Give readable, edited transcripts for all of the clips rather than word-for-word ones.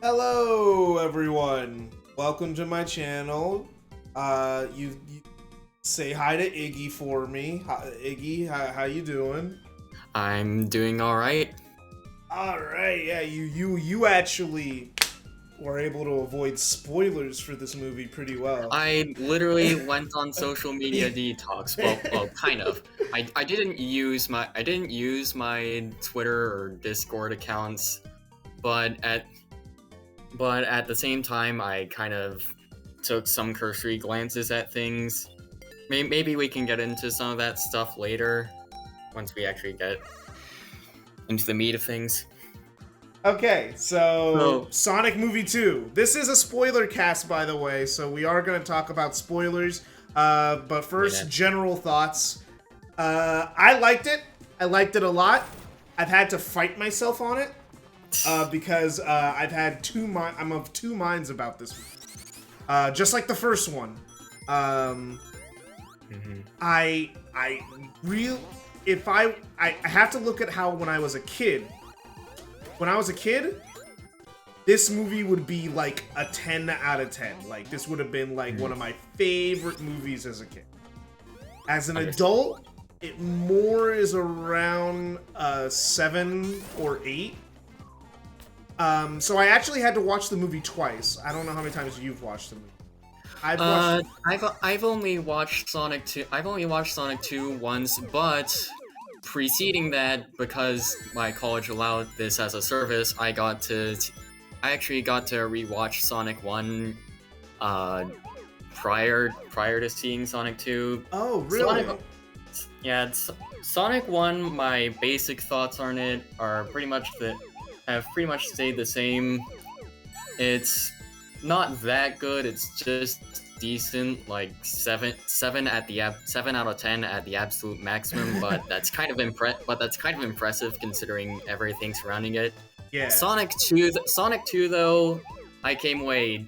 Hello, everyone. Welcome to my channel. You say hi to Iggy for me. Hi, Iggy, how you doing? I'm doing all right. All right, yeah, you actually were able to avoid spoilers for this movie pretty well. I literally went on social media detox. Well, kind of. I didn't use my Twitter or Discord accounts, but at the same time, I kind of took some cursory glances at things. Maybe we can get into some of that stuff later, once we actually get into the meat of things. Okay, so So, Sonic Movie 2. This is a spoiler cast, by the way, so we are going to talk about spoilers. But first, Yeah. general thoughts. I liked it. I liked it a lot. I've had to fight myself on it because I've had I'm of two minds about this one. Just like the first one. I real if I have to look at how when I was a kid. When I was a kid, this movie would be like a 10 out of 10. Like, this would have been like one of my favorite movies as a kid. As an adult, it more is around 7 or 8. So I actually had to watch the movie twice. I don't know how many times you've watched the movie. I've only watched Sonic 2. I've only watched Sonic 2 once, but preceding that, because my college allowed this as a service, I actually got to rewatch Sonic 1 prior to seeing Sonic 2. Oh, really? Sonic 1, my basic thoughts on it are have pretty much stayed the same. It's not that good, it's just decent, like 7 out of 10 at the absolute maximum, but that's kind of impressive considering everything surrounding it. Yeah. Sonic 2 though, I came away.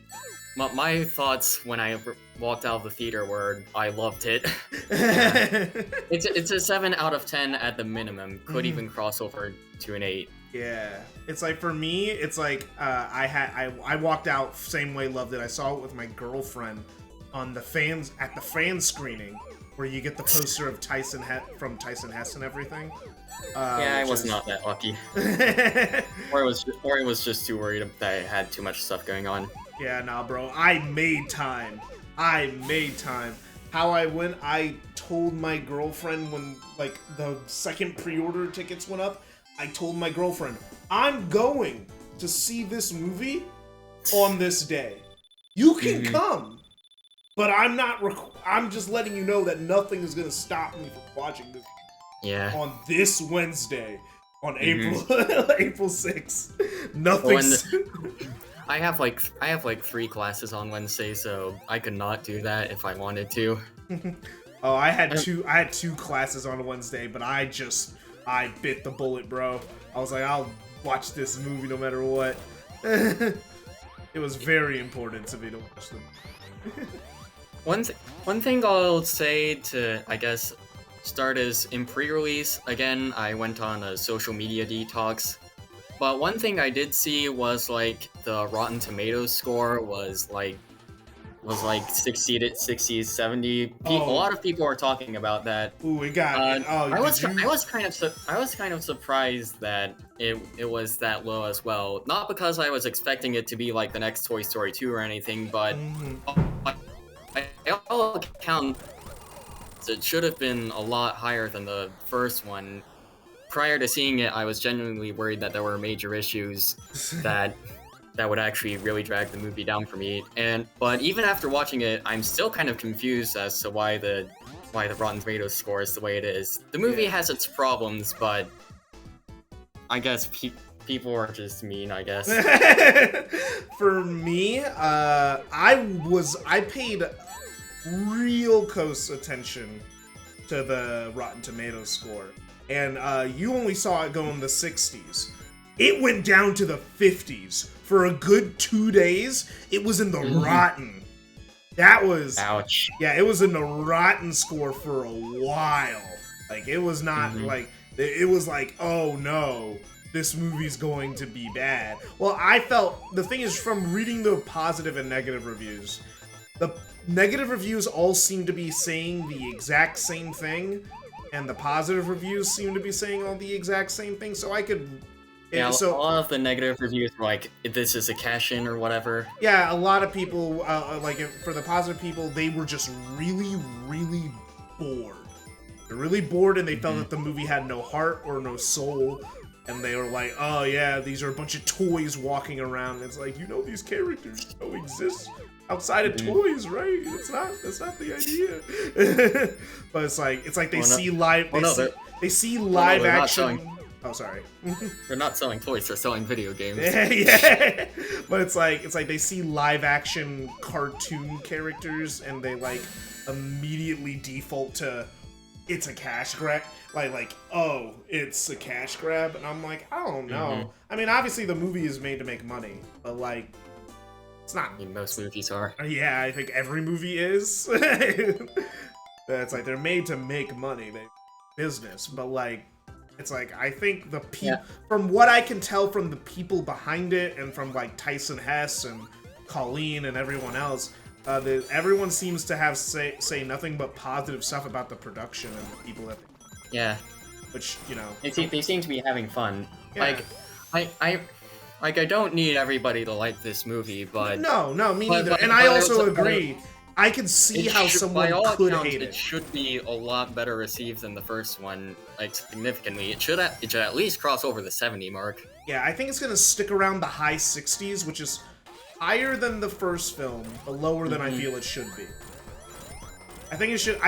My thoughts when I walked out of the theater were, I loved it. It's a 7 out of 10 at the minimum. Could even cross over to an 8. Yeah, it's like for me, it's like I walked out same way, loved it. I saw it with my girlfriend on the fan screening where you get the poster of from Tyson Hess and everything. Yeah, I was not that lucky. or it was just too worried that I had too much stuff going on. Yeah, nah, bro. I made time. How I went, I told my girlfriend when like the second pre-order tickets went up. I told my girlfriend, I'm going to see this movie on this day. You can come, but I'm not. I'm just letting you know that nothing is gonna stop me from watching this. Yeah. On this Wednesday, on April 6th, nothing. I have like 3 classes on Wednesday, so I could not do that if I wanted to. Oh, I had two classes on Wednesday, but I bit the bullet, bro. I was like, I'll watch this movie no matter what. It was very important to me to watch them. One thing I'll say to, I guess, start is in pre-release, again, I went on a social media detox. But one thing I did see was like the Rotten Tomatoes score was like 60 to 60, 70. A lot of people are talking about that. Ooh, it got. I was kind of surprised that it was that low as well. Not because I was expecting it to be like the next Toy Story 2 or anything, but by all accounts, it should have been a lot higher than the first one. Prior to seeing it, I was genuinely worried that there were major issues that would actually really drag the movie down for me. But even after watching it, I'm still kind of confused as to why the Rotten Tomatoes score is the way it is. The movie has its problems, but I guess people are just mean, I guess. For me, I paid real close attention to the Rotten Tomatoes score. And you only saw it go in the 60s. It went down to the 50s. For a good 2 days, it was in the rotten. That was... Ouch. Yeah, it was in the rotten score for a while. Like, it was not like... It was like, oh no. this movie's going to be bad. Well, I felt, the thing is, from reading the positive and negative reviews, the negative reviews all seem to be saying the exact same thing, and the positive reviews seem to be saying all the exact same thing, so I could... Yeah, so, a lot of the negative reviews were like, this is a cash-in or whatever. Yeah, a lot of people, for the positive people, they were just really, really bored. They're really bored, and they felt that the movie had no heart or no soul, and they were like, oh yeah, these are a bunch of toys walking around. It's like, you know, these characters don't exist outside of toys, right? That's not the idea. But it's like they see live, they see live action. Oh, sorry. They're not selling toys, they're selling video games. Yeah. But it's like they see live action cartoon characters and they like immediately default to it's a cash grab. Oh, it's a cash grab. And I'm like, I don't know. I mean, obviously the movie is made to make money, but like it's not. I mean, most movies are. Yeah, I think every movie is. It's like they're made to make money, they business, but like it's like, I think the people, from what I can tell from the people behind it and from like Tyson Hess and Colleen and everyone else, everyone seems to have say nothing but positive stuff about the production and the people that. Yeah. Which, you know. They seem to be having fun. Yeah. I don't need everybody to like this movie, but no, me neither. And I also agree. I can see how someone could hate it. It should be a lot better received than the first one, like significantly. It should at least cross over the 70 mark. Yeah, I think it's gonna stick around the high 60s, which is higher than the first film, but lower than I feel it should be. I think it should.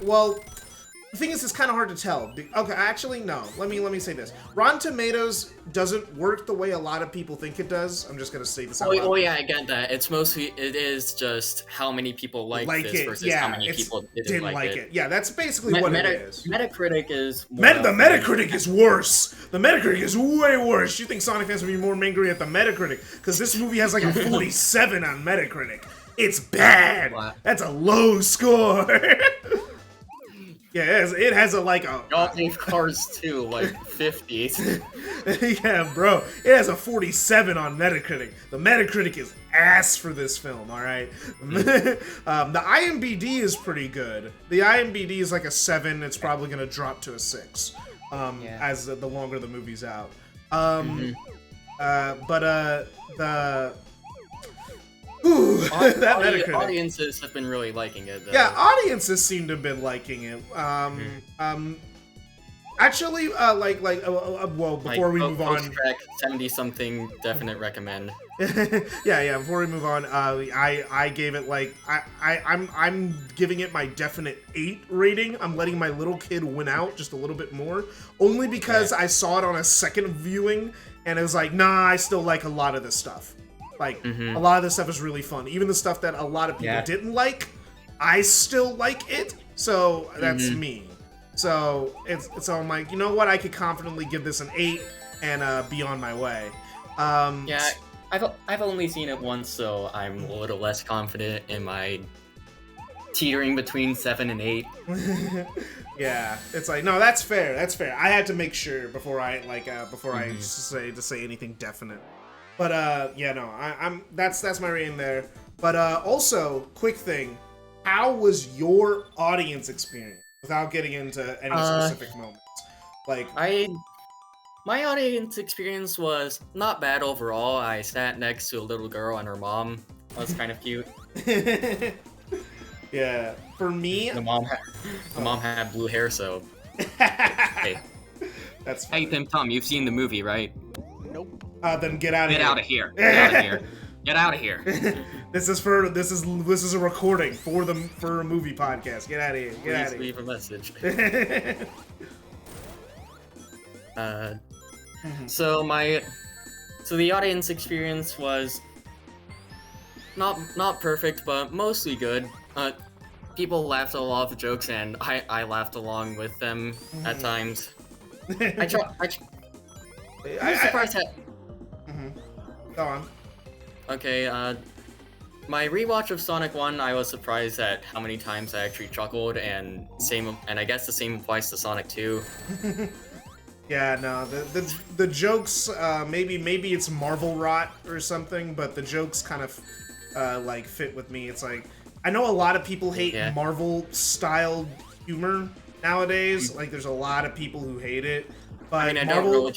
Well, the thing is, it's kind of hard to tell. Okay, actually, no. Let me say this. Rotten Tomatoes doesn't work the way a lot of people think it does. I'm just gonna say this out loud. Oh yeah, I get that. It is just how many people like this versus how many people didn't like it. Yeah, that's basically what it is. Metacritic is the Metacritic is worse. The Metacritic is way worse. You think Sonic fans would be more angry at the Metacritic because this movie has like a 47 on Metacritic. It's bad. Wow. That's a low score. Yeah, it has Y'all gave Cars 2 like 50s. Yeah, bro. It has a 47 on Metacritic. The Metacritic is ass for this film, alright? The IMDb is pretty good. The IMDb is like a 7. It's probably going to drop to a 6 as the longer the movie's out. That Metacritic. Audiences have been really liking it, though. Yeah, audiences seem to have been liking it. Actually, well, before we move on, 70-something, definite recommend. yeah. Before we move on, I gave it I'm giving it my definite 8 rating. I'm letting my little kid win out just a little bit more, only because I saw it on a second viewing, and it was like, nah, I still like a lot of this stuff. Like, a lot of this stuff is really fun. Even the stuff that a lot of people didn't like, I still like it. So that's me. So so I'm like, you know what? I could confidently give this an 8 and be on my way. Yeah, I've only seen it once, so I'm a little less confident in my teetering between 7 and 8. Yeah, it's like, no, that's fair. That's fair. I had to make sure before I I say anything definite. But yeah, no, that's my rating there. But also, quick thing, how was your audience experience? Without getting into any specific moments, my audience experience was not bad overall. I sat next to a little girl and her mom. That was kind of cute. Yeah, for me, the mom had blue hair, so hey, that's funny. Hey, Pimp Tom, you've seen the movie, right? Nope. Then get out of here. Get out of here. Get out of here. Get out of here. This is a recording for a movie podcast. Get out of here. Get out of here. Leave a message. So the audience experience was not perfect, but mostly good. People laughed at a lot of the jokes, and I laughed along with them at times. I'm surprised that. Go on. Okay, my rewatch of Sonic 1, I was surprised at how many times I actually chuckled, and I guess the same applies to Sonic 2. Yeah, no, the jokes, maybe it's Marvel rot or something, but the jokes kind of like fit with me. It's like I know a lot of people hate Marvel styled humor nowadays. Like there's a lot of people who hate it. But I mean, Marvel,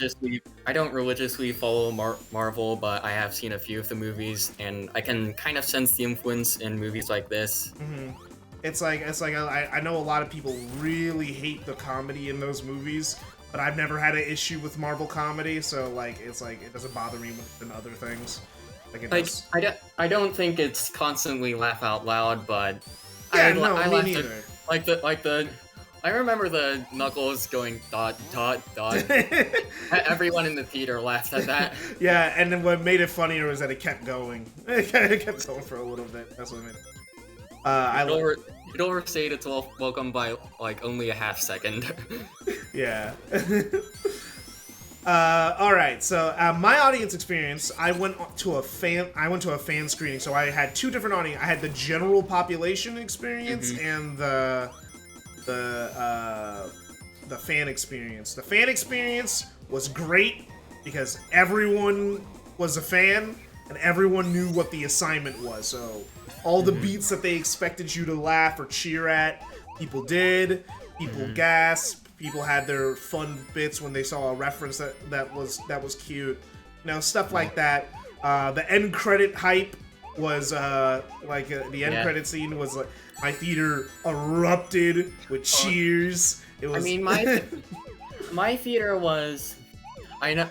I don't religiously follow Marvel, but I have seen a few of the movies, and I can kind of sense the influence in movies like this. it's like I know a lot of people really hate the comedy in those movies, but I've never had an issue with Marvel comedy, so like it's like it doesn't bother me than other things. Like it does. I don't think it's constantly laugh out loud, but Yeah, I me laughed neither. I remember the Knuckles going dot dot dot. Everyone in the theater laughed at that. Yeah, and then what made it funnier was that it kept going. It kept going for a little bit. That's what I mean. It overstayed its welcome by like only a half second. Yeah. All right. So my audience experience, I went to a fan screening. So I had two different audience. I had the general population experience and the fan experience. The fan experience was great because everyone was a fan and everyone knew what the assignment was. So all the beats that they expected you to laugh or cheer at, people did. People gasped. People had their fun bits when they saw a reference that was cute. You know, stuff like that. The end credit hype was the end credit scene was like my theater erupted with cheers. It was. I mean, my theater was. I know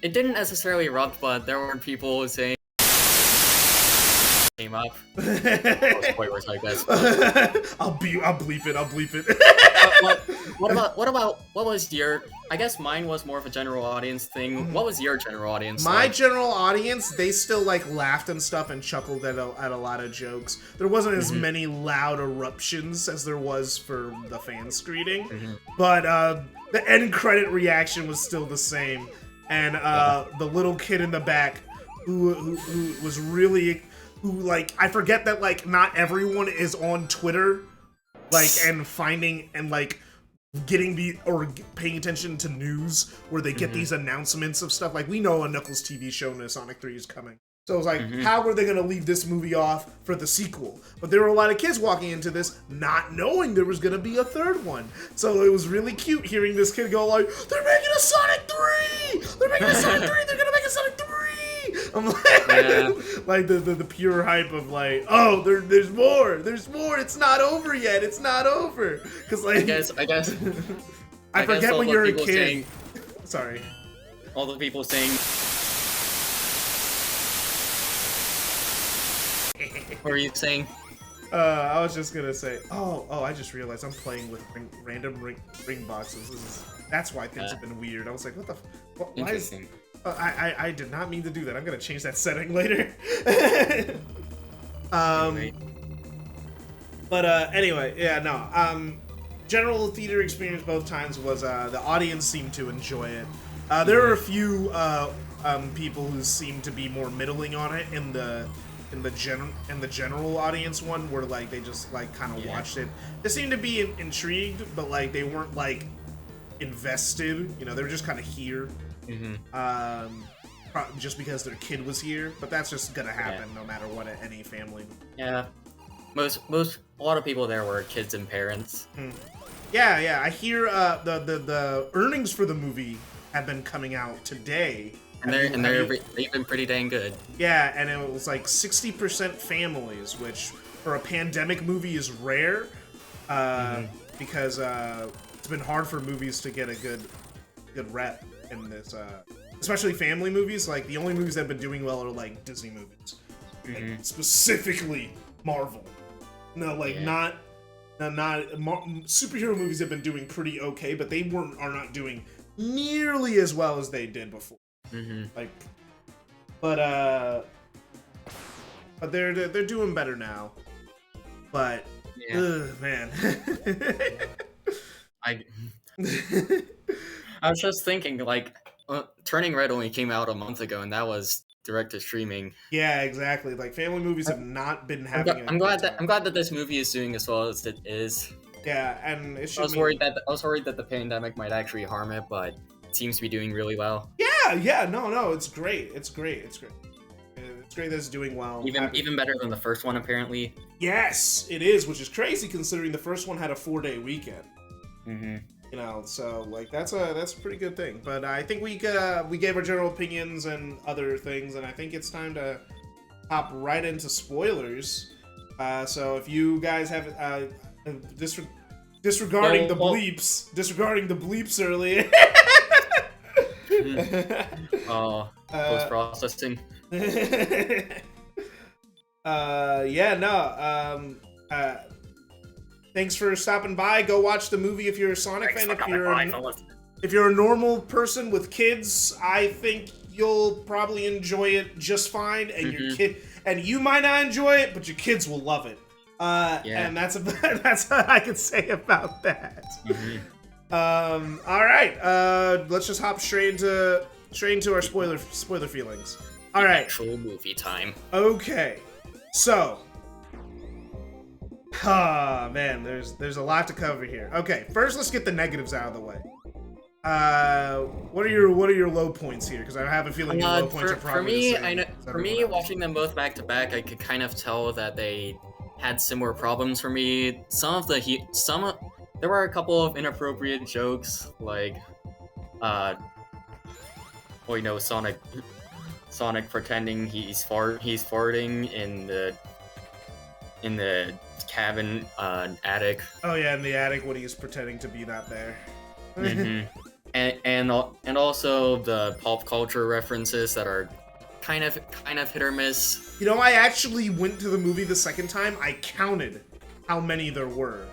it didn't necessarily erupt, but there were people saying. Came up. Spoilers, I guess. I'll bleep it. What was your? I guess mine was more of a general audience thing. What was your general audience? My general audience, they still like laughed and stuff and chuckled at a lot of jokes. There wasn't as many loud eruptions as there was for the fan screening, but the end credit reaction was still the same. And the little kid in the back who was really. Who, like, I forget that, like, not everyone is on Twitter, like, and finding, and, like, paying attention to news where they get these announcements of stuff. Like, we know a Knuckles TV show and Sonic 3 is coming. So it was like, how were they going to leave this movie off for the sequel? But there were a lot of kids walking into this not knowing there was going to be a third one. So it was really cute hearing this kid go like, they're making a Sonic 3! They're making a Sonic 3! They're going to make a Sonic 3! I'm like, like the pure hype of like, oh, there's more, it's not over yet, it's not over. Because like, I guess I forget when you're a kid. Sorry. All the people saying. What were you saying? I was just gonna say, oh, I just realized I'm playing with random ring boxes. That's why things have been weird. I was like, what the? Why is? I did not mean to do that. I'm gonna change that setting later. But anyway, yeah, no. General theater experience both times was the audience seemed to enjoy it. There are a few people who seemed to be more middling on it in the general audience one, where like they just like kind of watched it. They seemed to be intrigued, but like they weren't like invested. You know, they were just kind of here. Just because their kid was here, but that's just gonna happen no matter what at any family. Yeah, a lot of people there were kids and parents. Yeah. I hear the earnings for the movie have been coming out today, and they've been pretty dang good. Yeah, and it was like 60% families, which for a pandemic movie is rare, because it's been hard for movies to get a good rep in this. Especially family movies. Like the only movies that have been doing well are like Disney movies, like, specifically Marvel. No, like not superhero movies have been doing pretty okay, but they are not doing nearly as well as they did before. Like, but they're doing better now. But man, I was just thinking like. Turning Red only came out a month ago, and that was direct to streaming. Yeah, exactly. Like family movies have not been having. I'm glad that this movie is doing as well as it is. Yeah, and it should. I was worried that the pandemic might actually harm it, but seems to be doing really well. Yeah, no, it's great. It's great. It's great that it's doing well. Even better than the first one, apparently. Yes, it is, which is crazy considering the first one had a 4-day weekend. Mm-hmm. You know, so like that's a pretty good thing. But I think we gave our general opinions and other things, and I think it's time to hop right into spoilers. So if you guys have disregarding the bleeps earlier. Post processing. Thanks for stopping by. Go watch the movie if you're a Sonic fan. If you're a normal person with kids, I think you'll probably enjoy it just fine, and your kid and you might not enjoy it, but your kids will love it. And that's what I can say about that. All right, let's just hop straight into our spoiler feelings. All right, actual movie time. Okay, so, man, there's a lot to cover here. Okay, first let's get the negatives out of the way. What are your low points here? Because I have a feeling your low points are probably the same. For me, watching them both back to back, I could kind of tell that they had similar problems for me. There were a couple of inappropriate jokes, like, Sonic pretending he's farting in the cabin attic. Oh yeah, in the attic when he's pretending to be not there. And also the pop culture references that are kind of hit or miss. You know, I actually went to the movie the second time. I counted how many there were.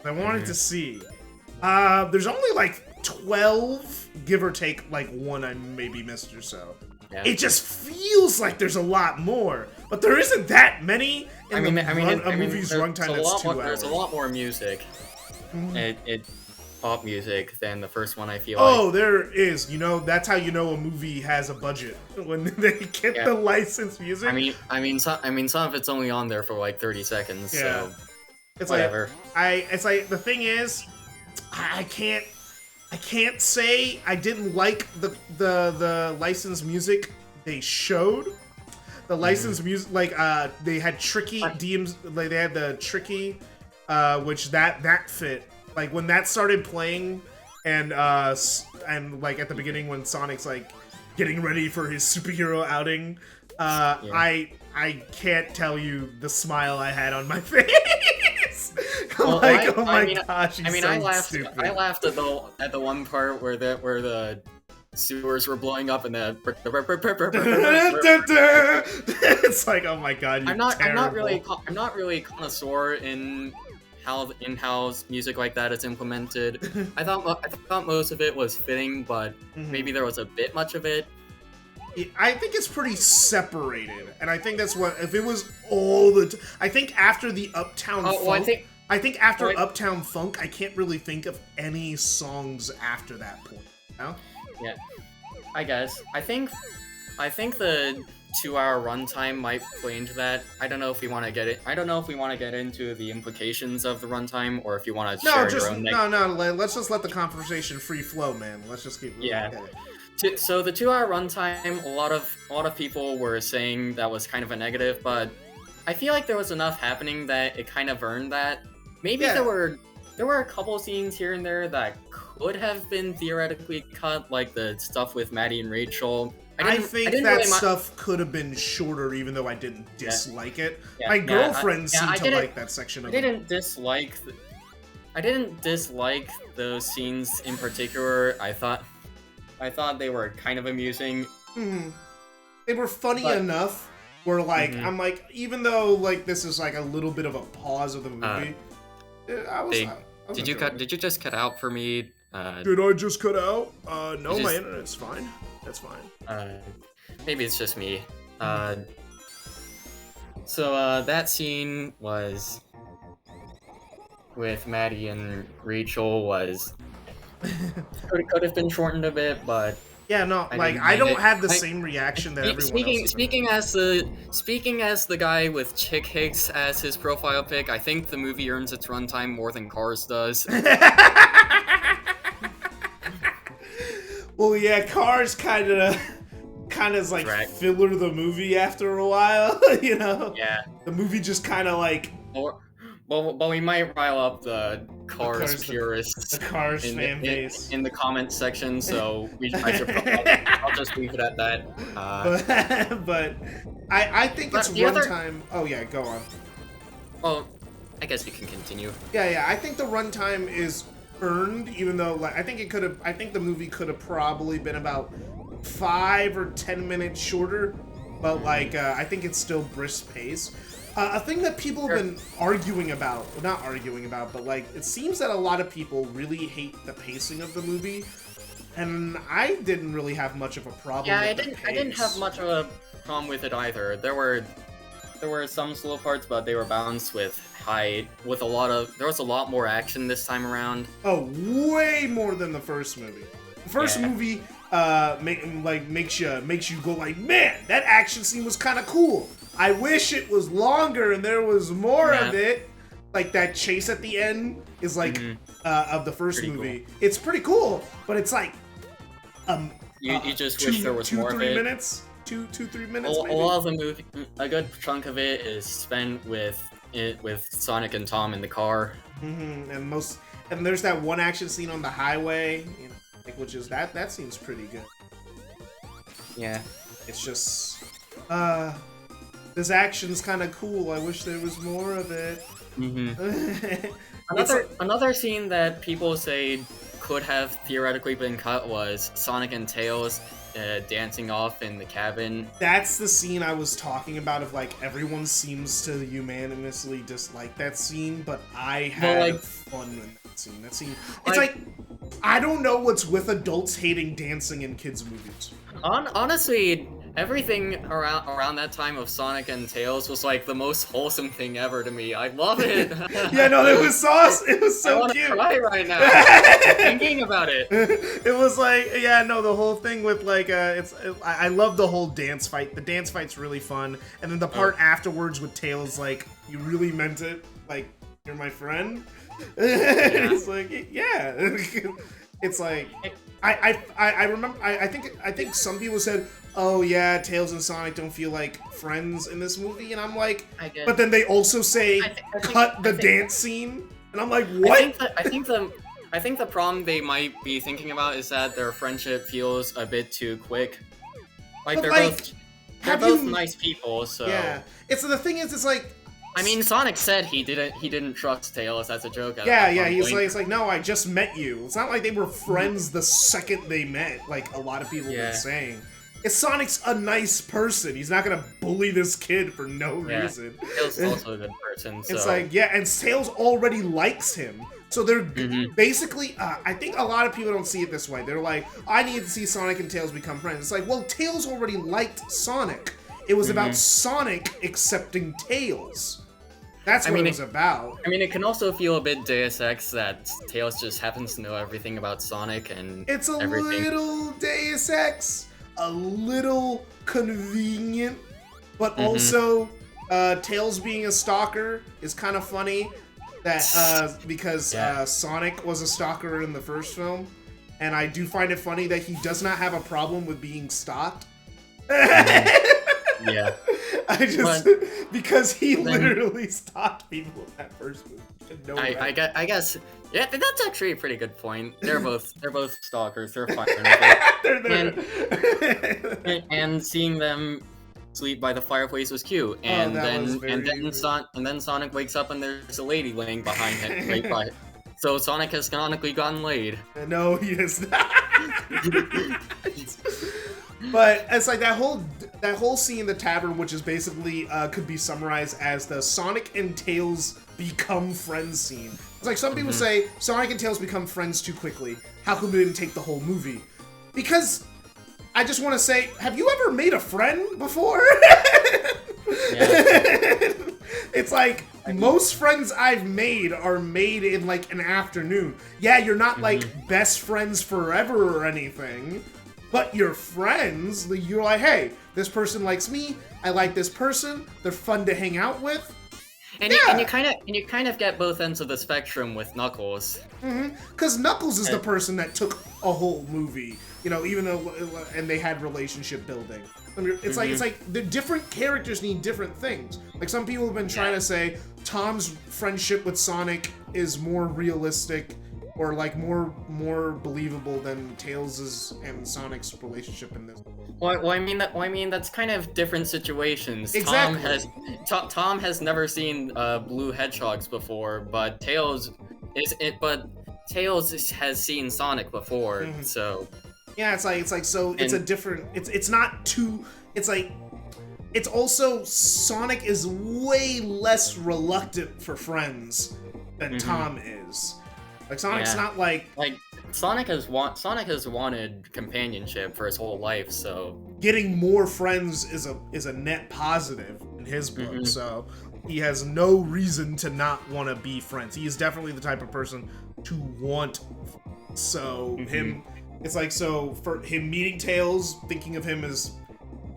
I wanted to see. There's only like 12, give or take, like one I maybe missed or so. Yeah. It just feels like there's a lot more, but there isn't that many in a movie's runtime that's 2 hours. There's a lot more music. Pop music than the first one, I feel like. There is. You know, that's how you know a movie has a budget, when they get the licensed music. I mean, some of it's only on there for like 30 seconds. Yeah. So it's whatever. It's like the thing is, I can't say I didn't like the licensed music they showed. The licensed music, like they had tricky DMs, like they had the tricky, which that fit. Like when that started playing, and like at the beginning when Sonic's like getting ready for his superhero outing, I can't tell you the smile I had on my face. Gosh, he's so stupid. I laughed at the one part where the sewers were blowing up and the it's like, oh my god, I'm not really connoisseur in how in-house music like that is implemented. I thought most of it was fitting, but maybe there was a bit much of it. I think it's pretty separated, and I think that's what, if it was all the I think after the Uptown Funk, I think after Uptown Funk, I can't really think of any songs after that point. You know? Yeah, I guess. I think the 2-hour runtime might play into that. I don't know if we want to get it. I don't know if we want to get into the implications of the runtime, or if you want to share your own. No. Let's just let the conversation free flow, man. Let's just keep. So the 2-hour runtime, a lot of people were saying that was kind of a negative, but I feel like there was enough happening that it kind of earned that. Maybe there were a couple scenes here and there that could have been theoretically cut, like the stuff with Maddie and Rachel. I think that stuff could have been shorter, even though I didn't dislike it. My girlfriend seemed to like that section of it. I didn't dislike those scenes in particular. I thought they were kind of amusing. They were funny enough where, like, I'm like, even though, like, this is like a little bit of a pause of the movie, Did you just cut out for me? Did I just cut out? No, my internet's fine. That's fine. Maybe it's just me. So that scene was with Maddie and Rachel was could have been shortened a bit, but yeah, no, I don't have the same reaction that everyone else. Speaking as the guy with Chick Hicks as his profile pic, I think the movie earns its runtime more than Cars does. Well, yeah, Cars kind of is like filler the movie after a while, you know? Yeah. The movie just kind of like... Well, we might rile up the Cars purists, the Cars fan base in the comments section. So I'll just leave it at that. But I think it's runtime. Oh yeah, go on. Well, I guess you can continue. Yeah. I think the runtime is earned, even though like I think the movie could have probably been about 5 or 10 minutes shorter, but like I think it's still brisk pace. A thing that people have been not arguing about, but like it seems that a lot of people really hate the pacing of the movie, and I didn't really have much of a problem. Yeah, I didn't have much of a problem with it either. There were some slow parts, but they were balanced with there was a lot more action this time around. Oh, way more than the first movie. The first movie makes you go like, man, that action scene was kind of cool. I wish it was longer and there was more of it. Like that chase at the end is like of the first movie. Cool. It's pretty cool, but it's like you just wish there was more of it. 2-3 minutes. A lot of the movie, a good chunk of it is spent with Sonic and Tom in the car. And there's that one action scene on the highway, you know, like, which is that seems pretty good. Yeah, it's just this action's kind of cool. I wish there was more of it. Another scene that people say could have theoretically been cut was Sonic and Tails dancing off in the cabin. That's the scene I was talking about, of like everyone seems to unanimously dislike that scene, but I had fun in that scene. It's like I don't know what's with adults hating dancing in kids' movies. Honestly, everything around that time of Sonic and Tails was like the most wholesome thing ever to me. I love it. Yeah, no, it was sauce. It was so cute. I want to cry right now thinking about it. It was like, yeah, no, the whole thing with like, I love the whole dance fight. The dance fight's really fun, and then the part afterwards with Tails, like, you really meant it. Like, you're my friend. It's like, yeah. It's like, I remember. I think some people said, oh yeah, Tails and Sonic don't feel like friends in this movie, and I'm like, but then they also say cut the dance scene, and I'm like, what? I think the problem they might be thinking about is that their friendship feels a bit too quick. Like they're both nice people, so yeah. The thing is, it's like, I mean, Sonic said he didn't trust Tails as a joke. He's like, no, I just met you. It's not like they were friends the second they met, like a lot of people were saying. Sonic's a nice person. He's not gonna bully this kid for no reason. Tails is also a good person. So. It's like, yeah, and Tails already likes him. So they're basically, I think a lot of people don't see it this way. They're like, I need to see Sonic and Tails become friends. It's like, well, Tails already liked Sonic. It was about Sonic accepting Tails. That's what it was about. I mean, it can also feel a bit Deus Ex that Tails just happens to know everything about Sonic and it's a little Deus Ex. A little convenient, but also Tails being a stalker is kind of funny. That because Sonic was a stalker in the first film, and I do find it funny that he does not have a problem with being stalked. Yeah, because he literally stalked people in that first movie. I guess. Yeah, that's actually a pretty good point. They're both stalkers. They're fine. And seeing them sleep by the fireplace was cute. And then Sonic wakes up and there's a lady laying behind him right by. So Sonic has canonically gotten laid. No, he has not. But it's like that whole scene in the tavern, which is basically could be summarized as the Sonic and Tails become friends scene. It's like some people say Sonic and Tails become friends too quickly. How come they didn't take the whole movie? Because I just want to say, have you ever made a friend before? It's like most friends I've made are made in like an afternoon. Yeah, you're not like best friends forever or anything. But you're friends. You're like, hey, this person likes me. I like this person. They're fun to hang out with. And Yeah. you kind of get both ends of the spectrum with Knuckles. Because Knuckles is the person that took a whole movie, you know, even though, and they had relationship building. I mean, it's like the different characters need different things. Like some people have been trying to say Tom's friendship with Sonic is more realistic or like more believable than Tails' and Sonic's relationship in this. Well, I mean that's kind of different situations. Exactly. Tom has never seen blue hedgehogs before, but Tails has seen Sonic before, so yeah, it's like so it's a different. It's not too. It's like it's also Sonic is way less reluctant for friends than Tom is. Like Sonic's not like Sonic has wanted companionship for his whole life, so getting more friends is a net positive in his book. So he has no reason to not want to be friends. He is definitely the type of person to want. So it's like so for him meeting Tails, thinking of him as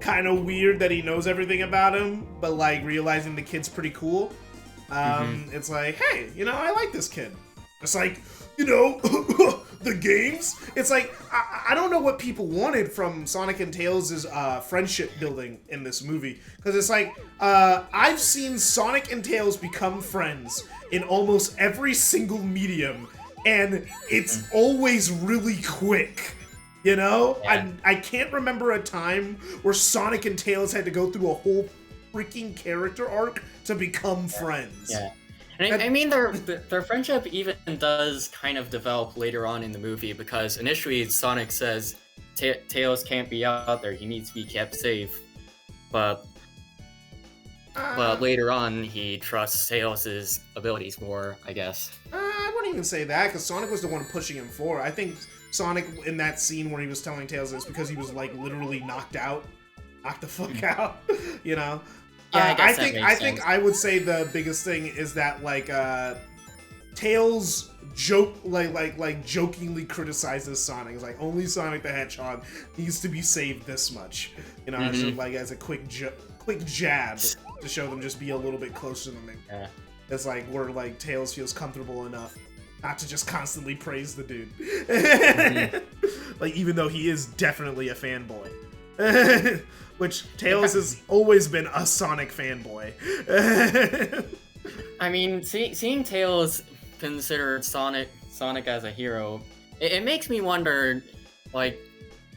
kind of weird that he knows everything about him, but like realizing the kid's pretty cool. It's like, hey, you know, I like this kid. It's like, you know, the games. It's like I don't know what people wanted from Sonic and Tails' friendship building in this movie, because it's like I've seen Sonic and Tails become friends in almost every single medium, and it's always really quick. You know, I can't remember a time where Sonic and Tails had to go through a whole freaking character arc to become friends. Yeah. And I mean, their friendship even does kind of develop later on in the movie, because initially Sonic says Tails can't be out there, he needs to be kept safe. But later on, he trusts Tails' abilities more, I guess. I wouldn't even say that, because Sonic was the one pushing him forward. I think Sonic, in that scene where he was telling Tails this, because he was, like, literally knocked the fuck out, you know? Yeah, I think I would say the biggest thing is that like Tails jokingly criticizes Sonic. It's like only Sonic the Hedgehog needs to be saved this much, you know, as a quick jab to show them just be a little bit closer than they. Yeah. It's like where like Tails feels comfortable enough not to just constantly praise the dude, like even though he is definitely a fanboy. Which Tails has always been a Sonic fanboy. I mean, seeing Tails consider Sonic as a hero, it makes me wonder, like,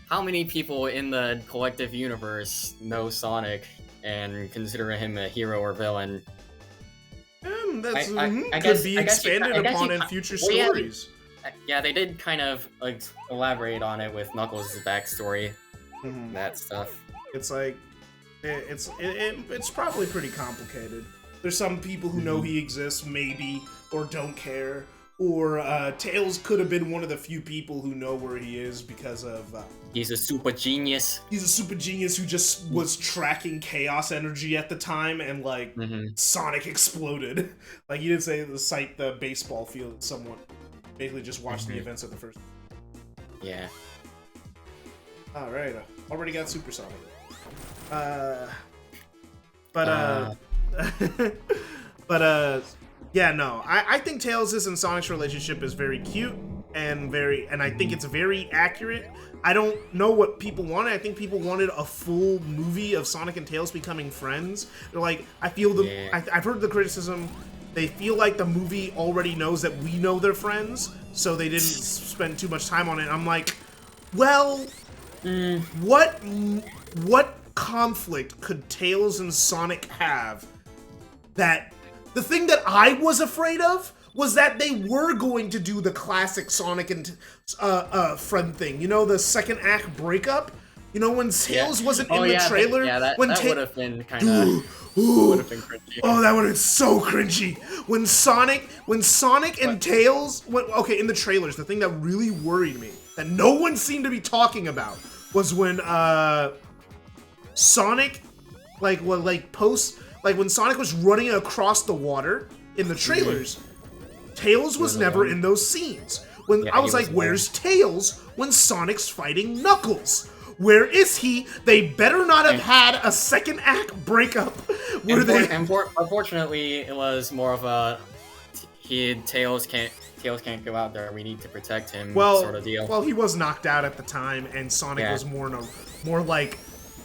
how many people in the collective universe know Sonic and consider him a hero or villain. Could be expanded upon in future stories. Yeah, they did kind of like elaborate on it with Knuckles' backstory, that stuff. It's like, it's probably pretty complicated. There's some people who know he exists, maybe, or don't care. Or Tails could have been one of the few people who know where he is because of... he's a super genius. He's a super genius who just was tracking chaos energy at the time, and, like, Sonic exploded. Like, he didn't say to cite the baseball field, someone basically just watched the events of the first... Yeah. Alright, already got Super Sonic. Yeah, no. I think Tails' and Sonic's relationship is very cute and I think it's very accurate. I don't know what people wanted. I think people wanted a full movie of Sonic and Tails becoming friends. They're like, I feel I've heard the criticism. They feel like the movie already knows that we know they're friends, so they didn't spend too much time on it. I'm like, well, what conflict could Tails and Sonic have that... The thing that I was afraid of was that they were going to do the classic Sonic and friend thing. You know, the second act breakup? You know, when Tails wasn't in the trailer? That would have been kind of... would have been cringy. Oh, that would have been so cringy. When Sonic and Tails... Okay, in the trailers, the thing that really worried me, that no one seemed to be talking about, was when Sonic, when Sonic was running across the water in the trailers, Tails was never in those scenes. I was like, where's Tails when Sonic's fighting Knuckles? Where is he? They better not have had a second act breakup. Unfortunately, it was more of a Tails can't go out there. We need to protect him, sort of deal. Well, he was knocked out at the time, and Sonic was more like.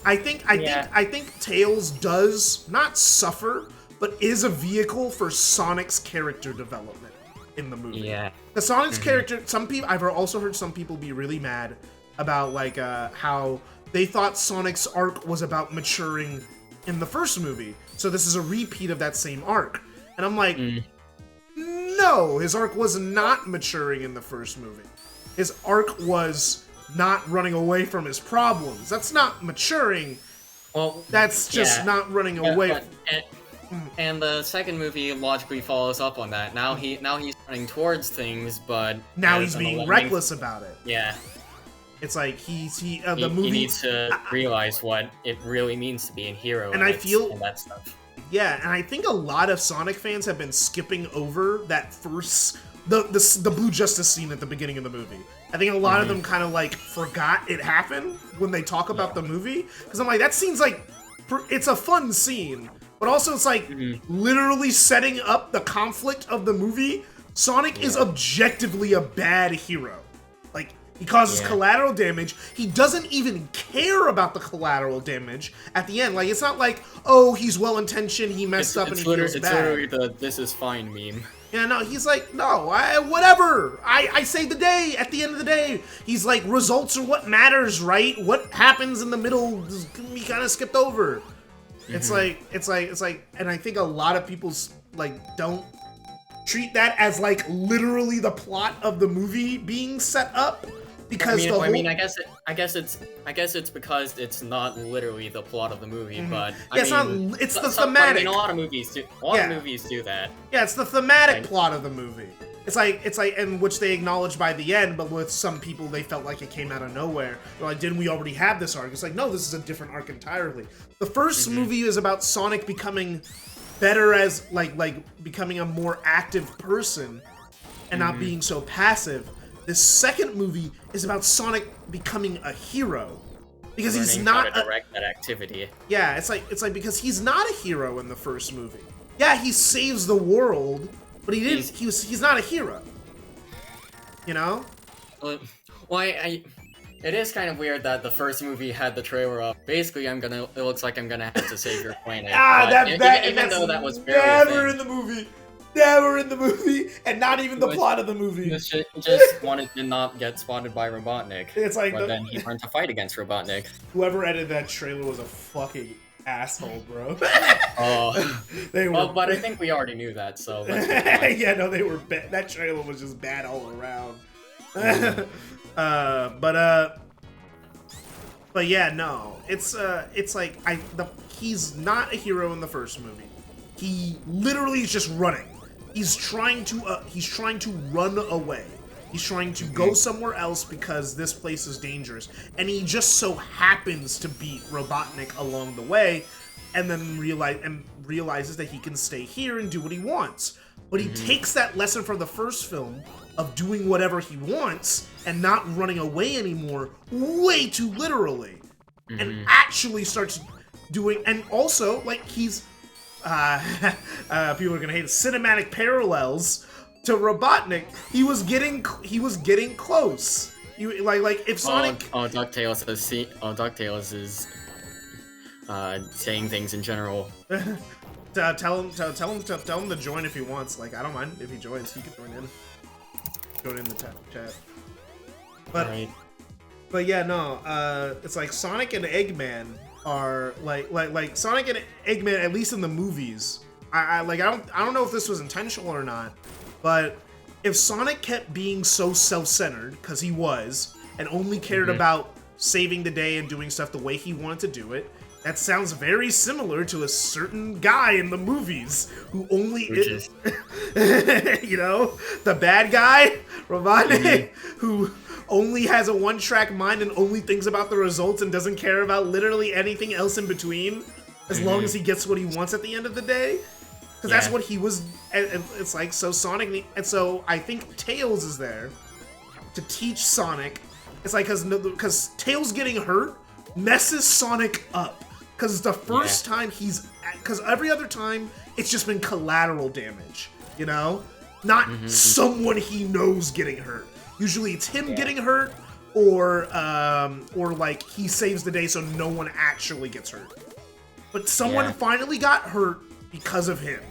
I think Tails does not suffer, but is a vehicle for Sonic's character development in the movie. Yeah. The Sonic's character. I've also heard some people be really mad about like how they thought Sonic's arc was about maturing in the first movie, so this is a repeat of that same arc. And I'm like, no, his arc was not maturing in the first movie. His arc was not running away from his problems. That's not maturing. Well, that's just not running away. And the second movie logically follows up on that. Now he's running towards things, but now he's being reckless about it. Yeah. It's like the movie. He needs to realize what it really means to be a hero, and I feel and that stuff. Yeah, and I think a lot of Sonic fans have been skipping over that first the Blue Justice scene at the beginning of the movie. I think a lot of them kind of like forgot it happened when they talk about the movie, because I'm like, that scene's like, it's a fun scene, but also it's like literally setting up the conflict of the movie. Sonic is objectively a bad hero. Like, he causes collateral damage. He doesn't even care about the collateral damage at the end. Like, it's not like, oh, he's well-intentioned, he messed up, and he feels bad. It's literally the "this is fine" meme. Yeah, no, he's like, no, whatever. I saved the day. At the end of the day, he's like, results are what matters, right? What happens in the middle can be kind of skipped over. It's like, and I think a lot of people like don't treat that as like literally the plot of the movie being set up. Because I guess it's because it's not literally the plot of the movie, but it's the thematic. I mean, a lot of movies do that. Yeah, it's the thematic plot of the movie. It's like, and which they acknowledge by the end, but with some people they felt like it came out of nowhere. They're like, didn't we already have this arc? It's like, no, this is a different arc entirely. The first movie is about Sonic becoming better as like becoming a more active person and not being so passive. This second movie is about Sonic becoming a hero, because he's not how to direct that activity. Yeah, it's like because he's not a hero in the first movie. Yeah, he saves the world, but he didn't. He's not a hero. You know? Well, it is kind of weird that the first movie had the trailer up. Basically, it looks like I'm gonna have to save your planet. Even though that was never in the movie. Never in the movie, and not even the plot of the movie. He just wanted to not get spotted by Robotnik. It's like, but then he learned to fight against Robotnik. Whoever edited that trailer was a fucking asshole, bro. But I think we already knew that, so. Yeah, no, they were bad. That trailer was just bad all around. But yeah, no, it's like he's not a hero in the first movie. He literally is just running. He's trying to run away. He's trying to go somewhere else because this place is dangerous. And he just so happens to beat Robotnik along the way, and then realizes that he can stay here and do what he wants. But he takes that lesson from the first film of doing whatever he wants and not running away anymore way too literally. And actually starts doing, and also, like, he's people are gonna hate it, cinematic parallels to Robotnik. He was getting close. Like if Sonic. DuckTales is saying things in general. Tell him to join if he wants. Like, I don't mind if he joins. He can join in the chat. But yeah, no. It's like Sonic and Eggman are like Sonic and Eggman, at least in the movies. I don't know if this was intentional or not, but if Sonic kept being so self-centered, because he was, and only cared about saving the day and doing stuff the way he wanted to do it, that sounds very similar to a certain guy in the movies who only is, you know, the bad guy, Robotnik, who only has a one-track mind and only thinks about the results and doesn't care about literally anything else in between, as long as he gets what he wants at the end of the day. Because that's what he was. It's like, so Sonic, and so I think Tails is there to teach Sonic. It's like, because Tails getting hurt messes Sonic up. Because it's the first time because every other time, it's just been collateral damage, you know? Not someone he knows getting hurt. Usually it's him getting hurt, or like he saves the day so no one actually gets hurt. But someone finally got hurt because of him.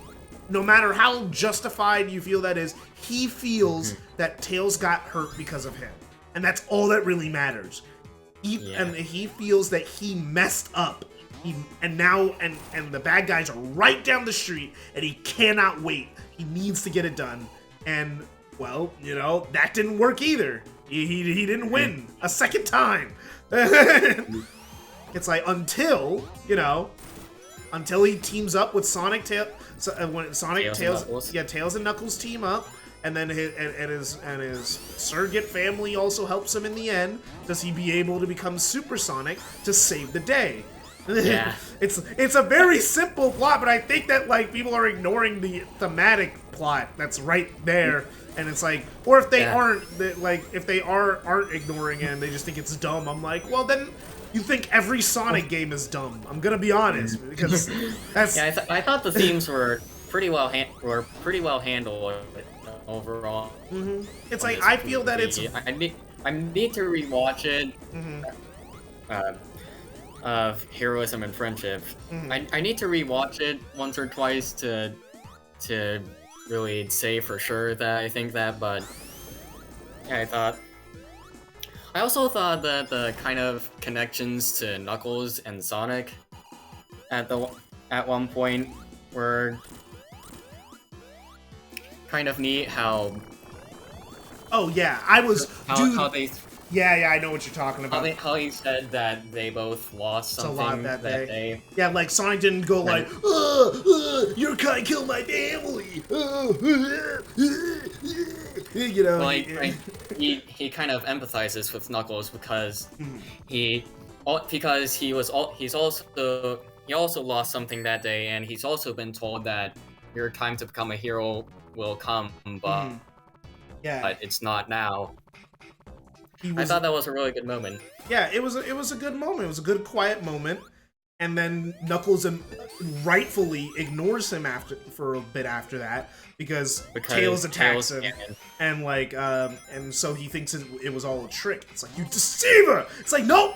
No matter how justified you feel that is, he feels that Tails got hurt because of him. And that's all that really matters. And he feels that he messed up. And the bad guys are right down the street, and he cannot wait. He needs to get it done. And, well, you know, that didn't work either. He didn't win a second time. It's like, until he teams up with Sonic, Tails and Knuckles team up, and then his surrogate family also helps him in the end. Does he be able to become Supersonic to save the day? Yeah. It's a very simple plot, but I think that like people are ignoring the thematic plot that's right there, and it's like, or if they aren't, if they aren't ignoring it and they just think it's dumb, I'm like, well then you think every Sonic game is dumb. I'm gonna be honest, because that's I thought the themes were pretty well handled overall. It's like I feel that it's I need to rewatch it. Of heroism and friendship. I need to rewatch it once or twice to really say for sure that I think that, but yeah, I also thought that the kind of connections to Knuckles and Sonic at one point were kind of neat. How how they. Yeah, I know what you're talking about. How he said that they both lost something that day. Yeah, like Sonic didn't go like, your kind killed my family. You know, well, he kind of empathizes with Knuckles because he also lost something that day, and he's also been told that your time to become a hero will come, but it's not now. I thought that was a really good moment. Yeah, it was a good moment. It was a good quiet moment, and then Knuckles rightfully ignores him for a bit after that because Tails attacks him, and and so he thinks it was all a trick. It's like, you deceiver! It's like, no,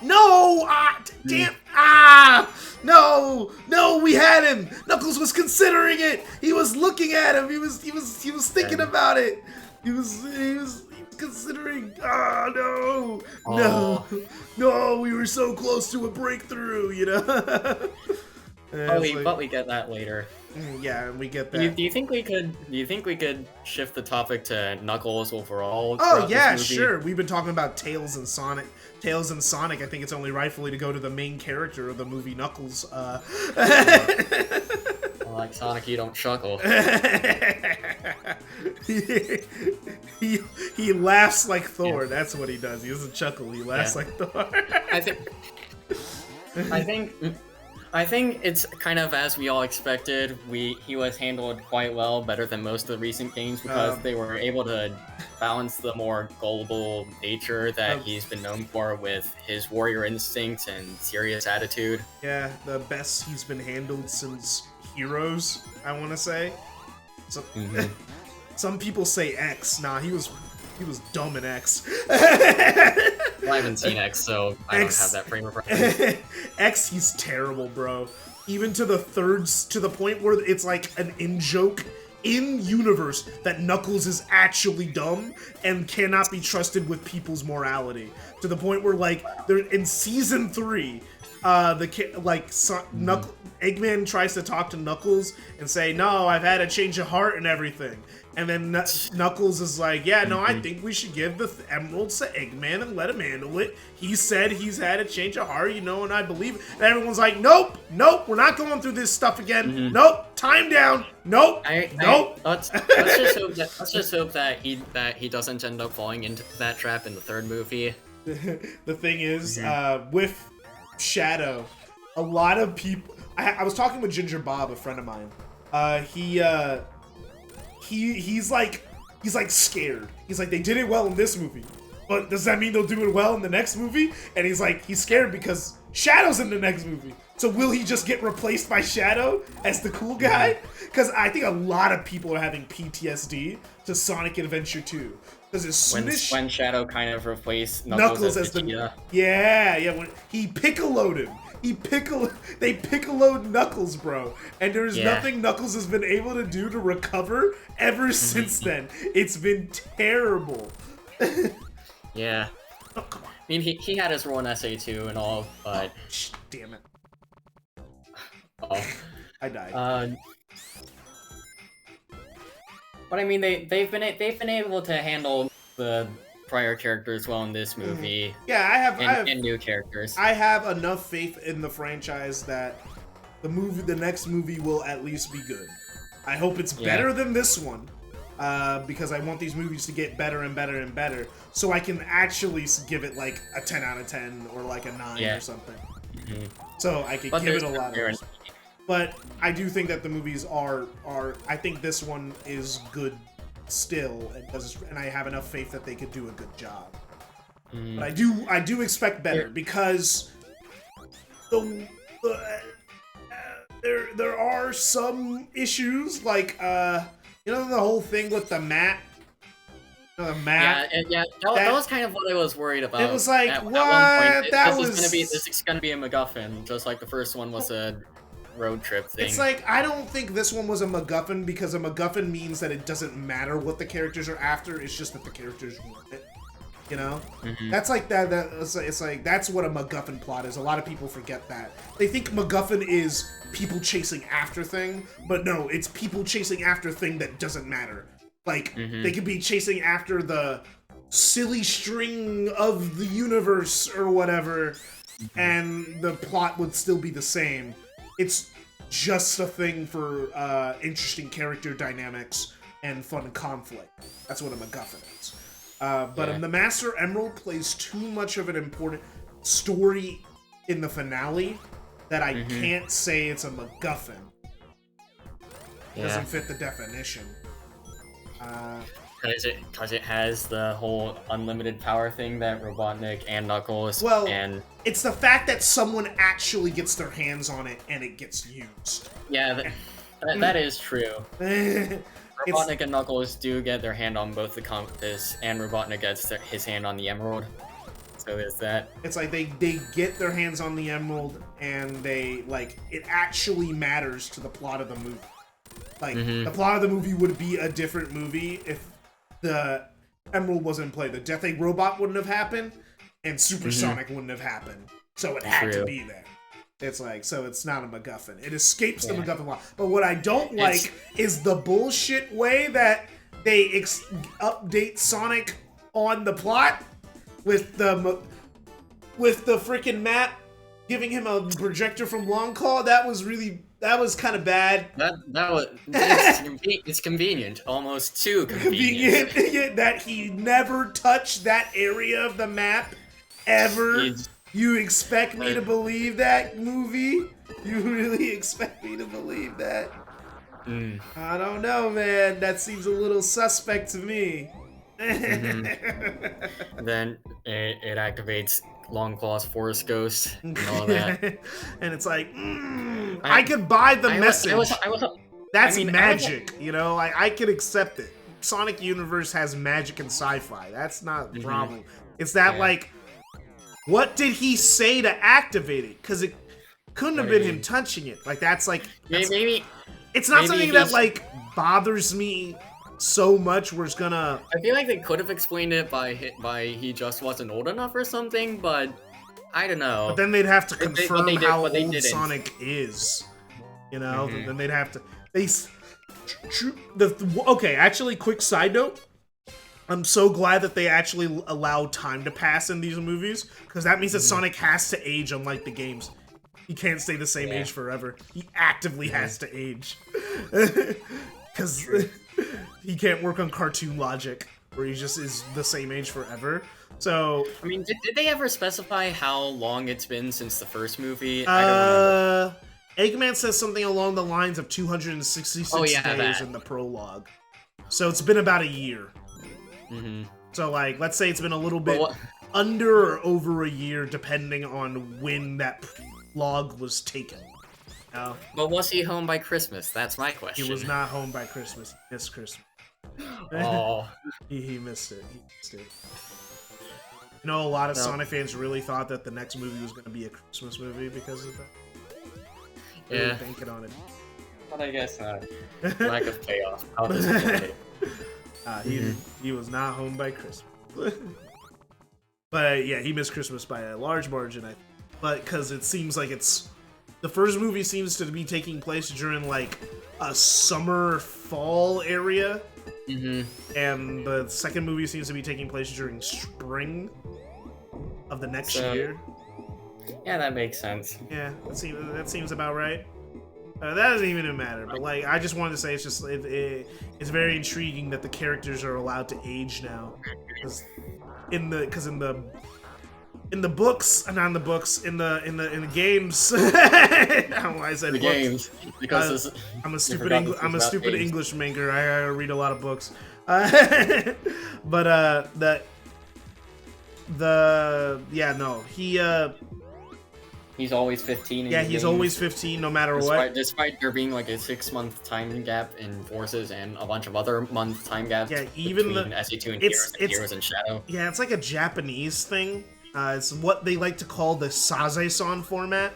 we had him. Knuckles was considering it. He was looking at him. He was thinking about it. He was considering. No, we were so close to a breakthrough, you know. But we get that later. Yeah, we get that. Do you think we could shift the topic to Knuckles overall? Oh yeah, sure. We've been talking about Tails and Sonic. I think it's only rightfully to go to the main character of the movie, Knuckles. Like Sonic, you don't chuckle. he laughs like Thor. Yeah. That's what he does. He doesn't chuckle. He laughs like Thor. I think it's kind of as we all expected. He was handled quite well, better than most of the recent games, because they were able to balance the more gullible nature that he's been known for with his warrior instincts and serious attitude. Yeah, the best he's been handled since Heroes, I want to say. So, some people say X. Nah, he was dumb in X. Well, I haven't seen X, so I don't have that frame of reference. X, he's terrible, bro. Even to the point where it's like an in-joke in-universe that Knuckles is actually dumb and cannot be trusted with people's morality. To the point where, like, they're in Season 3, Eggman tries to talk to Knuckles and say, no, I've had a change of heart and everything. And then Knuckles is like, yeah, no, I think we should give the emeralds to Eggman and let him handle it. He said he's had a change of heart, and I believe it. And everyone's like, nope, we're not going through this stuff again. Nope, time down. Nope, nope. Let's just hope that he doesn't end up falling into that trap in the third movie. The thing is, with Shadow, a lot of people. I was talking with Ginger Bob, a friend of mine. He's like scared. He's like, they did it well in this movie, but does that mean they'll do it well in the next movie? And he's like, he's scared because Shadow's in the next movie. So will he just get replaced by Shadow as the cool guy? Because I think a lot of people are having PTSD to Sonic Adventure 2. Because as soon as when Shadow kind of replaced Knuckles as the when he piccoloed him. They piccoloed Knuckles, bro. And there's nothing Knuckles has been able to do to recover ever since then. It's been terrible. Yeah. Oh, come on. I mean, he had his role in SA2 and all, but... Damn it. Oh. I died. But I mean, they've been able to handle the prior characters well in this movie. Yeah, I have new characters. I have enough faith in the franchise that the next movie will at least be good. I hope it's better than this one. Because I want these movies to get better and better and better, so I can actually give it like a 10 out of 10 or like a 9 or something. So I could give it a lot of. But I do think that the movies are. I think this one is good still, and I have enough faith that they could do a good job. But I do expect better because there are some issues like you know the whole thing with the map? The map? Yeah, that was kind of what I was worried about. It was like, at what? One point. This is gonna be a MacGuffin, just like the first one was a road trip thing. It's like, I don't think this one was a MacGuffin, because a MacGuffin means that it doesn't matter what the characters are after, it's just that the characters want it. You know? That's like that. It's like that's what a MacGuffin plot is. A lot of people forget that. They think MacGuffin is people chasing after thing, but no, it's people chasing after thing that doesn't matter. Like they could be chasing after the silly string of the universe or whatever, and the plot would still be the same. It's just a thing for interesting character dynamics and fun conflict. That's what a MacGuffin is. But the Master Emerald plays too much of an important story in the finale that I can't say it's a MacGuffin. Doesn't fit the definition. Because it has the whole unlimited power thing that Robotnik and Knuckles and... It's the fact that someone actually gets their hands on it and it gets used. Yeah, that is true. Robotnik and Knuckles do get their hand on both the compass, and Robotnik gets his hand on the emerald. So there's that. It's like they get their hands on the emerald, and they, like, it actually matters to the plot of the movie. Like, the plot of the movie would be a different movie if the emerald wasn't in play. The Death Egg Robot wouldn't have happened, and Supersonic wouldn't have happened. So it had to be there. It's like, so it's not a MacGuffin. It escapes the MacGuffin plot. But what I don't like is the bullshit way that they update Sonic on the plot with the freaking map giving him a projector from Long Claw. That was kind of bad. It's convenient, almost too convenient. That he never touched that area of the map ever. You expect me to believe that, movie? You really expect me to believe that? I don't know, man. That seems a little suspect to me. Then it activates Longclaw's Forest Ghost and all that. And it's like, I could buy the message. That's magic, you know? I could accept it. Sonic Universe has magic and sci-fi. That's not a problem. It's that, like, what did he say to activate it? Because it couldn't have been him touching it. Like, that's like... Maybe it's not something that, like, bothers me so much where it's gonna... I feel like they could have explained it by he just wasn't old enough or something, but I don't know. But then they'd have to confirm how old Sonic is. You know? Then they'd have to... Okay, actually, quick side note. I'm so glad that they actually allow time to pass in these movies, because that means that Sonic has to age, unlike the games. He can't stay the same age forever. He actively has to age. Because he can't work on cartoon logic, where he just is the same age forever. So... I mean, did they ever specify how long it's been since the first movie? I don't remember. Eggman says something along the lines of 266 days in the prologue. So it's been about a year. So, like, let's say it's been a little bit... under or over a year, depending on when that log was taken. But was he home by Christmas? That's my question. He was not home by Christmas. He missed Christmas. Oh. he missed it. He missed it. You know, a lot of Sonic fans really thought that the next movie was going to be a Christmas movie because of that. They were banking on it. But I guess lack of payoff. How does it he was not home by Christmas. But yeah, he missed Christmas by a large margin. But because it seems like the first movie seems to be taking place during like a summer fall area, and the second movie seems to be taking place during spring of the next year. Yeah, that makes sense. Yeah, that seems about right. That doesn't even matter, but like I just wanted to say, it's just it's very intriguing that the characters are allowed to age now, because in the books, not in the books, in the games. I don't know why I said the books. Games because I'm a stupid English major. I read a lot of books. But he's always 15. Yeah, he's always 15, no matter what. Despite there being like a 6-month time gap in Forces and a bunch of other month time gaps. Yeah, even between SE2 and Heroes and Shadow. Yeah, it's like a Japanese thing. It's what they like to call the Sazae-san format.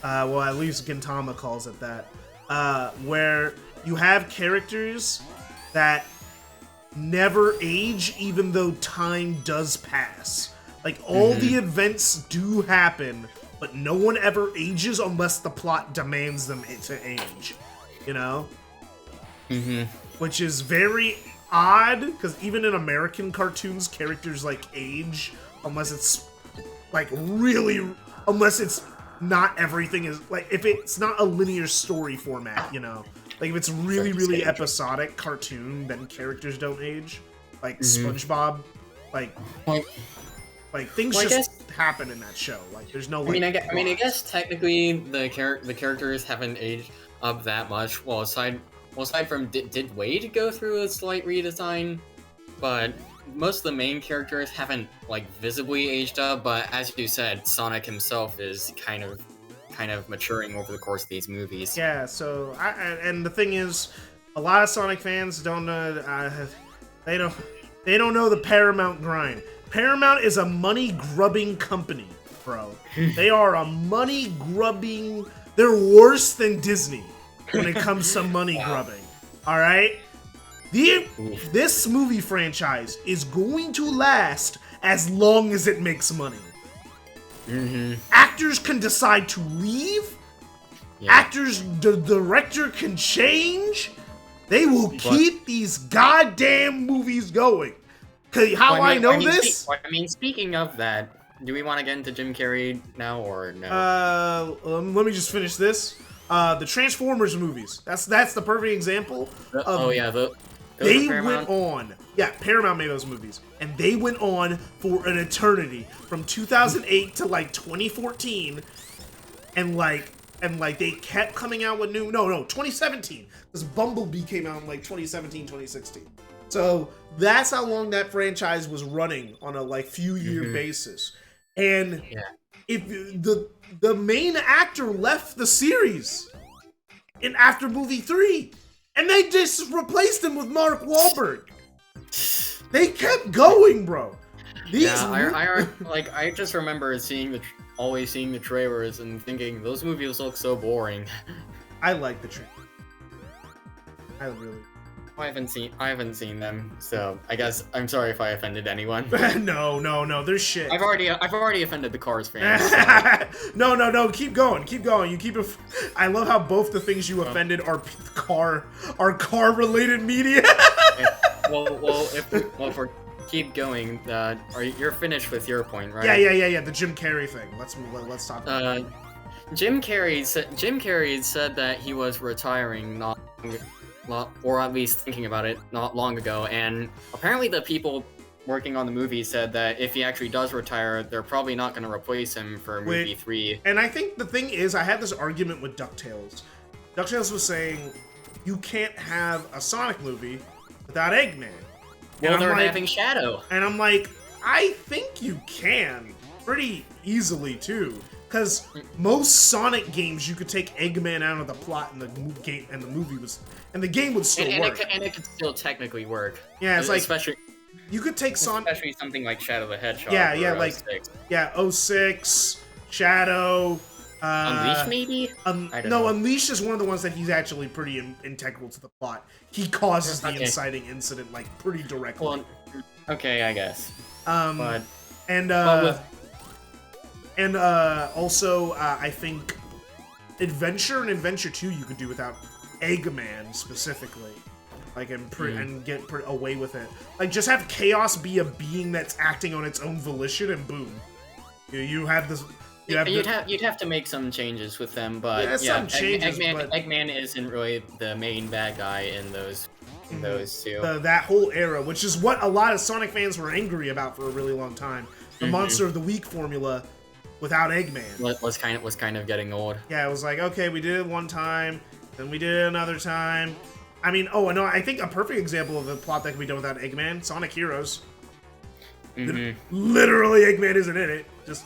Well, at least Gintama calls it that. Where you have characters that never age, even though time does pass. Like, all the events do happen, but no one ever ages unless the plot demands them to age. You know? Which is very odd, because even in American cartoons, characters, like, age, unless it's, like, really... Unless it's not everything is... Like, if it's not a linear story format, you know? Like, if it's really, really episodic cartoon, then characters don't age. Like, SpongeBob, like things just happen in that show. Like, there's no. Like, I guess technically the characters haven't aged up that much. Well, aside from did Wade go through a slight redesign, but most of the main characters haven't like visibly aged up. But as you said, Sonic himself is kind of maturing over the course of these movies. Yeah. So and the thing is, a lot of Sonic fans don't know. They don't know the Paramount grind. Paramount is a money-grubbing company, bro. They are a money-grubbing... They're worse than Disney when it comes to money-grubbing. All right? This movie franchise is going to last as long as it makes money. Actors can decide to leave. Yeah. The director can change. They will keep these goddamn movies going. I know this? Speaking of that, do we want to get into Jim Carrey now or no? Let me just finish this. The Transformers movies. That's the perfect example. They went on. Yeah, Paramount made those movies, and they went on for an eternity from 2008 to like 2014, and they kept coming out with new. No, 2017, because Bumblebee came out in like 2017, 2016. So that's how long that franchise was running on a like few year basis. And if the main actor left the series after movie 3, and they just replaced him with Mark Wahlberg. They kept going, bro. I just remember always seeing the trailers and thinking those movies look so boring. I like the trailer. I haven't seen them, so I guess I'm sorry if I offended anyone. No, there's shit. I've already offended the Cars fans. So. No, keep going. You keep it. I love how both the things you offended are car related media. If we keep going, you're finished with your point, right? Yeah. The Jim Carrey thing. Let's talk about it. Jim Carrey said that he was retiring or at least thinking about it not long ago, and apparently the people working on the movie said that if he actually does retire, they're probably not going to replace him for movie 3. And I think the thing is, I had this argument with DuckTales. DuckTales was saying, you can't have a Sonic movie without Eggman. Well, they're having Shadow. And I'm like, I think you can pretty easily too, because most Sonic games you could take Eggman out of the plot and the game and the game would still work. And it could still technically work. Yeah, it's like especially you could take Sonic, especially something like Shadow the Hedgehog. yeah, or like 06. yeah, 06, Shadow. Unleash maybe? I don't know. Unleash is one of the ones that he's actually pretty integral to the plot. He causes the inciting incident like pretty directly. Well, okay, I guess. But also I think Adventure and Adventure 2 you could do without Eggman specifically. Like and get away with it. Like just have Chaos be a being that's acting on its own volition and boom. You have this. You'd have to make some changes with them, but yeah, some changes, Eggman isn't really the main bad guy in those two. That whole era, which is what a lot of Sonic fans were angry about for a really long time. The Monster of the Week formula without Eggman was kind of getting old. Yeah, it was like, okay, we did it one time, then we did it another time. I mean, oh no, I think a perfect example of the plot that can be done without Eggman, Sonic Heroes. Literally, Eggman isn't in it. Just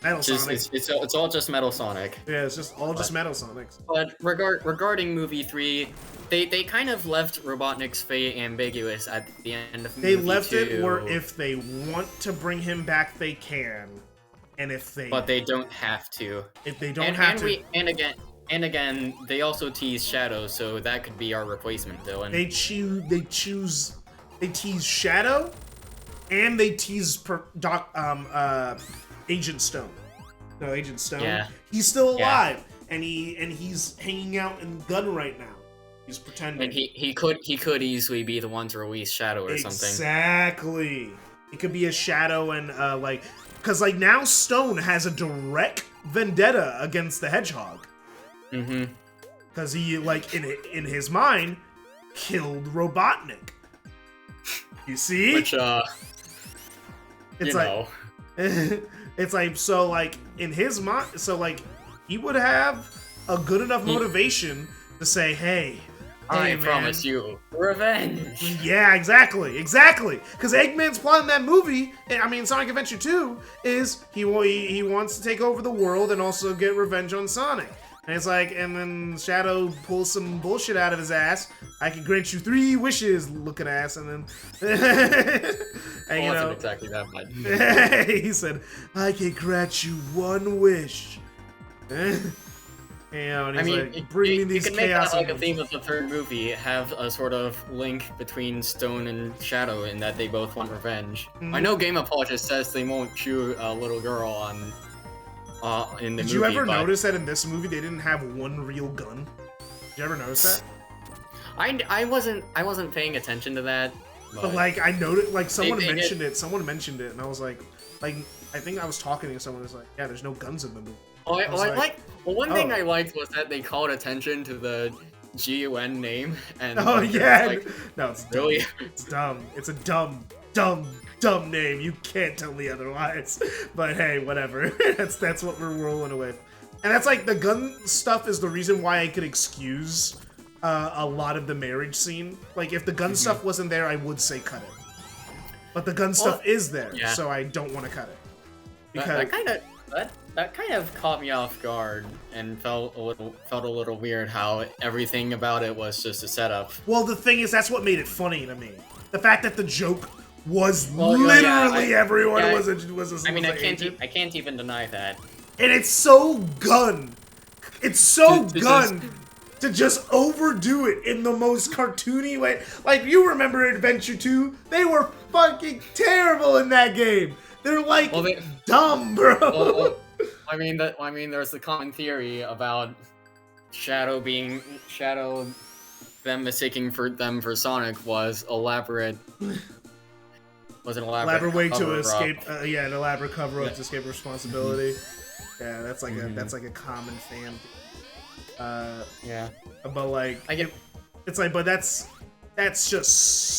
Metal Sonic. It's all just Metal Sonic. Yeah, it's just all just Metal Sonics. But regarding movie 3, they kind of left Robotnik's fate ambiguous at the end of movie 2. They left it where if they want to bring him back, they can, and if they but they don't have to. If they don't have to, and again, they also tease Shadow, so that could be our replacement villain. They tease Shadow, and they tease Agent Stone. No, Agent Stone. Yeah. He's still alive, and he's hanging out in the gun right now. He's pretending. And he could easily be the one to release Shadow or something. Exactly. It could be a Shadow and because now Stone has a direct vendetta against the Hedgehog. Because he in his mind killed Robotnik. You see? Which it's like it's like so in his mind, so he would have a good enough motivation to say, hey, I promise you revenge. Yeah, exactly. Because Eggman's plot in that movie, I mean Sonic Adventure 2, is he wants to take over the world and also get revenge on Sonic. And it's like, and then Shadow pulls some bullshit out of his ass. I can grant you 3 wishes, looking ass, and then, and, wasn't exactly that bad. He said, I can grant you 1 wish. And he's bring me these you can make chaos. that like a theme of the 3rd movie, have a sort of link between Stone and Shadow in that they both want revenge. I know Game Apologist says they won't shoot a little girl on. In the Did you ever notice that in this movie they didn't have 1 real gun? Did you ever notice that? I wasn't paying attention to that. But I noticed, someone mentioned it. Someone mentioned it, and I was like, I think I was talking to someone who's like, yeah, there's no guns in the movie. One thing I liked was that they called attention to the GUN name, and no, it's really dumb. It's dumb. It's a dumb name. You can't tell me otherwise. But hey, whatever. that's what we're rolling with. And that's the gun stuff is the reason why I could excuse a lot of the marriage scene. If the gun stuff wasn't there, I would say cut it. But the gun stuff is there, so I don't want to cut it. Because that kind of caught me off guard and felt a little weird how everything about it was just a setup. Well, the thing is, that's what made it funny to me. The fact that the joke was literally everyone was a I mean, I can't even deny that. And it's so gun. It's so gun to just overdo it in the most cartoony way. You remember Adventure 2? They were fucking terrible in that game. They're dumb, bro. I mean, there's the common theory about Shadow, them mistaking them for Sonic was elaborate. Was an elaborate way to escape. An elaborate cover up to escape responsibility. Yeah, that's like a common fan. But but that's just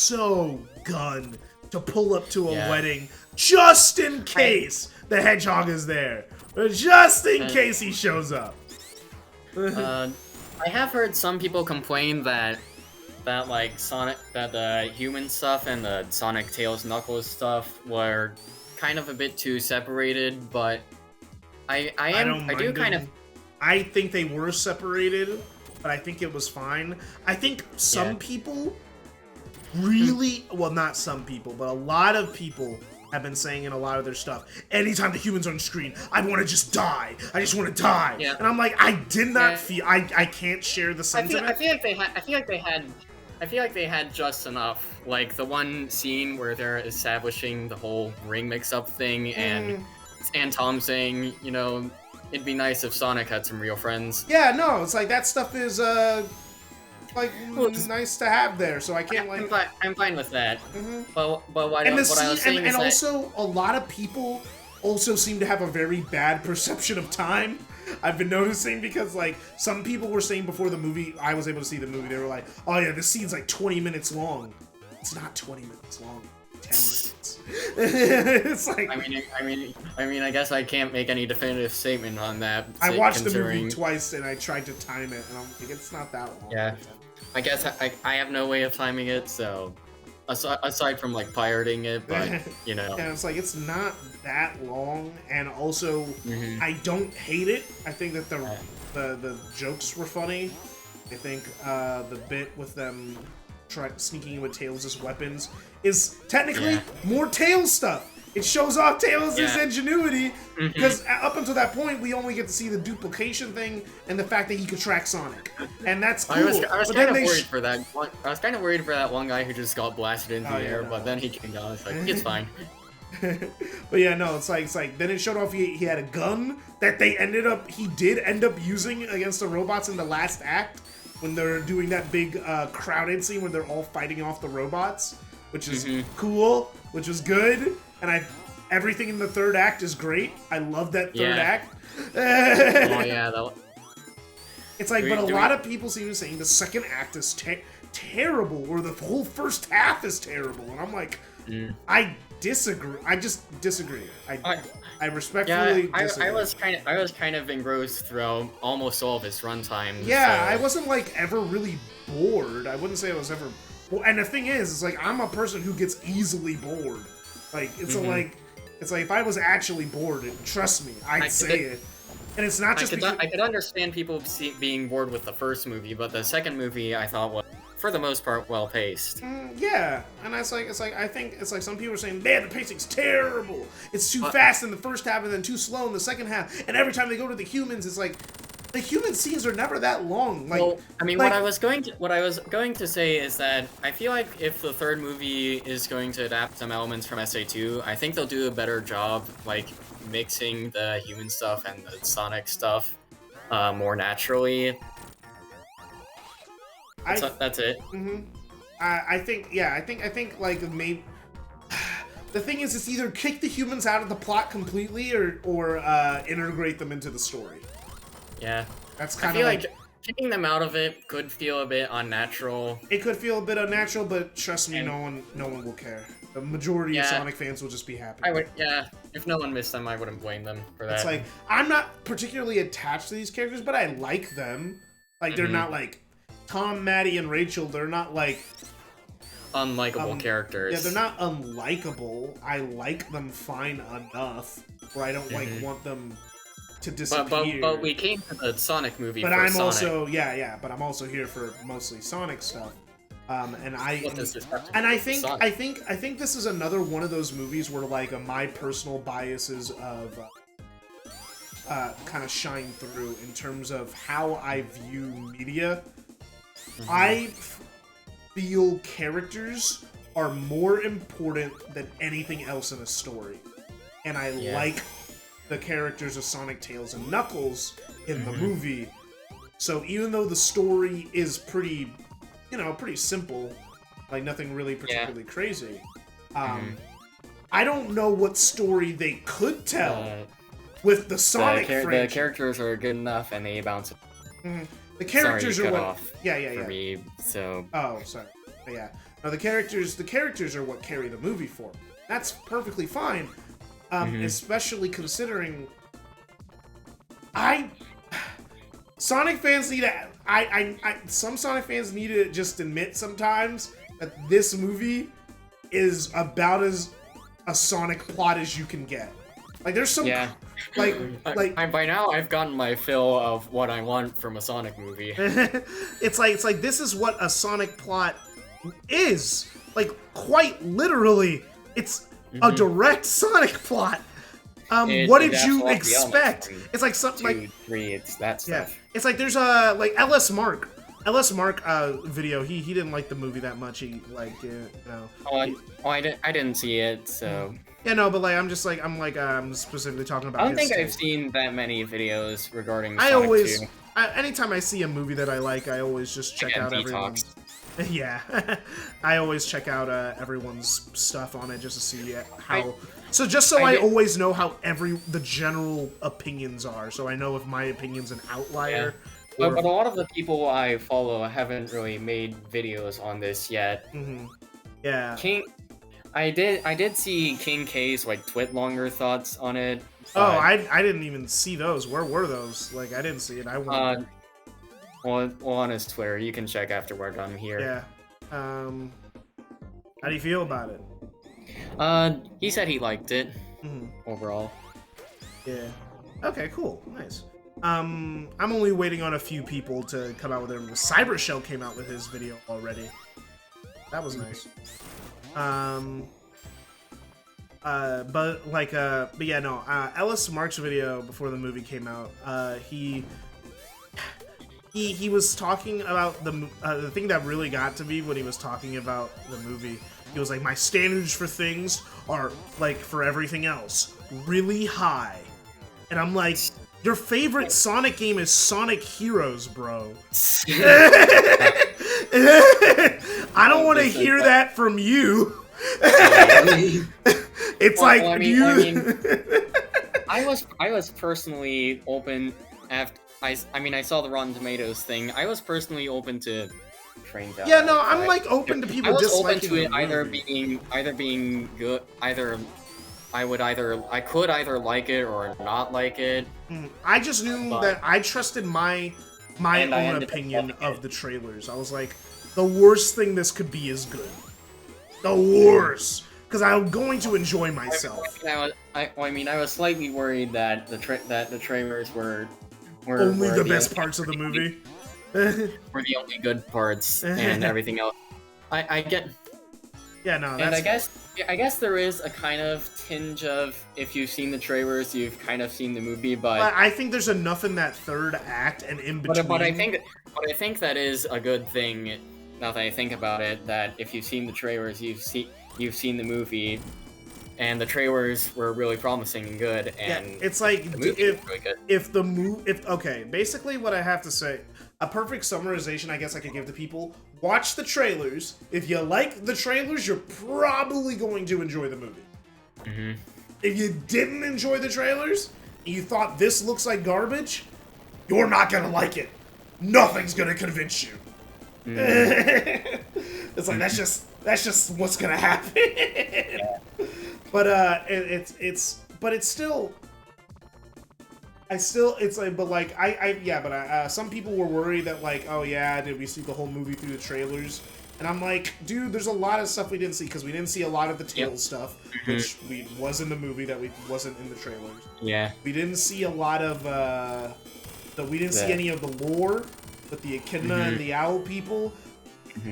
so gun to pull up to a wedding just in case the Hedgehog is there, or just in case he shows up. I have heard some people complain that Sonic, that the human stuff and the Sonic Tails Knuckles stuff were kind of a bit too separated, but I don't do mind kind them. of. I think they were separated, but I think it was fine. I think some Yeah. people really, well, not some people, but a lot of people have been saying in a lot of their stuff, anytime the humans are on screen, I want to just die. I just want to die. Yeah. And I'm like, I did not Yeah. feel, I can't share the sentiment. I feel like they had just enough. Like the one scene where they're establishing the whole ring mix-up thing, and Tom saying, you know, it'd be nice if Sonic had some real friends. Yeah, no, it's like that stuff is like Well, nice to have there. So I can't like. I'm fine with that. But what And I the what I was saying and is that also a lot of people also seem to have a very bad perception of time. I've been noticing because like some people were saying before the movie, I was able to see the movie, they were like, oh yeah, this scene's like 20 minutes long. It's not 20 minutes long. 10 minutes. It's like I guess I can't make any definitive statement on that. I watched the movie considering- twice and I tried to time it and I'm like, it's not that long. Yeah. I guess I have no way of timing it, so aside from like pirating it, but you know. And it's like it's not that long, and also I don't hate it. I think that the jokes were funny. I think the bit with them sneaking in with Tails as weapons is technically more Tails stuff. It shows off Tails' ingenuity, because up until that point, we only get to see the duplication thing and the fact that he could track Sonic, and that's cool. I was kind of worried for that. I was kind of worried for that one guy who just got blasted into the air, but then he came down. It's like it's fine. But yeah, no, it's like then it showed off he had a gun that he did end up using against the robots in the last act when they're doing that big crowded scene where they're all fighting off the robots, which is cool, which was good. And everything in the third act is great. I love that third act. Oh yeah, it's like, but a lot of people seem to be saying the second act is terrible, or the whole first half is terrible, and I'm like, I disagree. I just disagree. I respectfully disagree. I was kind of engrossed throughout almost all of its runtime. Yeah, so. I wasn't like ever really bored. I wouldn't say I was ever. Well, and the thing is like I'm a person who gets easily bored. Like it's like if I was actually bored, trust me, I'd say it. And it's not just I could understand people being bored with the first movie, but the second movie I thought was, for the most part, well paced. Yeah, and it's like I think it's like some people are saying, man, the pacing's terrible. It's too fast in the first half and then too slow in the second half. And every time they go to the humans, it's like the human scenes are never that long. Like, well, I mean, what I was going to say is that I feel like if the third movie is going to adapt some elements from SA2, I think they'll do a better job, like mixing the human stuff and the Sonic stuff more naturally. That's it. I think like maybe the thing is, it's either kick the humans out of the plot completely or integrate them into the story. Yeah, that's kind of. I feel like kicking them out of it could feel a bit unnatural. It could feel a bit unnatural, but trust me, no one will care. The majority of Sonic fans will just be happy. If no one missed them, I wouldn't blame them for that. It's like I'm not particularly attached to these characters, but I like them. Like they're not like Tom, Maddie, and Rachel. They're not like unlikable characters. Yeah, they're not unlikable. I like them fine enough where I don't like want them to disappear. But we came to the Sonic movie. But for I'm Sonic. also but I'm also here for mostly Sonic stuff. And I think this is another one of those movies where like my personal biases of kind of shine through in terms of how I view media. I feel characters are more important than anything else in a story, and I like the characters of Sonic, Tails, and Knuckles in the movie. So even though the story is pretty simple, like nothing really particularly crazy, I don't know what story they could tell with the Sonic franchise. The characters are good enough, and they bounce. The characters are what. For me, so. Oh, sorry. But yeah. No, the characters are what carry the movie for. That's perfectly fine. Especially considering Sonic fans need to some Sonic fans need to just admit sometimes that this movie is about as a Sonic plot as you can get. Like there's some like by now I've gotten my fill of what I want from a Sonic movie. it's like this is what a Sonic plot is. Like quite literally, it's a direct Sonic plot. What did you expect? It's like something like 3, it's that stuff. Yeah, it's like there's a like LS Mark video. He didn't like the movie that much. He liked it. I didn't see it, so. Yeah, no, but like I'm specifically talking about. I don't think I've seen that many videos regarding. Sonic 2. Anytime I see a movie that I like, I always just check out everyone's. Yeah, I always check out everyone's stuff on it just to see how. I always know how the general opinions are, so I know if my opinion's an outlier. Yeah. But a lot of the people I follow haven't really made videos on this yet. Yeah. I did see King K's like longer thoughts on it. Oh, I didn't even see those. Where were those? Like I didn't see it. Well, on his Twitter, you can check after we're done here. Yeah. How do you feel about it? He said he liked it overall. Yeah. Okay, cool. Nice. I'm only waiting on a few people to come out with their. Cybershell came out with his video already. That was nice. But yeah, no. Ellis Mark's video before the movie came out. He was talking about the thing that really got to me when he was talking about the movie. He was like, my standards for things are, like, for everything else, really high. And I'm like, your favorite Sonic game is Sonic Heroes, bro. I don't want to hear that from you. It's I was personally open after I saw the Rotten Tomatoes thing. I was personally open to train down. Yeah, no, I'm like open to people disliking. I was open to it either being good, I could either like it or not like it. I just knew that I trusted my own opinion of the trailers. I was like, the worst thing this could be is good. The worst, because I'm going to enjoy myself. I was slightly worried that the trailers were only the best parts of the movie. Were the only good parts, and everything else. I get. Yeah, no. And I guess there is a kind of tinge of, if you've seen the trailers, you've kind of seen the movie, but I think there's enough in that third act and in between. But I think that is a good thing. Now that I think about it, that if you've seen the trailers, you've seen the movie, and the trailers were really promising and good. And yeah, it's like okay, basically what I have to say, a perfect summarization I guess I could give to people: watch the trailers. If you like the trailers, you're probably going to enjoy the movie. If you didn't enjoy the trailers and you thought this looks like garbage, you're not gonna like it. Nothing's gonna convince you. It's like that's just what's gonna happen. But some people were worried that like, oh yeah, did we see the whole movie through the trailers? And I'm like, dude, there's a lot of stuff we didn't see because we didn't see a lot of the Tails stuff, which was in the movie that wasn't in the trailers. Yeah. We didn't see a lot of we didn't see any of the lore with the Echidna and the Owl people.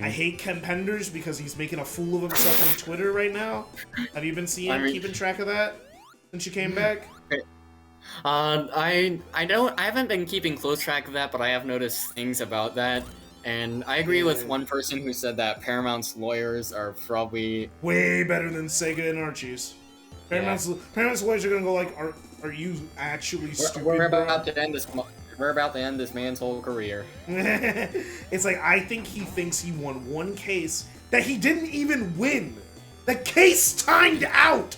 I hate Ken Penders because he's making a fool of himself on Twitter right now. Have you been keeping track of that since you came back? I haven't been keeping close track of that, but I have noticed things about that. And I agree with one person who said that Paramount's lawyers are probably way better than Sega and Archie's. Paramount's lawyers are gonna go like, are you actually stupid? We're about to end this man's whole career. It's like, I think he thinks he won one case that he didn't even win. The case timed out,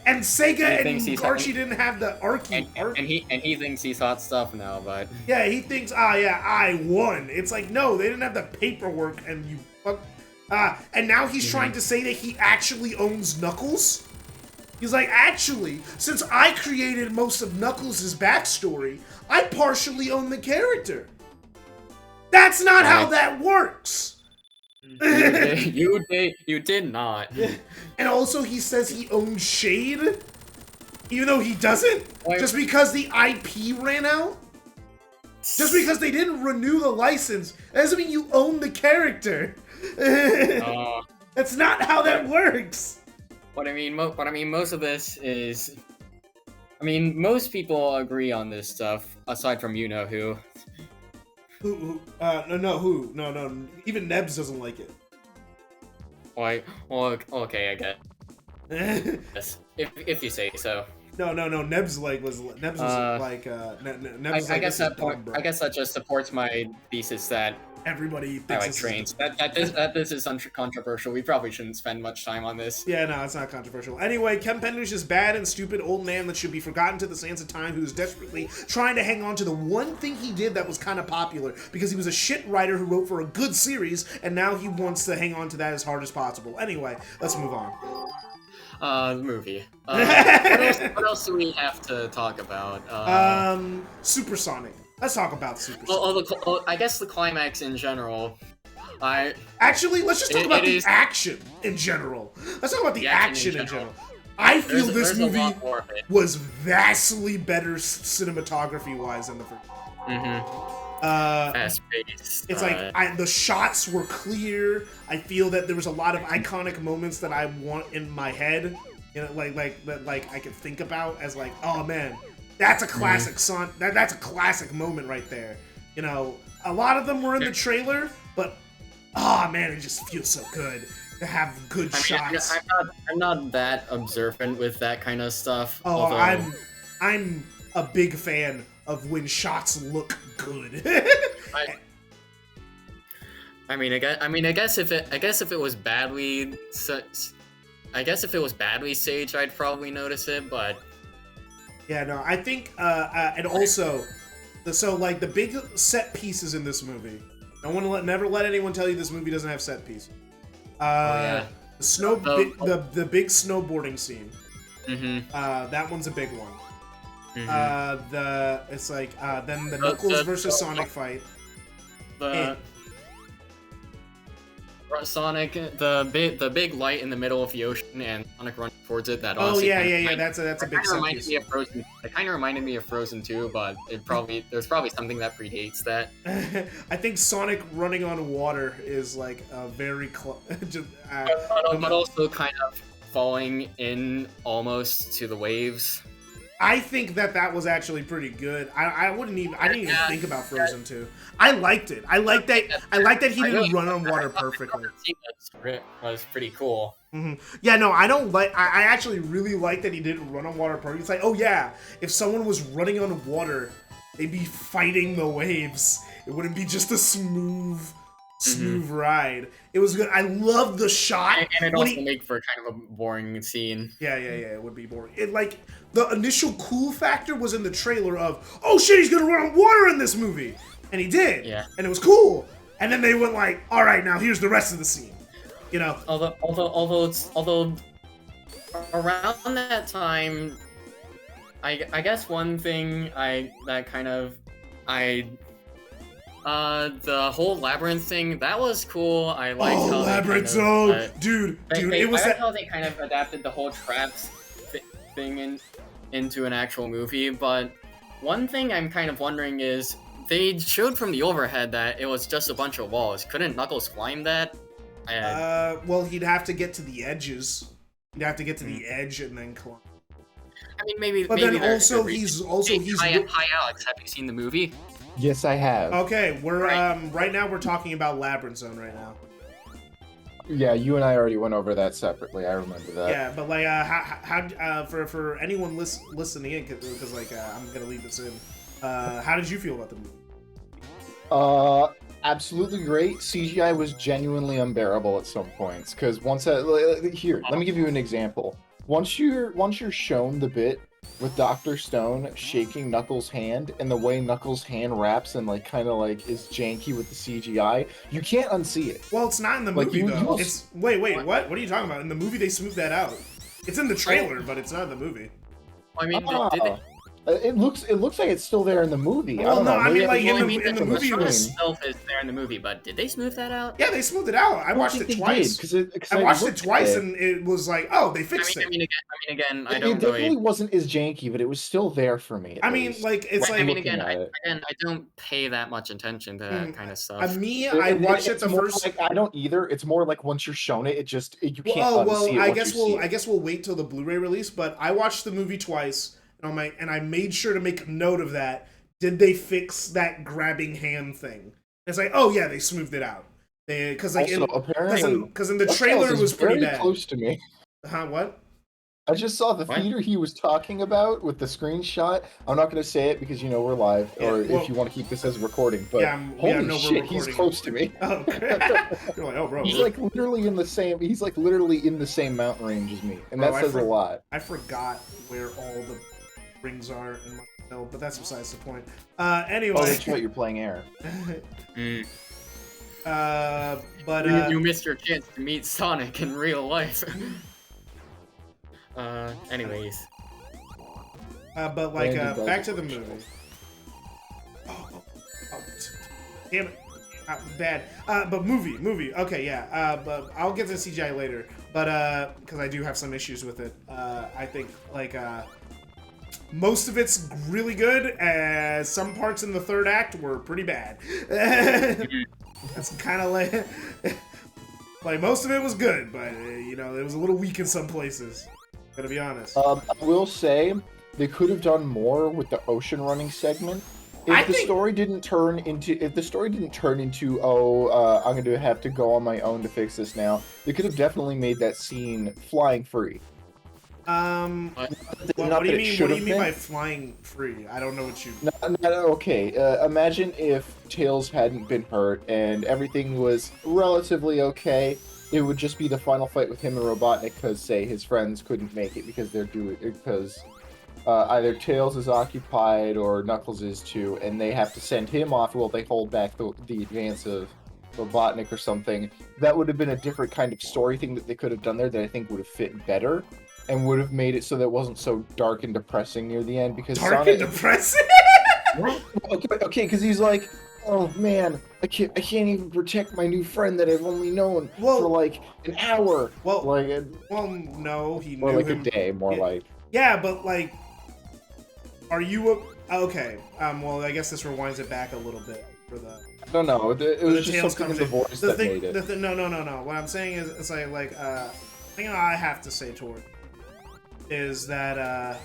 and Sega and Archie didn't have the Archie. And he thinks he's hot stuff now, but yeah, he thinks, I won. It's like, no, they didn't have the paperwork, and you fuck. And now he's trying to say that he actually owns Knuckles. He's like, actually, since I created most of Knuckles' backstory, I partially own the character. That's not how that works. You did not. And also, he says he owns Shade, even though he doesn't, Why- just because the IP ran out. Just because they didn't renew the license, that doesn't mean you own the character. That's not how that works. What I mean, most of this is. I mean, most people agree on this stuff, aside from you know who. Who? No. Even Nebs doesn't like it. Like, well, okay, I guess. Yes, if you say so. No. Nebs was like Nebs. I guess that point. I guess that just supports my thesis that everybody I thinks like this trains. That this is controversial. We probably shouldn't spend much time on this. Yeah, no, it's not controversial. Anyway, Kempendu's just bad and stupid old man that should be forgotten to the sands of time, who's desperately trying to hang on to the one thing he did that was kind of popular, because he was a shit writer who wrote for a good series, and now he wants to hang on to that as hard as possible. Anyway, let's move on. The movie. What else do we have to talk about? Supersonic. Let's talk about Supersonic. I guess the climax in general. Actually, let's just talk about the action in general. Let's talk about the action in general. I feel this movie was vastly better cinematography-wise than the first. Fast-paced. It's like the shots were clear. I feel that there was a lot of iconic moments that I want in my head, you know, like I could think about as like, oh man, that's a classic that's a classic moment right there. You know, a lot of them were in the trailer, but man, it just feels so good to have good shots. I'm not that observant with that kind of stuff. Oh, although... I'm a big fan of when shots look good. I guess if it was badly staged, I'd probably notice it, but yeah, no, I think and also so like the big set pieces in this movie. I want to never let anyone tell you this movie doesn't have set pieces. The big snowboarding scene. That one's a big one. Then the Knuckles versus Sonic fight. Sonic, the big light in the middle of the ocean and Sonic running towards it. That that's a big set piece. It kind of reminded me of Frozen 2, but there's probably something that predates that. I think Sonic running on water is like a very but also kind of falling in almost to the waves. I think that was actually pretty good. I didn't even think about Frozen 2. I liked it. I liked that he didn't run on water perfectly. That was pretty cool. Yeah, no, I don't like. I actually really like that he didn't run on water perfectly. It's like, oh yeah, if someone was running on water, they'd be fighting the waves. It wouldn't be just a smooth ride. It was good. I loved the shot. And it also make for kind of a boring scene. Yeah, it would be boring. It like the initial cool factor was in the trailer of, oh shit, he's gonna run on water in this movie, and he did. Yeah. And it was cool. And then they went like, all right, now here's the rest of the scene. You know. Although around that time, I guess one thing the whole labyrinth thing, that was cool. I liked how labyrinth zone, dude. I It was like how they kind of adapted the whole traps thing into an actual movie. But one thing I'm kind of wondering is they showed from the overhead that it was just a bunch of walls. Couldn't Knuckles climb that? Well, he'd have to get to the edges. He'd have to get to the edge and then climb. I mean, maybe. But maybe then also he's Hi, Alex. Have you seen the movie? Yes, I have. Okay, we're right now we're talking about Labyrinth Zone right now. Yeah, you and I already went over that separately. I remember that. Yeah, but like, how for anyone listening in, because like I'm gonna leave this in. How did you feel about the movie? Absolutely great. CGI was genuinely unbearable at some points because let me give you an example. Once you're shown the bit with Dr. Stone shaking Knuckles' hand and the way Knuckles' hand wraps and like kind of like is janky with the CGI, you can't unsee it. Well, it's not in the movie though. It's wait, what? What are you talking about? In the movie they smoothed that out. It's in the trailer, but it's not in the movie. I mean, It looks like it's still there in the movie. Well, I don't no, know. I mean, Maybe like, just in looked the at from movie it screen. was- itself is there in the movie, but did they smooth that out? Yeah, they smoothed it out. I watched it twice. Because I watched it twice, and it was like, oh, they I fixed mean, it. I it don't definitely really. wasn't as janky, but it was still there for me. I mean, like, it's I like, mean, looking at it. I don't pay that much attention to that kind of stuff. I watched it It's the more first. like, I don't either. It's more like once you're shown it, you can't Oh unsee well, it I once guess you see I it. guess we'll wait till the Blu-ray release. But I watched the movie twice, and I made sure to make a note of that. Did they fix that grabbing hand thing? It's like, oh yeah, they smoothed it out. Because like Also, apparently, because in the Duck trailer Tales it was is pretty very bad. close to me. Huh? What? I just saw the What? theater he was talking about with the screenshot. I'm not going to say it because we're live, Yeah, or well- if you want to keep this as a recording. But Yeah, holy no, we're shit, he's recording. close to me. Oh, crap. You're like, oh, bro. He's like literally in the same. He's like literally in the same mountain range as me, and Bro, that says a lot. I forgot where all the rings are in my no, but that's besides the point. Oh, Anyway. that's right. You're playing air. Mm. But You missed your chance to meet Sonic in real life. Anyways. but like, Randy does back it to the for movie. Oh, damn it. Bad. But movie. Okay, yeah. But I'll get to CGI later. But because I do have some issues with it. I think like most of it's really good. Some parts in the third act were pretty bad. That's kind of like most of it was good, but it was a little weak in some places. Gotta be honest. I will say they could have done more with the ocean running segment. If the story didn't turn into, I'm going to have to go on my own to fix this now, they could have definitely made that scene flying free. What do you mean? What do you mean by flying free? I don't know what you. Okay, imagine if Tails hadn't been hurt and everything was relatively okay. It would just be the final fight with him and Robotnik because, say, his friends couldn't make it because either Tails is occupied or Knuckles is too, and they have to send him off while they hold back the advance of Robotnik or something. That would have been a different kind of story thing that they could have done there that I think would have fit better and would have made it so that it wasn't so dark and depressing near the end. Because Dark and depressing. Okay, because he's like, oh man, I can't even protect my new friend that I've only known for like an hour. Well, like, no, he knew or like him. a day, more like. Yeah, but like, are you okay? Well, I guess this rewinds it back a little bit for the. No, it was just Tails something in the voice the that thing, made it. No. What I'm saying is, it's like thing I have to say toward is that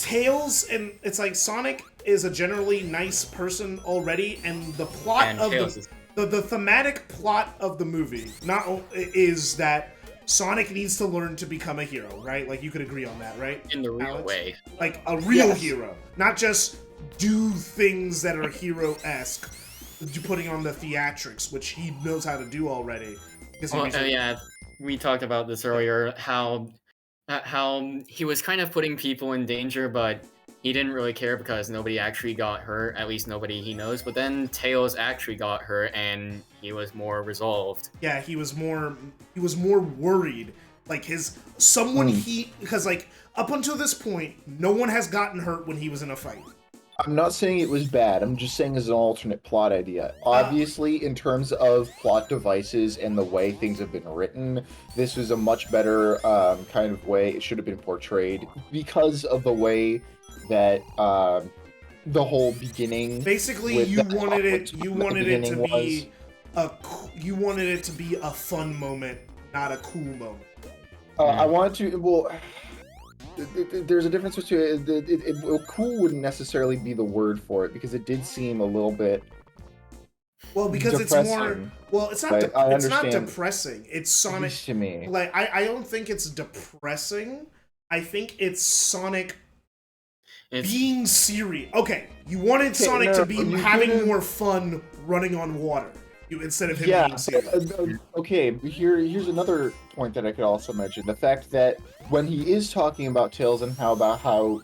Tails and it's like Sonic is a generally nice person already, and the plot And of Tails is- the thematic plot of the movie is that Sonic needs to learn to become a hero, right? Like you could agree on that, right? In the real Alex? way. Like a real Yes. hero, not just do things that are hero-esque, putting on the theatrics, which he knows how to do already. Because he recently- Yeah, we talked about this earlier, how he was kind of putting people in danger, but he didn't really care because nobody actually got hurt, at least nobody he knows. But then Tails actually got hurt, and he was more resolved. Yeah, he was more worried. Like because like up until this point, no one has gotten hurt when he was in a fight. I'm not saying it was bad. I'm just saying as an alternate plot idea. Obviously, in terms of plot devices and the way things have been written, this was a much better kind of way it should have been portrayed because of the way that the whole beginning. Basically, you wanted it to be a fun moment, not a cool moment. I wanted to. Well, there's a difference between cool wouldn't necessarily be the word for it because it did seem a little bit. Well, because depressing, it's more. Well, it's not. but I It's not understand. depressing. It's Sonic. To me, Like I don't think it's depressing. I think it's Sonic being serious. Okay, you wanted Sonic to be having more fun running on water instead of him being serious. Okay, here's another point that I could also mention: the fact that when he is talking about Tails and how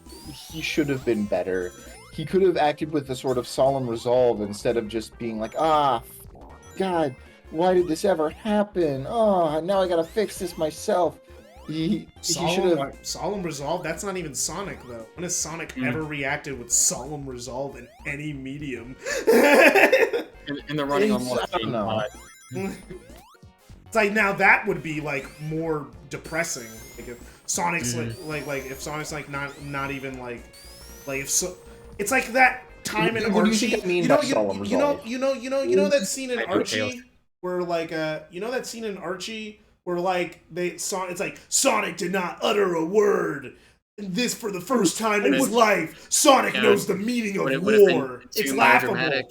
he should have been better, he could have acted with a sort of solemn resolve instead of just being like, God, why did this ever happen? Oh, now I gotta fix this myself. He should Solemn, have. solemn resolve. That's not even Sonic though. When has Sonic ever reacted with solemn resolve in any medium? In the running on I don't know. It's like now that would be like more depressing. Like if Sonic's like if Sonic's like not even like if so, it's like that time in What do you Archie. think I mean You by know, solemn resolve? you know that scene in I know Archie where like you know that scene in Archie where like it's like Sonic did not utter a word. And this for the first time in his life, Sonic knows the meaning of war. It's laughable. Dramatic.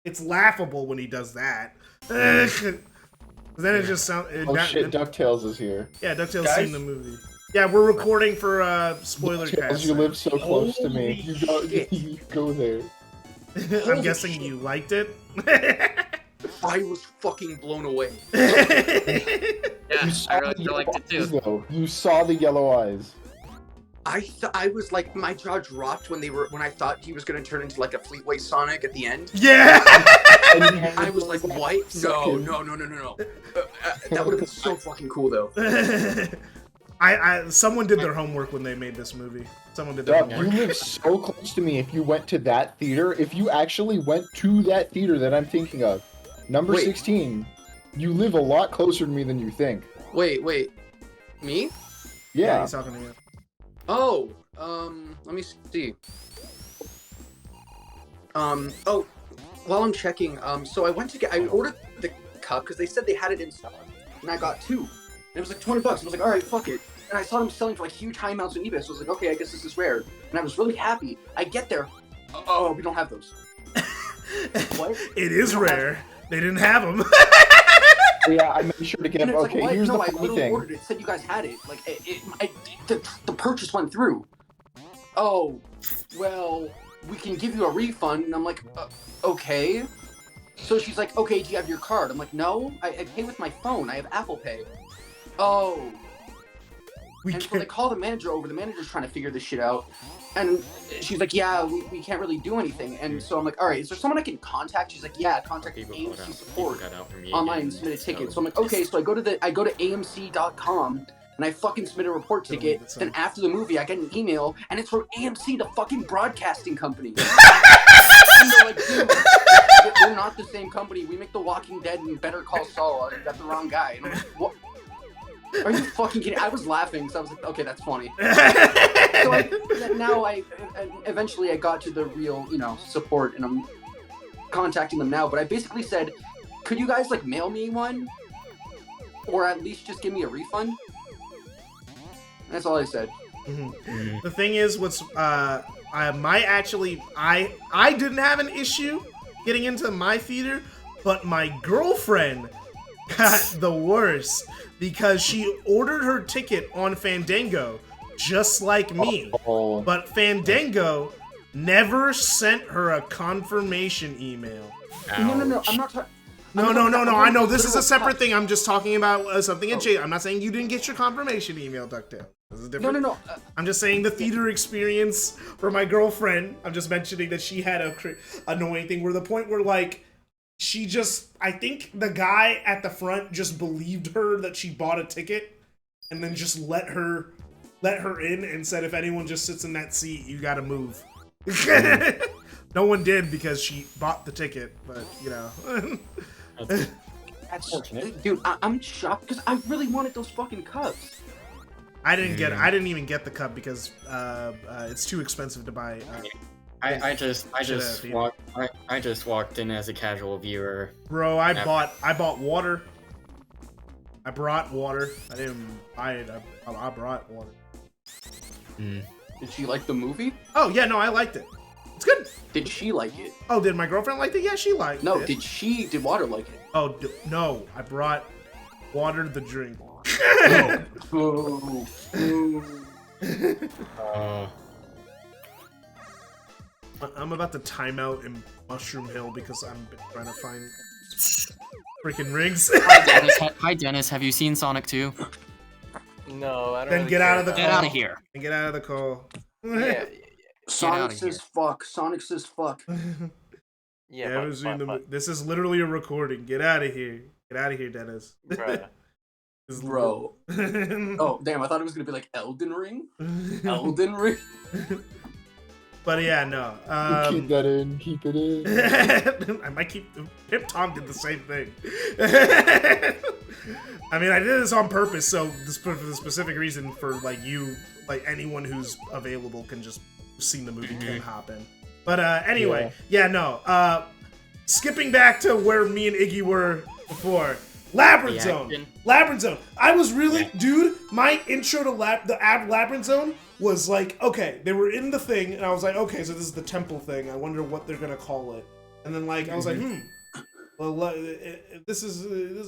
It's laughable when he does that. Then it just sounds. Oh shit! DuckTales is here. Yeah, DuckTales seen the movie. Yeah, we're recording for spoiler cast. You live so close to me. Holy You go there. I'm Holy guessing shit. you liked it. I was fucking blown away. Yeah, You I saw really the feel like yellow it too. eyes, though. You saw the yellow eyes. I was like, my jaw dropped when I thought he was gonna turn into like a Fleetway Sonic at the end. Yeah. I was like, what? No. That would have been so fucking cool though. Someone did their homework when they made this movie. Someone did their Doug, you homework. live so close to me. If you went to that theater, if you actually went to that theater that I'm thinking of, number Wait. 16, you live a lot closer to me than you think. Wait, me? Yeah. He's talking to you. Oh, let me see. Oh, while I'm checking, so I ordered the cup because they said they had it in stock, and I got two. And it was like $20. I was like, all right, fuck it. And I saw them selling for like huge high amounts on eBay, so I was like, okay, I guess this is rare. And I was really happy. I get there. Oh, we don't have those. What? It is rare. They didn't have them. Yeah, I made sure to get And them. it's Okay, like, what? here's No, the I funny literally thing. ordered it. It said you guys had it. Like, the purchase went through. Oh, well, we can give you a refund. And I'm like, okay. So she's like, okay, do you have your card? I'm like, no, I pay with my phone. I have Apple Pay. Oh. And so they call the manager over. The manager's trying to figure this shit out. And she's like, yeah, we can't really do anything. And so I'm like, all right, is there someone I can contact? She's like, yeah, contact AMC support online and submit a ticket. So I'm like, okay, so I go to AMC.com and I fucking submit a report ticket. Then after the movie, I get an email and it's from AMC, the fucking broadcasting company. And they're like, dude, we're not the same company. We make The Walking Dead and Better Call Saul. You got the wrong guy. And I'm like, what? Are you fucking kidding? I was laughing, so I was like, okay, that's funny. So eventually I got to the real, support, and I'm contacting them now. But I basically said, could you guys like mail me one, or at least just give me a refund? That's all I said. Mm-hmm. The thing is, I didn't have an issue getting into my theater, but my girlfriend got the worst because she ordered her ticket on Fandango, just like me. Oh. But Fandango never sent her a confirmation email. No, I'm not talking. No, I know this is a separate thing. I'm just talking about something in jail. I'm not saying you didn't get your confirmation email, DuckTale. This is different. No. I'm just saying the theater experience for my girlfriend. I'm just mentioning that she had a annoying thing where the point where like I think the guy at the front just believed her that she bought a ticket and then just let her in and said, if anyone just sits in that seat, you gotta move. No one did because she bought the ticket, but That's dude. I'm shocked because I really wanted those fucking cups. I didn't even get the cup because it's too expensive to buy. I just walked in as a casual viewer. Bro, I bought water. I brought water. I didn't buy it. I brought water. Did she like the movie? Oh yeah, no, I liked it. It's good. Did she like it? Oh, did my girlfriend like it? Yeah, she liked it. No, did Water like it? Oh no, I brought water to drink. Boo. I'm about to time out in Mushroom Hill because I'm trying to find freaking rings. Hi Dennis, have you seen Sonic 2? No, I don't. Then really get care out of the about Get call. out of here. And get out of the call. Yeah, Sonic outta says fuck. Sonic says fuck. yeah. haven't seen the This is literally a recording. Get out of here. Get out of here, Dennis. Bruh. Bro. Oh, damn, I thought it was gonna be like Elden Ring. Elden Ring. But yeah, no. Keep that in. Keep it in. I might keep. Pip Tom did the same thing. I mean, I did this on purpose, so for the specific reason for like you, like anyone who's available can just see the movie can hop in. But anyway, yeah, no. Skipping back to where me and Iggy were before. Labyrinth Zone. Labyrinth Zone. I was really, dude, my intro to Labyrinth Zone was like, okay, they were in the thing, and I was like, okay, so this is the temple thing. I wonder what they're gonna call it. And then like, I was like, well, this is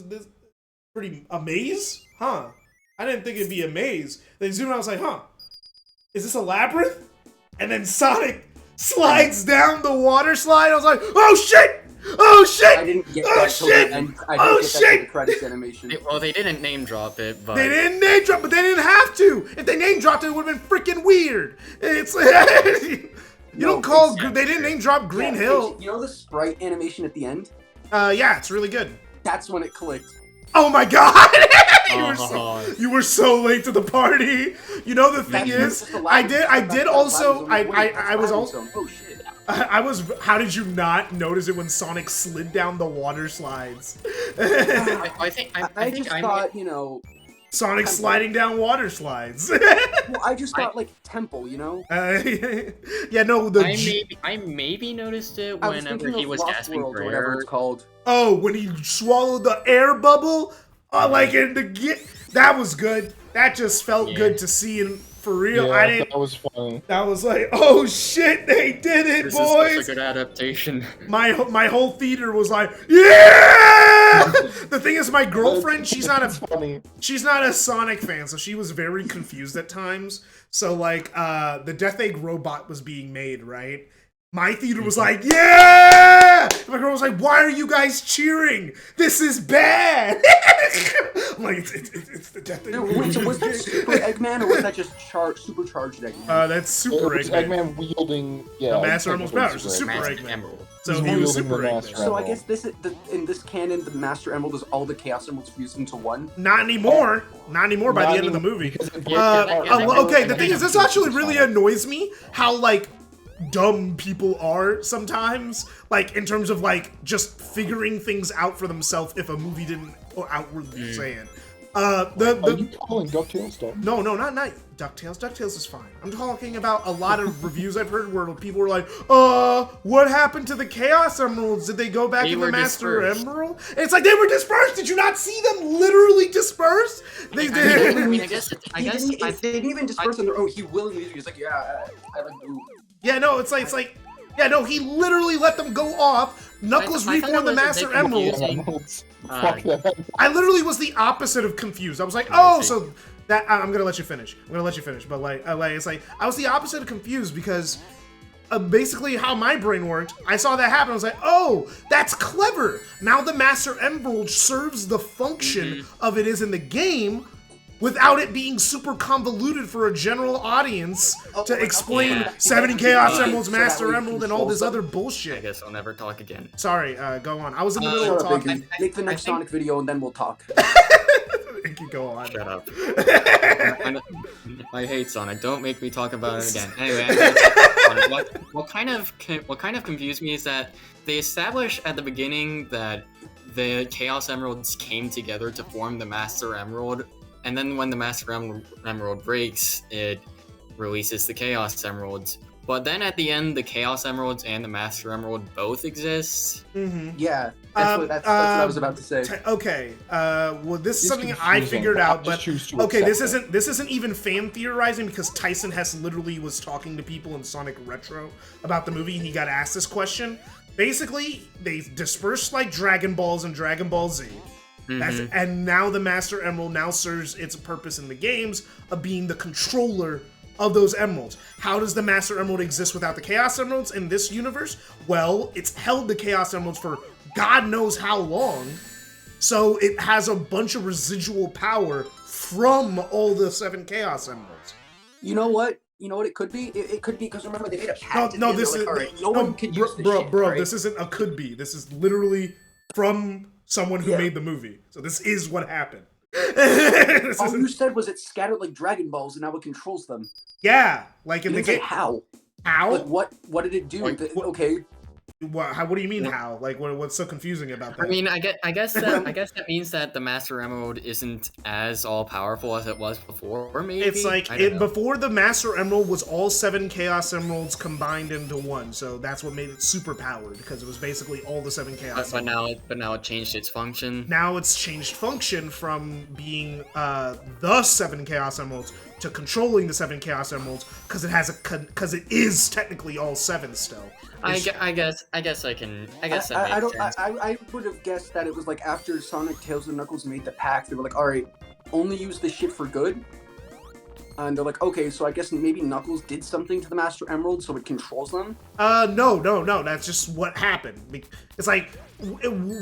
pretty a maze, huh? I didn't think it'd be a maze. Then zoom out, I was like, huh? Is this a labyrinth? And then Sonic slides down the water slide. I was like, oh shit! Oh shit! I didn't get oh that till shit! the end. I Oh didn't get that till shit! the credits animation. Well, they didn't name drop it, but They didn't name drop, but they didn't have to. If they name dropped it, it would have been freaking weird. It's you don't call. They didn't name drop Green Hill. You know the sprite animation at the end? Yeah, it's really good. That's when it clicked. Oh my god! Oh. You were so late to the party. You know the thing is, I did also. I was also. Oh shit. I was. How did you not notice it when Sonic slid down the water slides? I think I thought, you know. Sonic sliding down water slides. Well, I just thought like temple, you know. Yeah, no. I maybe noticed it I was whenever thinking he of was Lost gasping World for or whatever air. it's called. Oh, when he swallowed the air bubble, like in the that was good. That just felt good to see, and for real, Yeah, I didn't. that was funny. That was like, oh shit, they did it, This boys! is such a good adaptation. My whole theater was like, yeah! The thing is, my girlfriend, she's not a Sonic fan, so she was very confused at times. So like, the Death Egg robot was being made, right? My theater was like, yeah! And my girl was like, why are you guys cheering? This is bad! I'm like, it's the Death Egg. Wait, so was that Super Eggman or was that just supercharged Eggman? That's Super It's Eggman. Eggman wielding, The Master Emerald's powers, the Super Master Eggman. Emerald. So He's he was wielding Super the Eggman. Master So I Emerald. guess in this canon, the Master Emerald is all the Chaos Emeralds fused into one. Not anymore. Not anymore by the end of the movie. Okay, the thing is, this actually really annoys me, how, like, dumb people are sometimes, like, in terms of, like, just figuring things out for themselves if a movie didn't outwardly say it. Are you calling DuckTales dumb? No, not DuckTales. DuckTales is fine. I'm talking about a lot of reviews I've heard where people were like, what happened to the Chaos Emeralds? Did they go back to the Master Emerald? And it's like, they were dispersed! Did you not see them literally disperse? They did. I mean, I guess They didn't even disperse on their own. He willingly, he was like, yeah, I like blue. Yeah, no, it's like, yeah, no, he literally let them go off. Knuckles I thought reformed the it was a Master bit Emerald. confusing. Fuck that. I literally was the opposite of confused. I was like, oh, so that I'm gonna let you finish. But like, it's like I was the opposite of confused because basically how my brain worked. I saw that happen. I was like, oh, that's clever. Now the Master Emerald serves the function of it is in the game, without it being super convoluted for a general audience to explain 70 Chaos Emeralds, Master Emerald, and all this other I bullshit. guess I'll never talk again. Sorry, go on. I was in the middle of Shut up, talking. Iggy. Make the next Sonic video and then we'll talk. You go on. Shut up. I hate Sonic. Don't make me talk about it again. Anyway, I'm gonna talk about Sonic. What kind of confused me is that they established at the beginning that the Chaos Emeralds came together to form the Master Emerald, and then when the Master Emerald breaks, it releases the Chaos Emeralds. But then at the end, the Chaos Emeralds and the Master Emerald both exist. Yeah, that's what I was about to say. Okay, well, this is something I figured out, but okay, this isn't even fan theorizing because Tyson Hess literally was talking to people in Sonic Retro about the movie, and he got asked this question. Basically, they dispersed like Dragon Balls and Dragon Ball Z. And now the Master Emerald now serves its purpose in the games of being the controller of those emeralds. How does the Master Emerald exist without the Chaos Emeralds in this universe? Well, it's held the Chaos Emeralds for God knows how long, so it has a bunch of residual power from all the 7 Chaos Emeralds. You know what? You know what it could be? It could be because remember they made a patent. No, this is no one could use this shit, bro. right? This isn't a could be. This is literally from someone who made the movie. So this is what happened. All you said was it scattered like Dragon Balls and now it controls them. Yeah, like in You the didn't say game. how. How? Like what did it do? Like, Okay. What do you mean how? Like what's so confusing about that? I mean, I guess that means that the Master Emerald isn't as all powerful as it was before. Or maybe it's like I don't know. before the Master Emerald was all 7 Chaos Emeralds combined into one, so that's what made it super powered because it was basically all the 7 Chaos. But now it changed its function. Now it's changed function from being the 7 Chaos Emeralds to controlling the 7 Chaos Emeralds because it is technically all 7 still. I guess that makes sense. I would have guessed that it was like after Sonic, Tails, and Knuckles made the pact, they were like, all right, only use this shit for good. And they're like, okay, so I guess maybe Knuckles did something to the Master Emerald so it controls them? No, that's just what happened. It's like,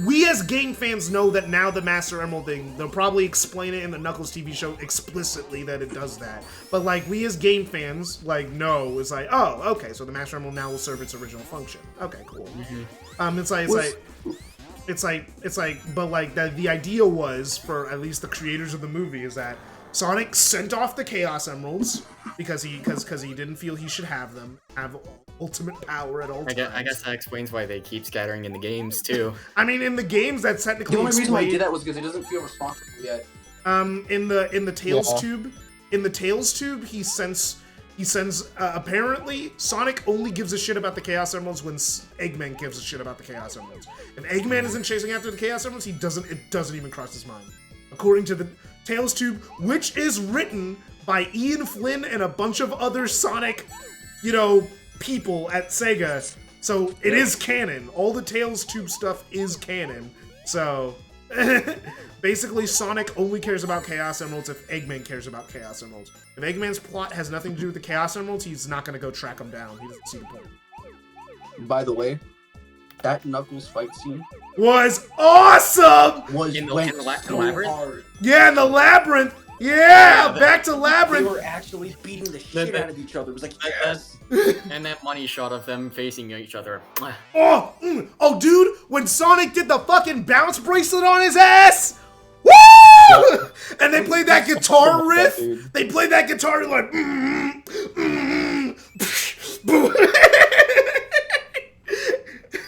we as game fans know that now the Master Emerald thing, they'll probably explain it in the Knuckles TV show explicitly that it does that. But like, we as game fans, like, know, it's like, oh, okay, so the Master Emerald now will serve its original function. Okay, cool. But like, the idea was, for at least the creators of the movie, is that Sonic sent off the Chaos Emeralds because he didn't feel he should have them, have ultimate power at all times. I guess that explains why they keep scattering in the games too. I mean, in the games, that's technically The only reason why he explained. did that was because he doesn't feel responsible yet. In the Tails Yeah. tube, he sends apparently Sonic only gives a shit about the Chaos Emeralds when Eggman gives a shit about the Chaos Emeralds. If Eggman isn't chasing after the Chaos Emeralds, it doesn't even cross his mind. According to the Tails tube, which is written by Ian Flynn and a bunch of other Sonic, people at Sega. So it is canon. All the Tails tube stuff is canon. So basically, Sonic only cares about Chaos Emeralds if Eggman cares about Chaos Emeralds. If Eggman's plot has nothing to do with the Chaos Emeralds, he's not going to go track them down. He doesn't see the point. By the way, that Knuckles fight scene Was awesome! was In the so labyrinth? hard. Yeah, in the Labyrinth! Yeah, back to They Labyrinth! were actually beating the shit out of each other. It was like, yes. And that money shot of them facing each other. Oh, dude, when Sonic did the fucking bounce bracelet on his ass! Woo! And they played that guitar riff. Dude. They played that guitar like.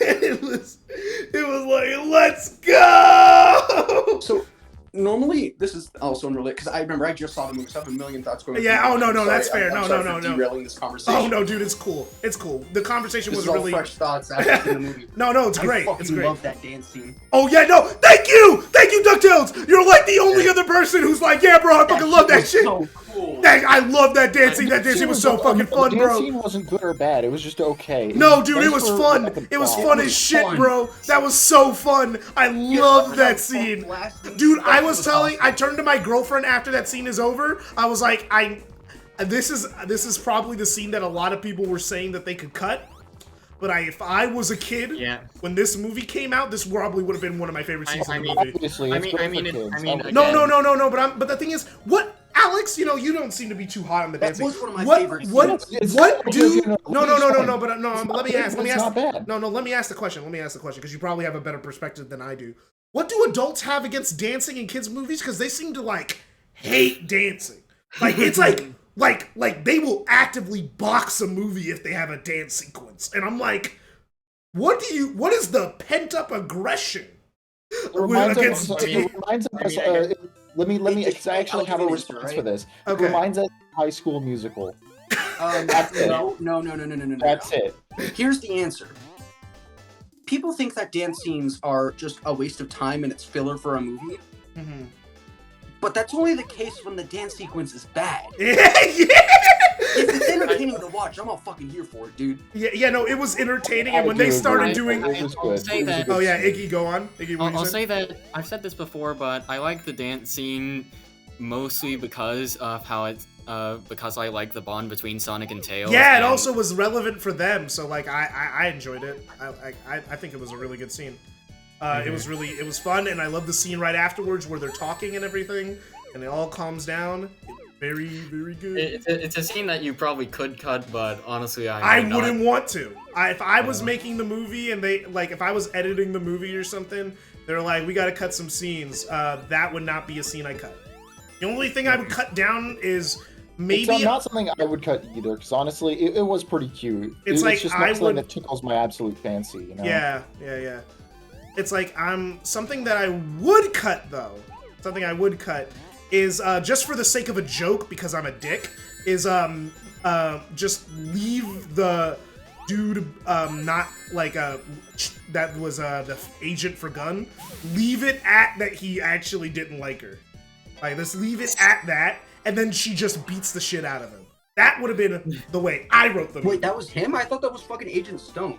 It was like, let's go! So normally this is also unrelated because I remember I just saw the movie, so I have a million thoughts going. Yeah. through Oh my no, mind. that's Sorry, fair. I'm No, sorry no, for no. derailing this conversation. Oh no, dude, it's cool. It's cool. The conversation This was is all really. fresh thoughts after seeing the movie. No, it's great. I fucking It's great. love that dance scene. Oh yeah, no, thank you, DuckTales. You're like the only other person who's like, yeah, bro, I fucking love that was shit. So cool. I love that dancing. That dancing was so fucking fun, The bro. scene wasn't good or bad. It was just okay. No, dude, it Thanks was for fun. fucking It was thought. fun It as was shit, fun. bro. That was so fun. I love that scene. Dude, I was telling, I turned to my girlfriend after that scene is over. I was like, this is probably the scene that a lot of people were saying that they could cut. But if I was a kid, Yeah. when this movie came out, this probably would have been one of my favorite scenes I in the mean- movie. Obviously, I it's mean- good I for mean, kids. again- No. But the thing is, what, Alex? You don't seem to be too hot on the That dancing. was one of my What? favorite What? scenes. It's What not do? good, No. it's fine. But let me ask. It's not bad. No. Let me ask the question. Because you probably have a better perspective than I do. What do adults have against dancing in kids' movies? Because they seem to hate dancing. Like it's like they will actively box a movie if they have a dance sequence, and I'm like. What is the pent up aggression? It reminds against us. It reminds us. Let me. It's I actually have a Iggyminious, response right? for this. Okay. It reminds us of High School Musical. That's it. No. That's it. Here's the answer. People think that dance scenes are just a waste of time and it's filler for a movie. Mhm. But that's only the case when the dance sequence is bad. Yeah. If it's entertaining to watch, I'm all fucking here for it, dude. No, it was entertaining, and I when they do started agree. doing, It was I'll good. say It was a that- good oh yeah, scene. Iggy, go on. Iggy, what I'll you say that I've said this before, but I like the dance scene mostly because of how it's because I like the bond between Sonic and Tails. Yeah, it and- also was relevant for them, so I enjoyed it. I think it was a really good scene. It was fun, and I love the scene right afterwards where they're talking and everything, and it all calms down. Very, very good. It's a scene that you probably could cut, but honestly, I might not. wouldn't want to. If I was making the movie and if I was editing the movie or something, They're like, we gotta cut some scenes. That would not be a scene I cut. The only thing I would cut down is maybe... It's not something I would cut either, because honestly, it was pretty cute. It's like, just I not something would- that tickles my absolute fancy, you know? Yeah. It's like, something that I would cut, though, something I would cut is, just for the sake of a joke, because I'm a dick, is, just leave the dude, not, like, that was, the agent for Gun, leave it at that he actually didn't like her. Like, let's leave it at that, and then she just beats the shit out of him. That would have been the way I wrote the movie. Wait, that was him? I thought that was fucking Agent Stone.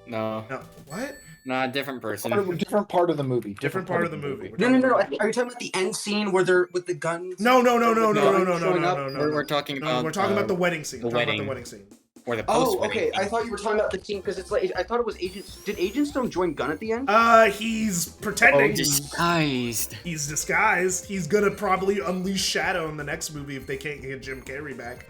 No, No, what? nah, different person. Different part of the movie. Different part of the movie. No. Are you talking about the end scene where they're with the guns? No. We're talking No, about. we're talking about the wedding scene. the We're talking about wedding. the wedding scene. Or the post. Oh, okay. I thought you were talking about the scene because it's like I thought it was Agent. Did Agent Stone join Gun at the end? He's pretending. Disguised. He's disguised. He's gonna probably unleash Shadow in the next movie if they can't get Jim Carrey back.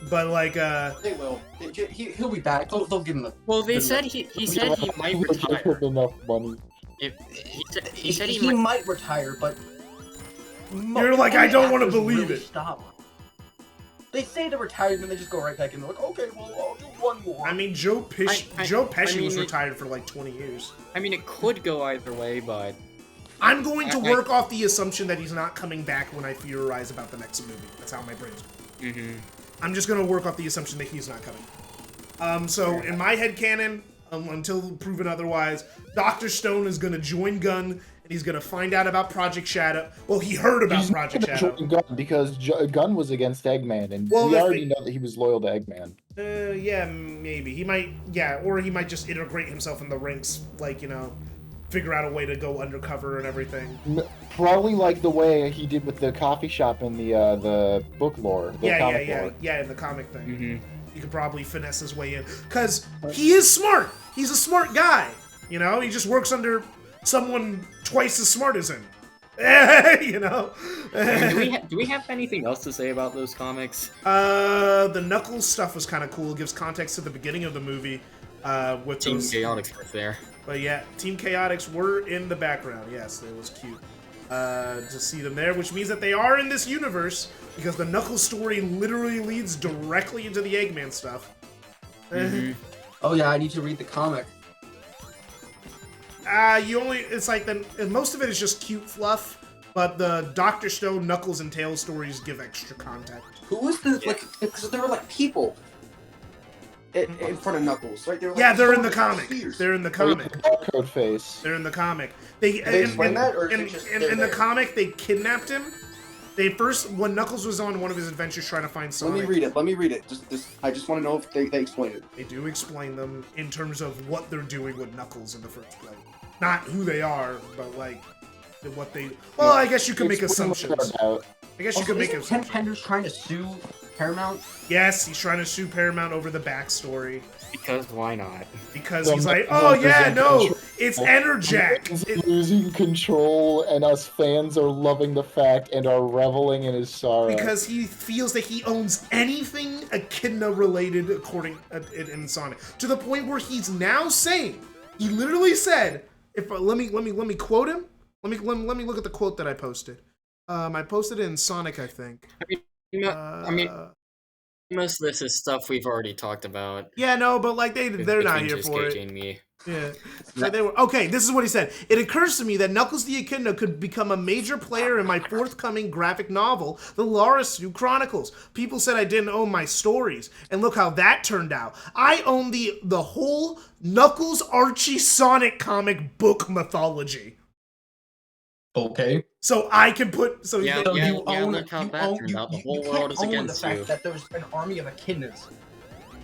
But like, They will. He'll be back. They'll give him the. Well, they said he said he might retire. Enough money. He said he He might. might retire, but. You're like, I don't wanna actors believe really it. Stop. They say they're retired, and then they just go right back in. They're like, okay, well, I'll do one more. I mean, Joe Pesci mean, was retired for like 20 years. I mean, it could go either way, but I'm going to I- work off the assumption that he's not coming back when I theorize about the next movie. That's how my brain's going. mm-hmm. I'm just gonna work off the assumption that he's not coming. So in my headcanon, until proven otherwise, Dr. Stone is gonna join Gun, and he's gonna find out about Project Shadow. Well, he heard about He's not Project gonna Shadow. join Gun because Gun was against Eggman, and Well, we the already thing- know that he was loyal to Eggman. Yeah, maybe. He might, yeah, or he might just integrate himself in the ranks, like, you know, figure out a way to go undercover and everything. Probably like the way he did with the coffee shop in the book lore, the comic lore. Yeah, in the comic thing. Mm-hmm. He could probably finesse his way in. Because he is smart. He's a smart guy. You know, he just works under someone twice as smart as him. You know? Do we have anything else to say about those comics? The Knuckles stuff was kind of cool. It gives context to the beginning of the movie. With Team those... Chaotix was there. But yeah, Team Chaotix were in the background. Yes, it was cute to see them there, which means that they are in this universe because the Knuckles story literally leads directly into the Eggman stuff. Mm-hmm. Oh yeah, I need to read the comic. It's like most of it is just cute fluff, but the Dr. Stone, Knuckles, and Tails stories give extra context. Who was the like? Because there were like people in front of Knuckles, right? They were, like, Yeah, they're in the stones and comic. spears. They're in the comic. Barcode face. They're in the comic. They explain that, or is it just in they're the there? comic they kidnapped him. They first, when Knuckles was on one of his adventures trying to find Sonic. Let me read it. I just want to know if they explain it. They do explain them in terms of what they're doing with Knuckles in the first place. Not who they are, but like what they. Well, I guess you could make Explain what assumptions. they're about. I guess you could make Ken assumptions. Pender's trying to sue Paramount. Yes, he's trying to sue Paramount over the backstory Because why not? because he's like, oh yeah, no, it's Enerjack. He's losing control, and us fans are loving the fact and are reveling in his sorrow. Because he feels that he owns anything Echidna related, according in Sonic, to the point where he's now saying, he literally said, "If let me quote him. Let me look at the quote that I posted. I posted it in Sonic, I think. I mean, most of this is stuff we've already talked about. Yeah, no, but like they're not here Just for it. gauging me. Yeah. So they were okay. This is what he said. It occurs to me that Knuckles the Echidna could become a major player in my forthcoming graphic novel, The Larasu Chronicles. People said I didn't own my stories, and look how that turned out. I own the whole Knuckles Archie Sonic comic book mythology. Okay. So I can put so Yeah, they- yeah, you own look how you that own turned you, out. The you, whole you world can't is own the against fact you. that there's an army of echidnas.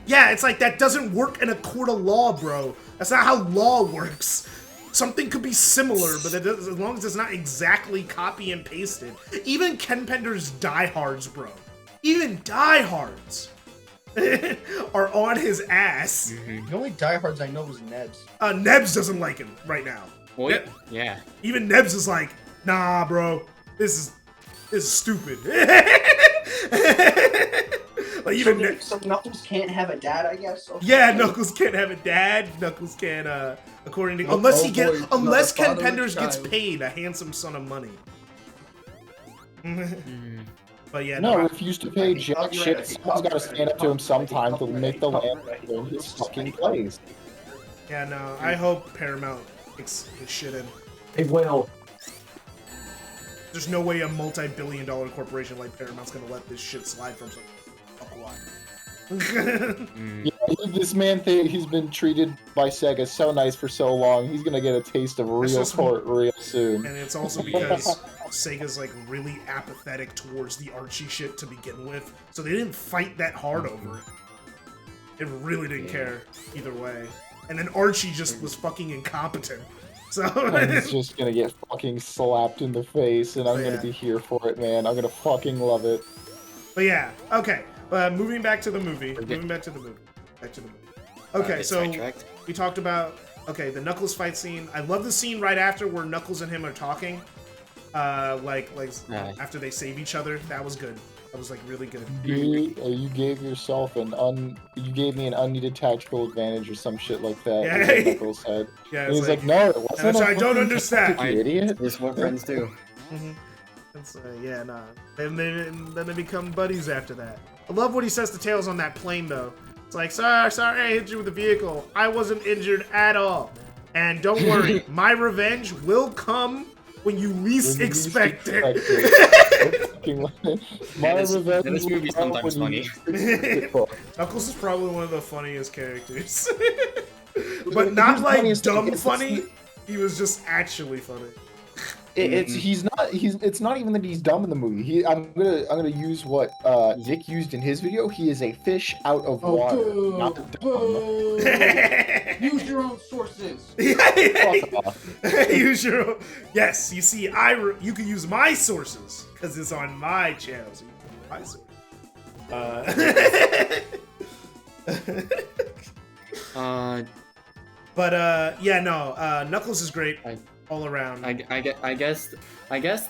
Yeah, it's like that doesn't work in a court of law, bro. That's not how law works. Something could be similar, but it does, as long as it's not exactly copy and pasted. Even Ken Pender's diehards, bro. Even diehards are on his ass. The only diehards I know is Nebs. Nebs doesn't like him right now. Wait, yeah. Even Nebs is like, nah, bro. This is stupid. Like even So Knuckles can't have a dad, I guess. Okay. yeah, Knuckles can't have a dad. Knuckles can't, according to unless Ken Penders gets paid a handsome sum of money. But yeah, No, no. refuse to pay jack shit. Someone's got to stand up to him sometime to make the land in his fucking place. Yeah, no. I hope Paramount takes his shit in. They will. There's no way a multi-billion-dollar corporation like Paramount's gonna let this shit slide from some fuck why. Yeah, this man, he's been treated by Sega so nice for so long. He's gonna get a taste of real just- court real soon. And it's also because Sega's like really apathetic towards the Archie shit to begin with, so they didn't fight that hard over it. It really didn't care either way. And then Archie just was fucking incompetent. So And he's just gonna get fucking slapped in the face, and I'm Oh, yeah. gonna be here for it, man. I'm gonna fucking love it. But yeah, okay. Moving back to the movie. Okay, so sidetracked. we talked about the Knuckles fight scene. I love the scene right after where Knuckles and him are talking. After they save each other. That was good. That was like really good. You gave yourself you gave me an unneeded tactical advantage or some shit like that. Yeah. is what Knuckles said. Yeah, And it's he's like, no, it and wasn't. so a I don't fucking understand. tactic, you idiot. This is what friends do. It's, yeah, nah. Then they become buddies after that. I love what he says to Tails on that plane, though. It's like, sorry, I hit you with the vehicle. I wasn't injured at all. And don't worry, my revenge will come when you least expect it. My This revenge movie's will come sometimes when you funny. least expect it. Knuckles is probably one of the funniest characters. But not like dumb funny. He was just actually funny. It's not even that he's dumb in the movie. I'm gonna use what Vic used in his video. He is a fish out of water, boo, not dumb. boo. Use your own sources. Fuck off. Use your own. Yes, you see, you can use my sources because it's on my channel. So you can use my sources. But yeah, no. Knuckles is great all around. I guess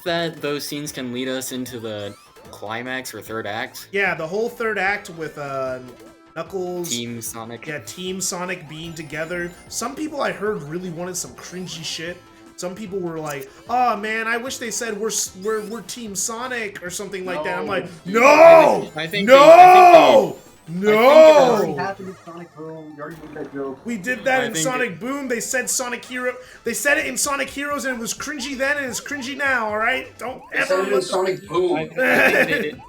that those scenes can lead us into the climax or third act. Yeah, the whole third act with Knuckles. Team Sonic. Yeah, Team Sonic being together. Some people I heard really wanted some cringy shit. Some people were like, "Oh man, I wish they said we're Team Sonic or something like that." I'm like, "No, I think no, It already no." happened in Sonic Boom. You already made that joke. We did that I in think Sonic Boom. They said Sonic Hero. They said it in Sonic Heroes, and it was cringy then, and it's cringy now. All right, don't It ever. sounded in Sonic Boom. I think they did.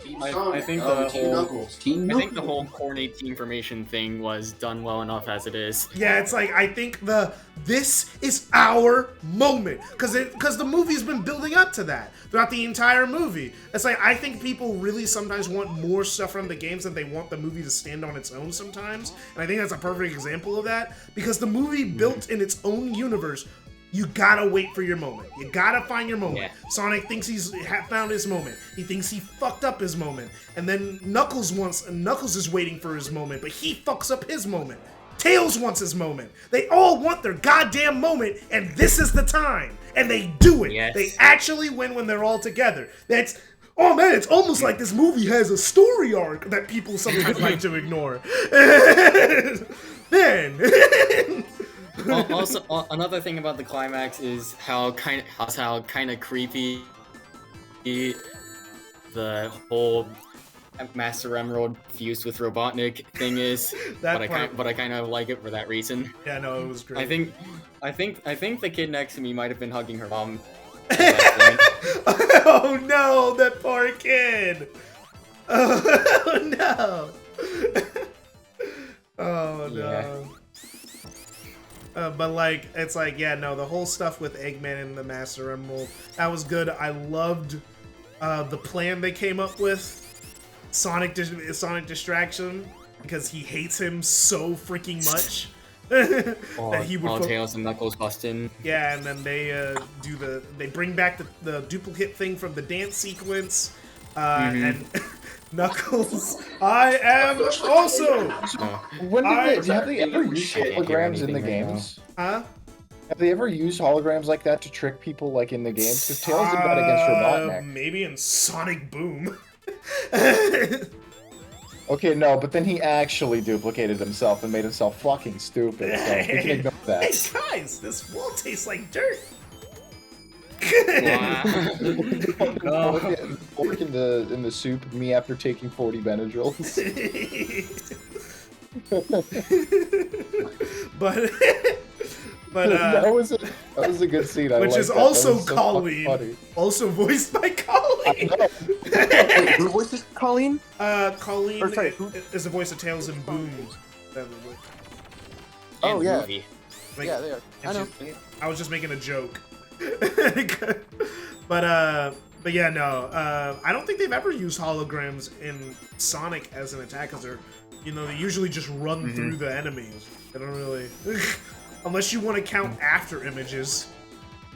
Team I Sonic. think Oh, the Team whole- Knuckles. Team I Knuckles. think the whole corny team formation thing was done well enough as it is. Yeah, it's like I think this is our moment because the movie's been building up to that throughout the entire movie. It's like I think people really sometimes want more stuff from the games than they want the movie to stand on its own sometimes, and I think that's a perfect example of that because the movie built in its own universe. You gotta wait for your moment. You gotta find your moment. Yeah. Sonic thinks he's found his moment. He thinks he fucked up his moment. And then Knuckles is waiting for his moment, but he fucks up his moment. Tails wants his moment. They all want their goddamn moment, and this is the time. And they do it. Yes. They actually win when they're all together. Oh man, it's almost like this movie has a story arc that people sometimes like to ignore. Man. Also, another thing about the climax is how kind of creepy the whole Master Emerald fused with Robotnik thing is. That but I kind of like it for that reason. Yeah, no, it was great. I think the kid next to me might have been hugging her mom. At that point. Oh no, that poor kid. Oh no. Oh no. Yeah. But like, it's like, yeah, no, the whole stuff with Eggman and the Master Emerald, that was good. I loved the plan they came up with. Sonic distraction, because he hates him so freaking much. That he would Tails and Knuckles busting. Yeah, and then they bring back the duplicate thing from the dance sequence, and Knuckles, I am also. Have they ever used holograms in the games? Huh? Have they ever used holograms like that to trick people like in the games? Because Tails did that against Robotnik. Maybe in Sonic Boom. Okay, no, but then he actually duplicated himself and made himself fucking stupid, so we can ignore Hey that. guys, this wool tastes like dirt. Pork in the soup, me after taking 40 Benadryls. but that was a good scene. I which liked is that. That also was so fucking Colleen, funny. also voiced by Colleen. Wait, who voices Colleen? Colleen Or, sorry, who- is the voice of Tails and Boom. Oh, And yeah. movie. Like, Yeah, they are. I know. I was just making a joke. but yeah, no. I don't think they've ever used holograms in Sonic as an attack, because they're, they usually just run through the enemies. They don't really, unless you want to count after images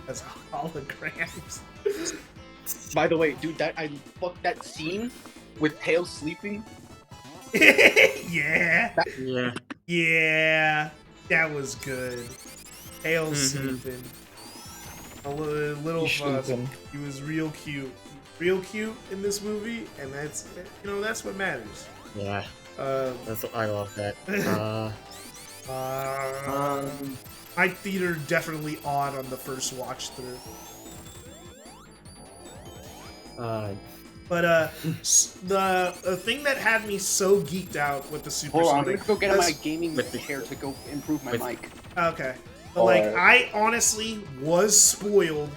as holograms. By the way, dude, fuck that scene with Tails sleeping. Yeah, Yeah. yeah, that was good. Tails sleeping. A little He's fuzz. sleeping. He was real cute in this movie, and that's what matters. Yeah. I love that. My theater definitely awed on the first watch through. But the thing that had me so geeked out with the Hold on, I'm Supersonic. gonna go get on my That's- gaming With the- chair to go improve my with- mic. Okay, but like Alright. I honestly was spoiled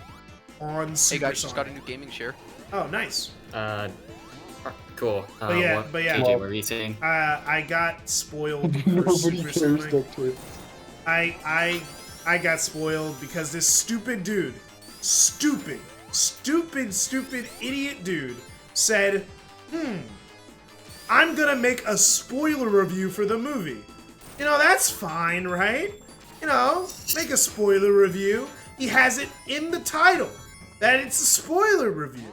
on Hey Supersonic. guys, just got a new gaming chair. Oh, nice. Cool. But yeah, KJ, what were you saying? I got spoiled for Nobody cares, Supersonic. Doctor. I got spoiled because this stupid dude, stupid idiot dude said, I'm gonna make a spoiler review for the movie. That's fine, right? Make a spoiler review. He has it in the title that it's a spoiler review.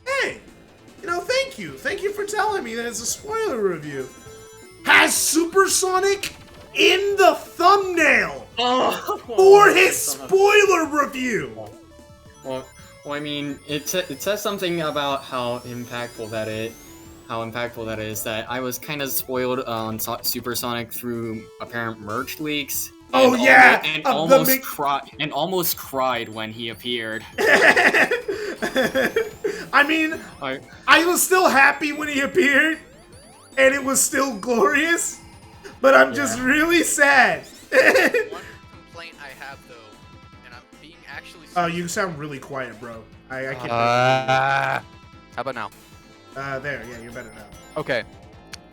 Hey, thank you. Thank you for telling me that it's a spoiler review. Has Supersonic in the thumbnail for his spoiler review. Well, I mean, it says something about how impactful that is. That I was kind of spoiled on Supersonic through apparent merch leaks. Oh, And yeah, and of the almost cried when he appeared. I mean, I was still happy when he appeared, and it was still glorious, but I'm just really sad. One complaint I have though, and I'm being actually. Oh, you sound really quiet, bro. I can't. How about now? There, yeah, you're better now. Okay.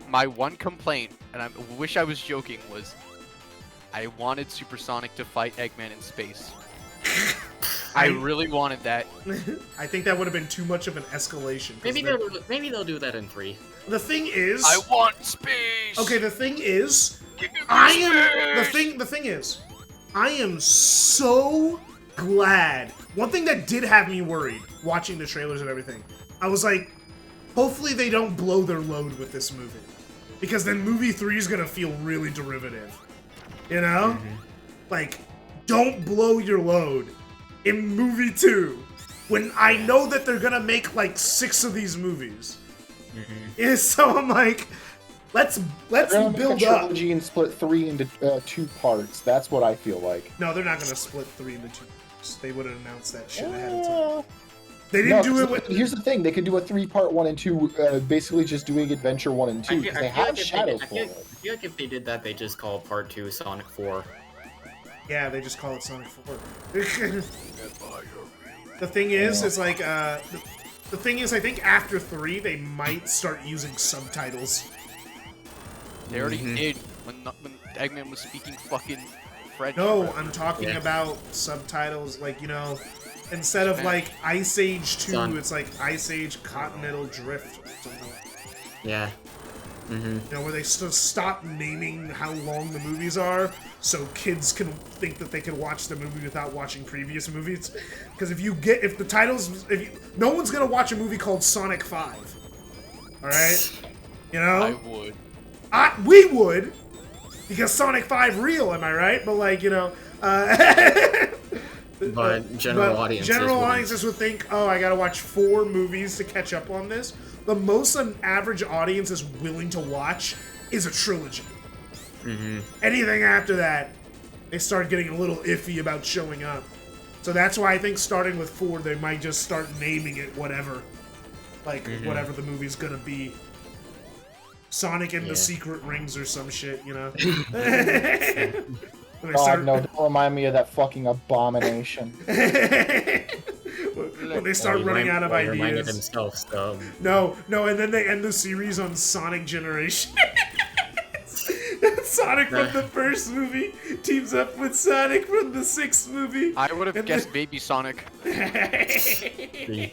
My one complaint, and I wish I was joking, was I wanted Supersonic to fight Eggman in space. I really wanted that. I think that would have been too much of an escalation. 'cause Maybe they'll do that in 3. the thing is, I want space. okay, the thing is, Give me the thing is, I am so glad. One thing that did have me worried watching the trailers and everything, I was like, hopefully they don't blow their load with this movie, because then movie 3 is gonna feel really derivative. Like, don't blow your load in movie 2 when I know that they're gonna make like 6 of these movies. And so I'm like, let's They're gonna make build a up. trilogy and split 3 into 2 parts. That's what I feel like. No, they're not gonna split 3 into 2 parts. They would have announced that shit ahead of time. Uh, They didn't no, do 'cause it with. Here's the thing: they could do a 3-part 1 and 2, basically just doing Adventure 1 and 2 because they have Shadow for it. I feel like if they did that, they just call Part 2 Sonic 4. Yeah, they just call it Sonic 4. The thing is, it's like, the thing is, I think after 3, they might start using subtitles. They already did when Eggman was speaking fucking French. No, I'm talking Yeah. about subtitles, like, instead of like Ice Age 2, Son. it's like Ice Age Continental Drift. Or something. Yeah. Where they stop naming how long the movies are, so kids can think that they can watch the movie without watching previous movies. Because if the titles, no one's gonna watch a movie called Sonic 5. All right, I would. we would, because Sonic 5 real, am I right? But like, But general audiences general wouldn't. audiences would think, oh, I gotta watch 4 movies to catch up on this. the most an average audience is willing to watch is a trilogy. Anything after that, they start getting a little iffy about showing up. So that's why I think starting with 4, they might just start naming it whatever. Like, whatever the movie's gonna be. Sonic and the Secret Rings or some shit, you know? God, no, don't remind me of that fucking abomination. When they start running out of reminded ideas. himself, so. No, and then they end the series on Sonic Generation. Sonic from the first movie teams up with Sonic from the 6th movie. I would have guessed Baby Sonic. That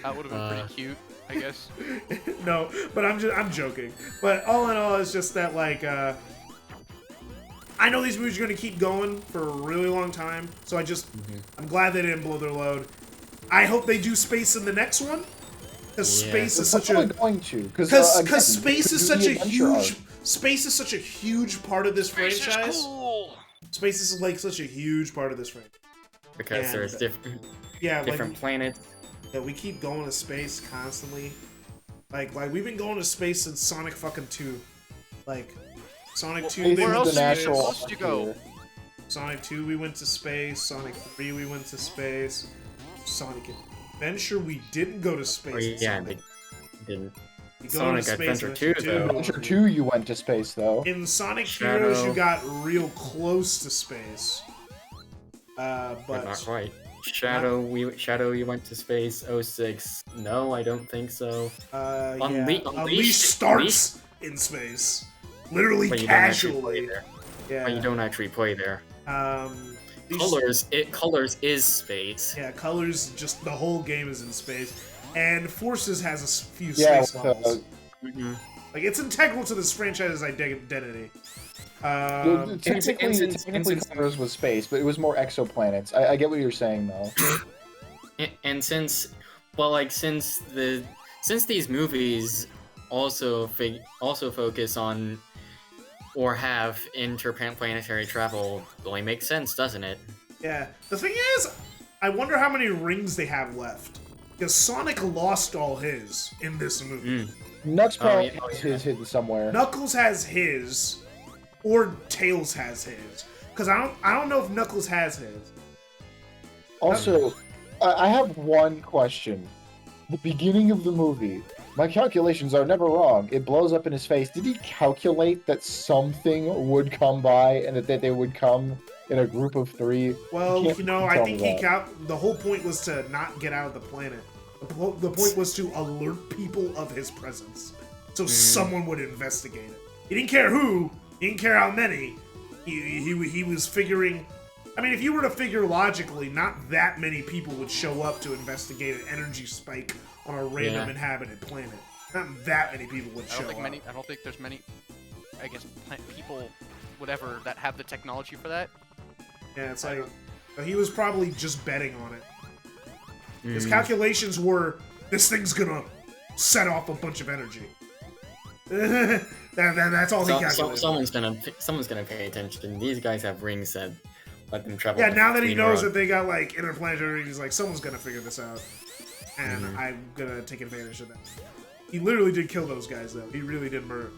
That would have been pretty cute, I guess. No, but I'm joking. But all in all, it's just that like I know these movies are gonna keep going for a really long time, so I'm glad they didn't blow their load. I hope they do space in the next one, because space is such a going to because space is such a huge space is such a huge part of this franchise. Cool. Space is like such a huge part of this franchise. Because And, there's different like, planets. Yeah, we keep going to space constantly. Like we've been going to space since Sonic fucking 2. Like Sonic 2, they Where went else, to where space. else did you go? Sonic 2, we went to space. Sonic 3, we went to space. Sonic Adventure, we didn't go to space. Oh, yeah, they didn't. We go Sonic to space Adventure in 2, though. Adventure 2, you went to space though. In Sonic Shadow. Heroes, you got real close to space. But But not quite. Shadow, you went to space. 06. No, I don't think so. yeah, Unleash Unleash starts in space, literally But you don't actually play casually. there. Yeah. But you don't actually play there. These- Colors is space. Yeah, Colors, just the whole game is in space. And Forces has a few Yeah, space levels. Mhm. Like, it's integral to this franchise's identity. Technically, Colors was space, but it was more exoplanets. I get what you're saying though. And since these movies also focus on or have interplanetary travel, it only makes sense, doesn't it? Yeah. The thing is, I wonder how many rings they have left. Because Sonic lost all his in this movie. Nuts probably yeah. has his hidden somewhere. Knuckles has his, or Tails has his. Because I don't know if Knuckles has his. Also, I have one question. The beginning of the movie, my calculations are never wrong. It blows up in his face. Did he calculate that something would come by and that they would come in a group of 3? Well, can't you know, I tell think me he the whole point was to not get out of the planet. The point was to alert people of his presence, so someone would investigate it. He didn't care who, he didn't care how many. He was figuring. I mean, if you were to figure logically, not that many people would show up to investigate an energy spike on a random inhabited planet. Not that many people would show up. I don't think there's many. I guess people, whatever, that have the technology for that. Yeah, it's like he was probably just betting on it. His calculations were, this thing's gonna set off a bunch of energy. That's all he calculated. Someone's gonna pay attention. These guys have rings that let them travel. Yeah, now that he between knows that worlds. they got like interplanetary, he's like, someone's gonna figure this out, and I'm gonna take advantage of that. He literally did kill those guys, though. He really did murder.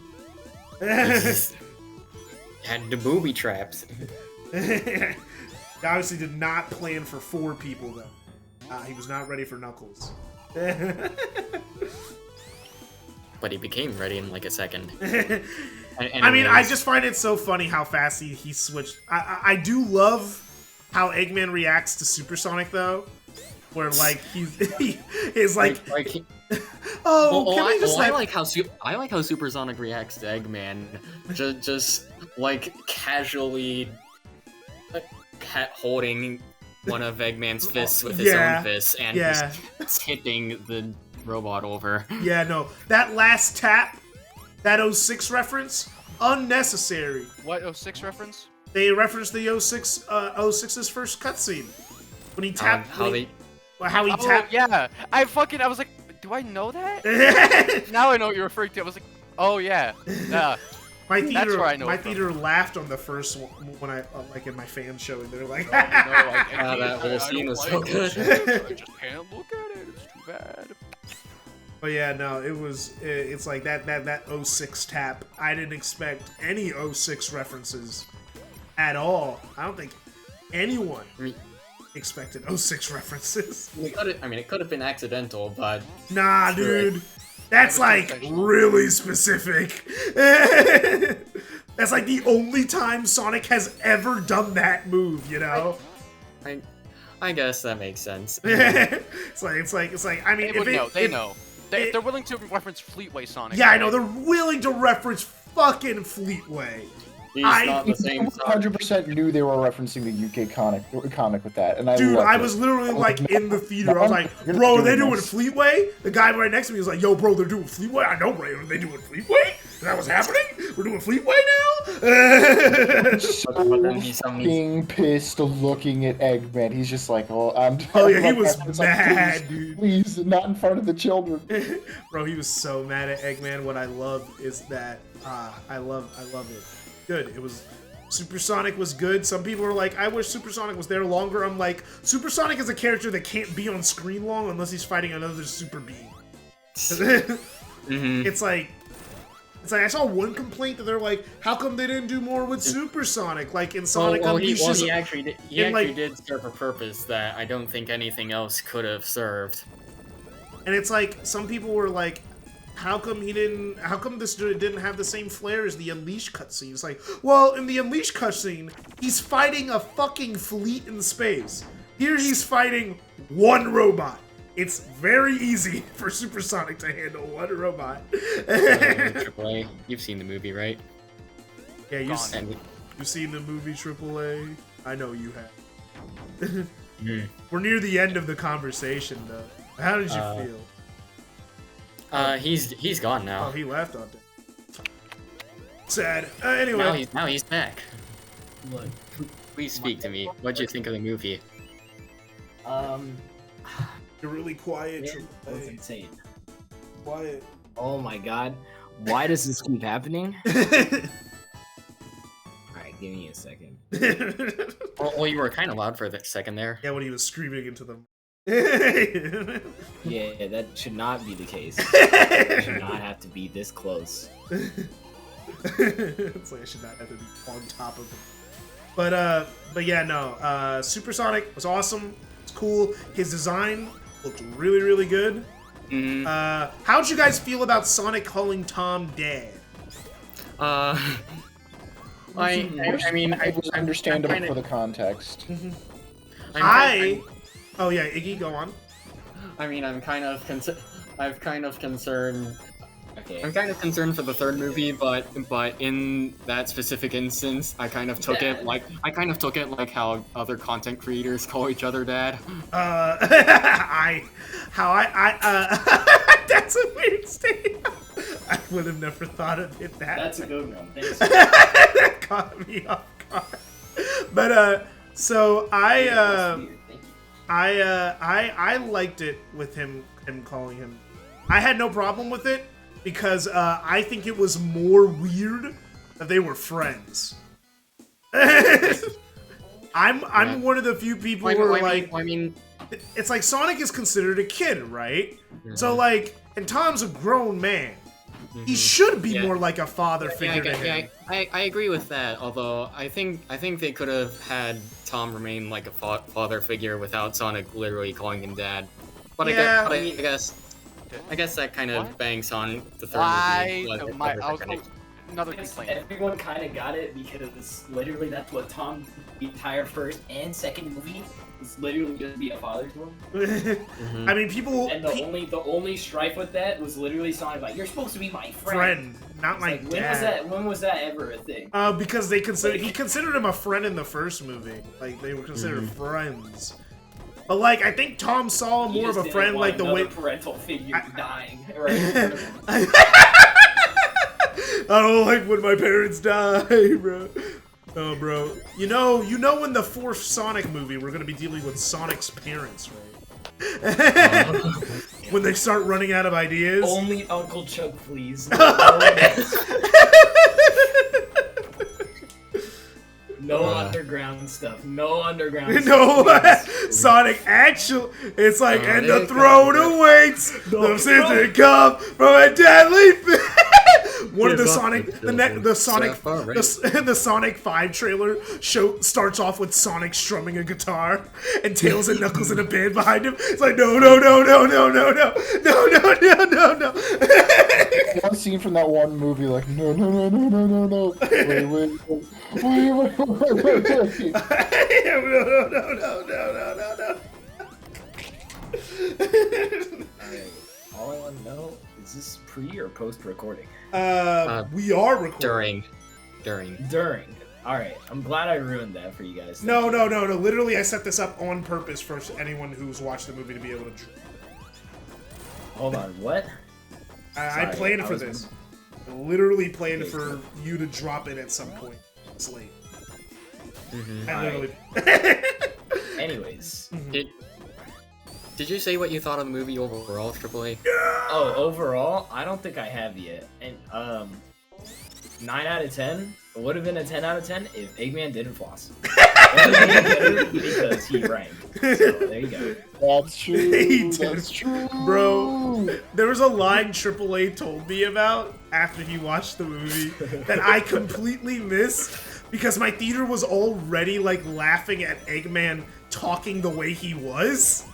Had the booby traps. He obviously did not plan for 4 people, though. He was not ready for Knuckles. But he became ready in like a second. I mean, I just find it so funny how fast he switched. I do love how Eggman reacts to Supersonic, though. Where, like, he is like, I like how Supersonic reacts to Eggman, just like casually holding one of Eggman's fists with his own fists and just tipping the robot over. Yeah, no, that last tap, that 06 reference, unnecessary. What 06 reference? They referenced the 06's first cutscene when he tapped. How he tapped. Yeah, I was like, do I know that? Now I know what you're referring to. I was like, oh yeah, yeah. My That's theater laughed on the first one when I like in my fan showing. They're like, that whole scene was so good. I just can't look at it. It's too bad. But yeah, no, it's like that 06 tap. I didn't expect any 06 references at all. I don't think anyone expected 06 references. It could have been accidental, but Nah, dude. That's like really specific. That's like the only time Sonic has ever done that move, you know? I guess that makes sense. it's like. I mean, they know. They're willing to reference Fleetway Sonic. Yeah, I know. They're willing to reference fucking Fleetway. He's not the same. 100% knew they were referencing the UK comic with that, and I Dude, loved I it. was literally like in the theater. I was like, bro, are they doing Fleetway? The guy right next to me was like, yo, bro, they're doing Fleetway. I know, bro. Are they doing Fleetway? That was happening? We're doing Fleetway now? So fucking pissed looking at Eggman. He's just like, oh, I'm. Oh yeah, he like, was it's mad, like, dude. Please, not in front of the children. Bro, he was so mad at Eggman. What I love is that I love it. Good. It was. Supersonic was good. Some people were like, I wish Supersonic was there longer. I'm like, Supersonic is a character that can't be on screen long unless he's fighting another Super Being. It's like I saw one complaint that they're like, how come they didn't do more with Supersonic? Like in Sonic Unleashes. He actually did serve a purpose that I don't think anything else could have served. And it's like, some people were like, how come this didn't have the same flair as the Unleash cutscene? It's like, well, in the Unleash cutscene, he's fighting a fucking fleet in space. Here he's fighting one robot. It's very easy for Supersonic to handle one robot. AAA, you've seen the movie, right? Yeah, you've seen the movie AAA? I know you have. We're near the end of the conversation, though. How did you feel? He's gone now. Oh, he left on it. Sad. Anyway. Now he's back. Look. Please speak to me. What'd you think of the movie? You're really quiet. It was insane. Quiet. Oh my god. Why does this keep happening? Alright, give me a second. Well, you were kind of loud for a second there. Yeah, when he was screaming into them. Yeah, that should not be the case. I should not have to be this close. It's like I should not have to be on top of it. But yeah, no. Supersonic was awesome. It's cool. His design looked really, really good. How'd you guys feel about Sonic calling Tom Dad? I mean, it was understandable for the context. Oh yeah, Iggy, go on. I mean, I'm kind of concerned. Okay. I'm kind of concerned for the third movie, but in that specific instance, I kind of took it like how other content creators call each other dad. That's a weird statement. I would have never thought of it that. That's a good one. Thanks. That caught me off guard. But so I liked it with him calling him. I had no problem with it because I think it was more weird that they were friends. I'm one of the few people who are like, it's like Sonic is considered a kid, right? So like, and Tom's a grown man. He should be more like a father figure to him. I agree with that. Although I think they could have had Tom remain like a father figure without Sonic literally calling him dad. But I guess that kind of bangs on the third movie. Another complaint. Everyone kind of got it because literally that's what Tom's entire first and second movie was literally going to be a father to him. I mean, people. And the only strife with that was literally Sonic like, "You're supposed to be my friend, not my dad." When was that ever a thing? Because he considered him a friend in the first movie. Like they were considered friends. But like, I think Tom saw more of a friend, like the way parental figure dying. Right? I don't like when my parents die, bro. Oh, bro. You know, in the fourth Sonic movie, we're gonna be dealing with Sonic's parents, right? When they start running out of ideas. Only Uncle Chuck, please. No No underground stuff. No underground No, stuff. Sonic actual. It's like, Oh, and there the you throne go. awaits. No, The scissors come from a deadly. One of the Give up Sonic, the the Sonic, Step up, right? the Sonic 5 trailer starts off with Sonic strumming a guitar and Tails and Knuckles in a band behind him. It's like no. One scene from that one movie, like no. Wait. No. All I want to know is this pre or post recording? We are recording. During. During. All right. I'm glad I ruined that for you guys. No. Literally, I set this up on purpose for anyone who's watched the movie to be able to. Hold on. What? I Sorry, planned I for was- this. I literally planned Okay, for you to drop it at some point. It's late. Mhm. I literally. Anyways. Did you say what you thought of the movie overall, AAA? Oh, overall, I don't think I have yet. And 9 out of 10. It would have been a 10 out of 10 if Eggman didn't floss. Because he ranked. So there you go. That's true. He did. That's true, Bro, there was a line AAA told me about after he watched the movie that I completely missed because my theater was already like laughing at Eggman talking the way he was.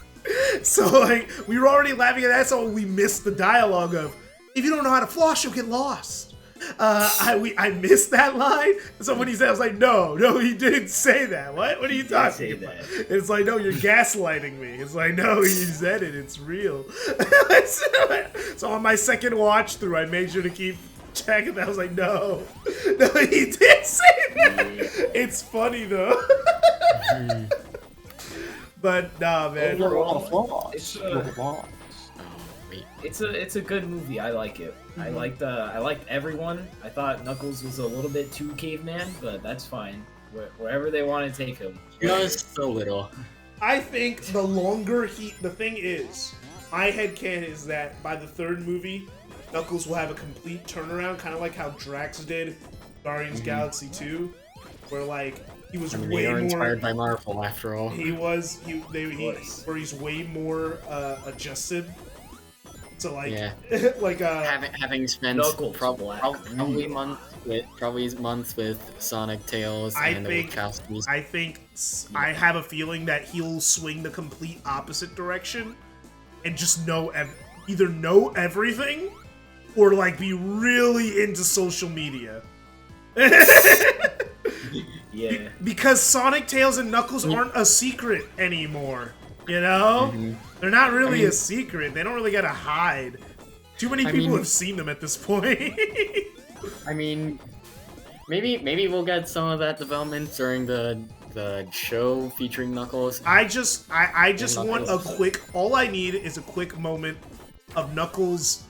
So like we were already laughing at that, so we missed the dialogue of if you don't know how to floss, you'll get lost. I missed that line. So when he said, I was like, no, he didn't say that. What are you talking say about? that. It's like, no, you're gaslighting me. It's like, no, he said it. It's real. So on my second watch through, I made sure to keep checking that. I was like, no, he did say that. It's funny though. But nah, man. There are a lot of flaws. It's, Look at flaws. It's a good movie. I like it. I liked everyone. I thought Knuckles was a little bit too caveman, but that's fine. Wherever they want to take him. Just a little. I think the longer the thing is, my headcanon is that by the third movie, Knuckles will have a complete turnaround, kind of like how Drax did Guardians Galaxy 2, where like he was They way are more inspired by Marvel, after all. where he's way more adjusted. So like, Yeah. like Having spent Knuckles probably months with Sonic, Tails, I and the think- Wachowskis. I have a feeling that he'll swing the complete opposite direction and just either know everything or like be really into social media. Yeah. Because Sonic, Tails, and Knuckles aren't a secret anymore. You know? They're not really a secret. They don't really gotta hide. Too many people have seen them at this point. I mean, maybe we'll get some of that development during the show featuring Knuckles. I just want a Knuckles. quick. All I need is a quick moment of Knuckles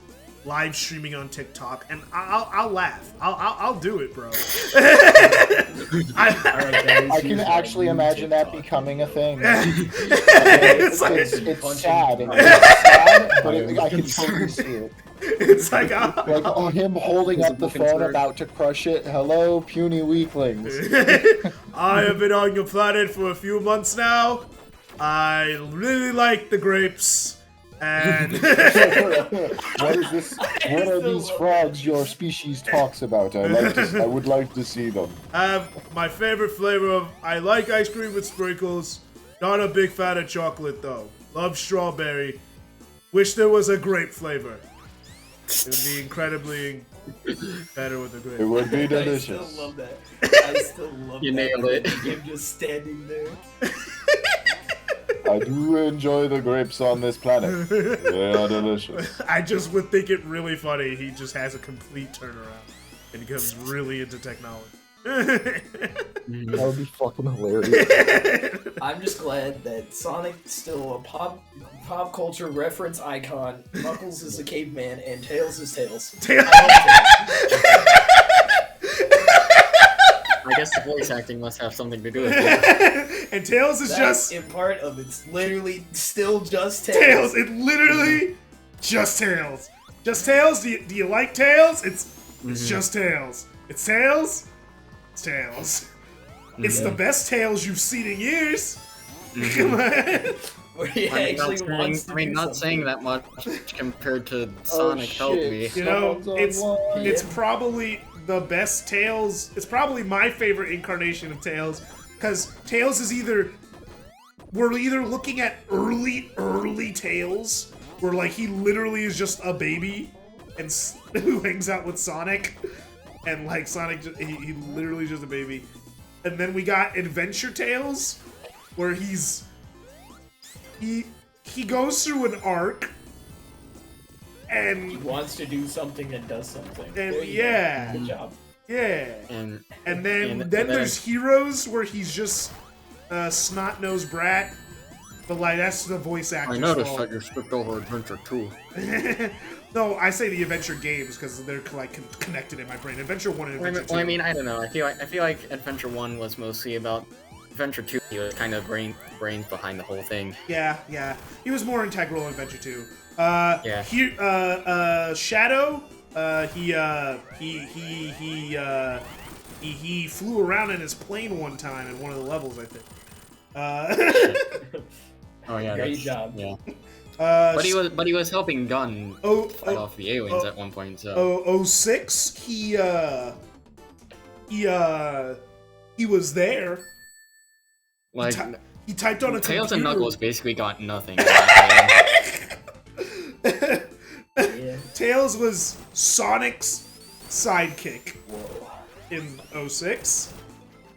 live streaming on TikTok, and I'll laugh. I'll do it, bro. Alright, guys, I can here's actually my new imagine that TikTok. becoming a thing. It's like- It's Punching sad. people. It's sad, but I can totally see it. It's like Like him holding up the looking phone, for- about to crush it. Hello, puny weaklings. I have been on your planet for a few months now. I really like the grapes. And What is this? What are these frogs your species talks about? I would like to see them. my favorite flavor I like ice cream with sprinkles. Not a big fan of chocolate though. Love strawberry. Wish there was a grape flavor. It would be incredibly better with a grape. It would be I still delicious. love that. I still love You that. nailed it. Him just standing there. I do enjoy the grapes on this planet. They are delicious. I just would think it really funny. He just has a complete turnaround and becomes really into technology. That would be fucking hilarious. I'm just glad that Sonic's still a pop culture reference icon. Knuckles is a caveman, and Tails is Tails. I guess the voice acting must have something to do with it. And Tails is That's just in part of it's literally still just Tails. Tails. It literally just Tails. Just Tails. Do you like Tails? It's just Tails. It's Tails. It's Tails. It's the best Tails you've seen in years. Come on. Where he actually wants to do not saying something. that much compared to Sonic Help Me. You know, Someone's online. it's probably the best Tails. It's probably my favorite incarnation of Tails, because Tails is we're either looking at early Tails, where like he literally is just a baby and who hangs out with Sonic, and like Sonic, he literally just a baby, and then we got Adventure Tails, where he goes through an arc. He And wants to do something and does something. And There you yeah. go. Good job. yeah, And then there's Heroes where he's just a snot-nosed brat, but like that's the voice actor's fault. you skipped over Adventure 2. No, I say the Adventure games because they're like connected in my brain. Adventure 1 and Adventure 2. Well, I mean, I don't know. I feel like Adventure 1 was mostly about Adventure 2. He was kind of brains behind the whole thing. Yeah. He was more integral in Adventure 2. Yeah. Shadow, he flew around in his plane one time in one of the levels, I think. Oh yeah, Great job. Yeah. But he was helping Gun fight off the aliens at one point. So 06, he was there. like He typed on a Tails computer. and Knuckles basically got nothing. Yeah. Tails was Sonic's sidekick Whoa. in 06.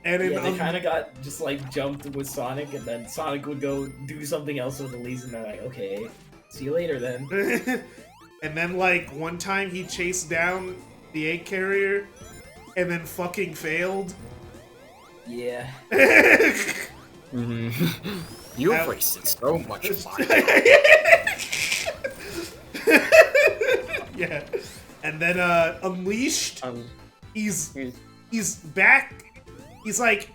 And in Yeah, they kind of got just like jumped with Sonic, and then Sonic would go do something else with Elise, and they're like, okay, see you later then. and then like one time he chased down the egg carrier and then fucking failed. Yeah. You wasted so much fun. Yeah. And then Unleashed, he's back. He's like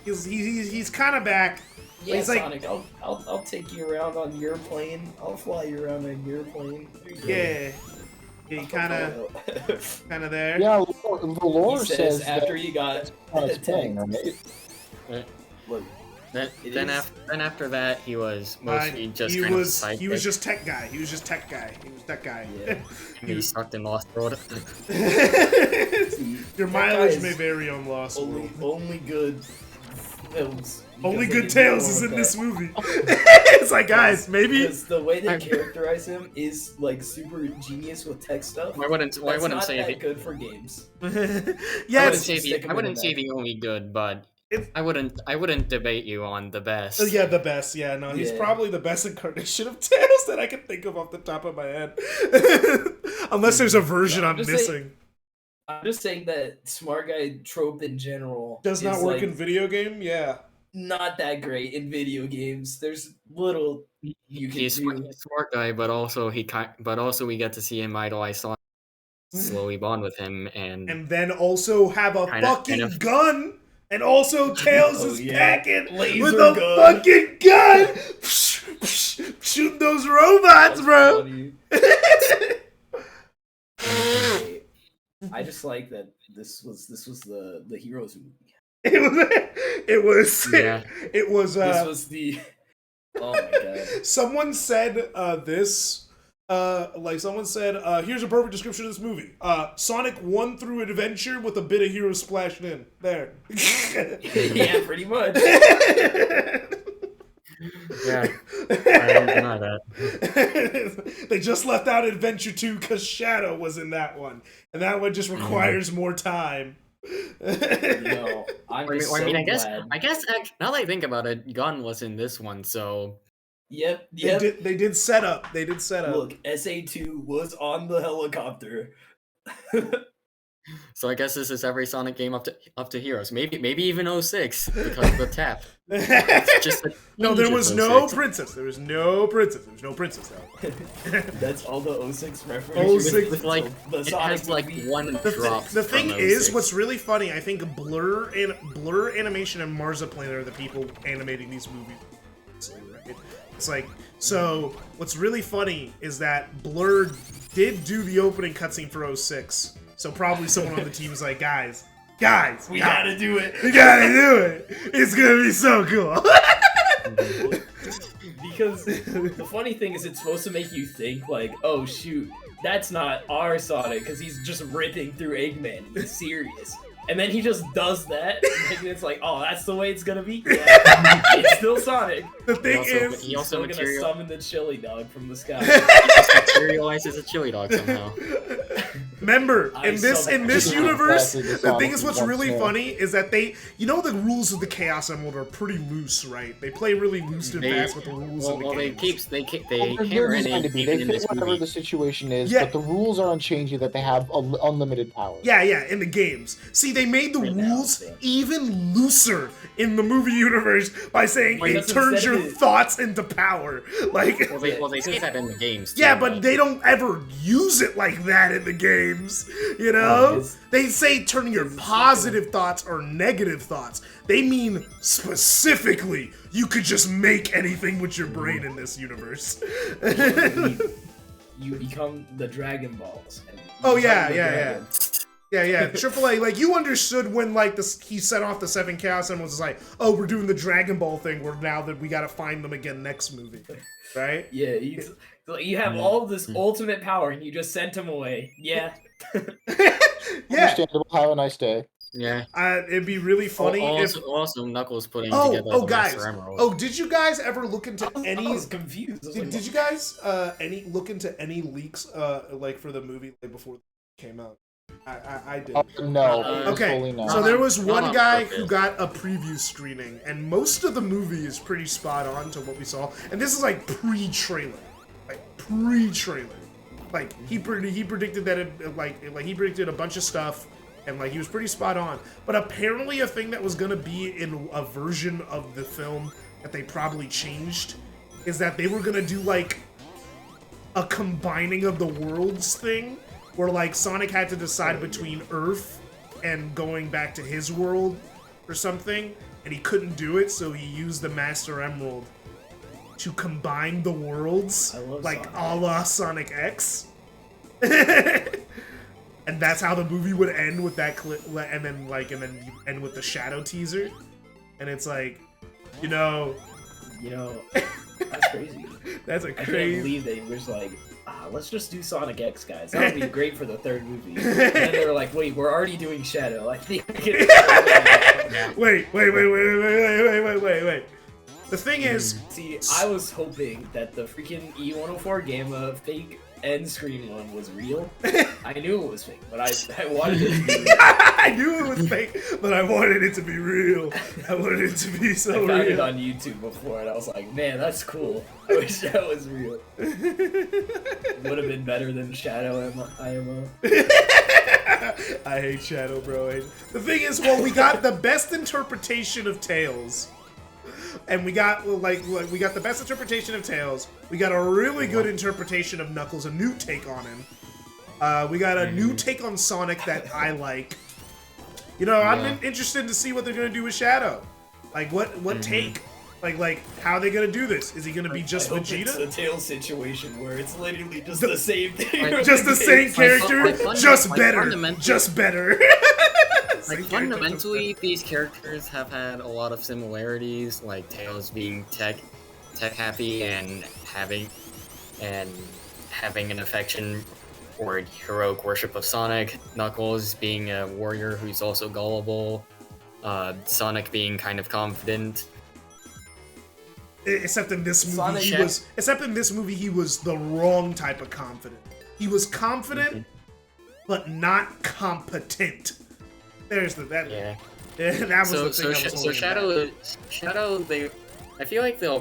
he's kind of back. Yeah, He's like- Sonic, I'll take you around on your plane. I'll fly you around on your plane. Yeah. He kind of there. Yeah, the lore He says says after that you got on his plane, right? Look, Then after that, he was mostly just he kind was of he was sidekick. just tech guy. He was just tech guy. Yeah. He sucked in Lost World. Your Tech mileage guy may is vary on Lost World. only good films. Only because good they Tails go is with in this that. movie. It's like, guys, maybe. Because the way they characterize him is like super genius with tech stuff. I wouldn't That's not say that the, good for games. I Yeah, wouldn't it's, say stick the, 'em I in wouldn't the say back. the only good, but It's- I wouldn't debate you on the best. yeah, the best. Yeah, no, he's Yeah. probably the best incarnation of Tails that I can think of off the top of my head. Unless there's a version No, I'm just missing. I'm just saying that smart guy trope in general Does not is, work like, in video game. Yeah. not that great in video games. There's little you can He's do. a smart guy, but also we get to see him idolize Sonic, slowly bond with him, And then also have a Kinda- fucking kind of- gun. And also Tails Oh, is yeah. packing Laser with a gun. fucking gun. Shooting those robots, That's bro. funny. I just like that this was the heroes movie. It was Yeah. it was This was the oh my god. someone said someone said here's a perfect description of this movie. Sonic 1 through adventure with a bit of heroes splashed in. There. Yeah, pretty much. yeah, I don't deny that. They just left out Adventure 2 because Shadow was in that one. And that one just requires more time. No, I'm just so glad. I guess now that I think about it, Gun was in this one, so Yep. They did set up. They did set up. Look, SA2 was on the helicopter. so I guess this is every Sonic game up to Heroes. Maybe even 06 because of the tap. It's just No, there was no princess. There was no princess. There was no princess though. That's all the 06 references. 06 with like The it Sonic has like movie. one drop. The thing from is, 06. what's really funny, I think Blur Animation and Marzipan are the people animating these movies. Right? It's like, so what's really funny is that Blur did do the opening cutscene for 06. So probably someone on the team is like, guys, guys, We gotta do it. we gotta do it. It's gonna be so cool. Because the funny thing is, it's supposed to make you think, like, oh shoot, that's not our Sonic, because he's just ripping through Eggman, and he's serious. And then he just does that, and it's like, oh, that's the way it's gonna be? Yeah, it's still Sonic. The thing is, he also Still gonna summon the chili dog from the sky. materializes a chili dog somehow. remember, I in this summon- universe, Exactly, the the thing Sonic is what's once really more. funny is that the rules of the Chaos Emerald are pretty loose, right? They play really loose and fast with the rules of the Well, they games. they Well, they're hammer it designed in to be. even They in fit this whatever movie. the situation is, Yeah. but the rules are unchanging that they have unlimited power. Yeah, in the games. See, they made the Right now, rules yeah. even looser in the movie universe by saying Like, it that's turns instead your of it- thoughts into power. Like, Well, they say that in the games. Too, yeah, but they don't ever use it like that in the games. You know? it's- They say turning your positive thoughts or negative thoughts. They mean specifically you could just make anything with your brain in this universe. You become the Dragon Balls. And you Oh, become yeah, the yeah. dragons. Yeah, AAA, like, you understood when, like, he set off the 7 Chaos and was like, oh, we're doing the Dragon Ball thing, where now that we gotta find them again next movie, right? Yeah, you have all of this ultimate power, and you just sent him away. Yeah. Yeah, Understandable. Have a nice day. Yeah. it'd be really funny if... Also, Knuckles putting Oh, together oh, the guys. Master Emerald. Oh, did you guys ever look into I any... was confused. I was like, Did you guys look into any leaks like for the movie like, before it came out? I did. No. Okay, Fully no. so there was Not one on guy purpose. who got a preview screening, and most of the movie is pretty spot on to what we saw. And this is like pre-trailer, Like he predicted that it like he predicted a bunch of stuff, and like he was pretty spot on. But apparently, a thing that was gonna be in a version of the film that they probably changed is that they were gonna do like a combining of the worlds thing, where like Sonic had to decide between Earth and going back to his world or something, and he couldn't do it, so he used the Master Emerald to combine the worlds, I love like Sonic a la Sonic X. And that's how the movie would end, with that clip, and then you end with the Shadow teaser, and it's like, You know, that's crazy. that's a I can't crazy. believe they was like, let's just do Sonic X, guys. That would be great for the third movie. And then they were like, wait, we're already doing Shadow. I think we can. Wait. The thing is, See, I was hoping that the freaking E104 Gamma fake end screen one was real. I knew it was fake, but I wanted it to be real. I knew it was fake, but I wanted it to be real. I wanted it to be I so found it real. on YouTube before, and I was like, man, that's cool. I wish that was real. Would have been better than Shadow IMO. I hate Shadow, bro. The thing is, well, we got the best interpretation of Tails. And we got the best interpretation of Tails. We got a really good interpretation of Knuckles, a new take on him. We got a new take on Sonic that I like. You know, I'm interested to see what they're gonna do with Shadow. Like, what take? Like, how are they gonna do this? Is he gonna be just I hope it's Vegeta? a Tails situation where it's literally just the same thing. Like, Just the same character, like just like better, fundamentally- just better. Like, Same character, just fundamentally, these characters have had a lot of similarities, like Tails being tech happy and having an affection or heroic worship of Sonic, Knuckles being a warrior who's also gullible, Sonic being kind of confident. Except in this movie, Sonic- he was the wrong type of confident. He was confident, but not competent. There's that. Yeah. That was So the thing. I was holding Shadow, I feel like they'll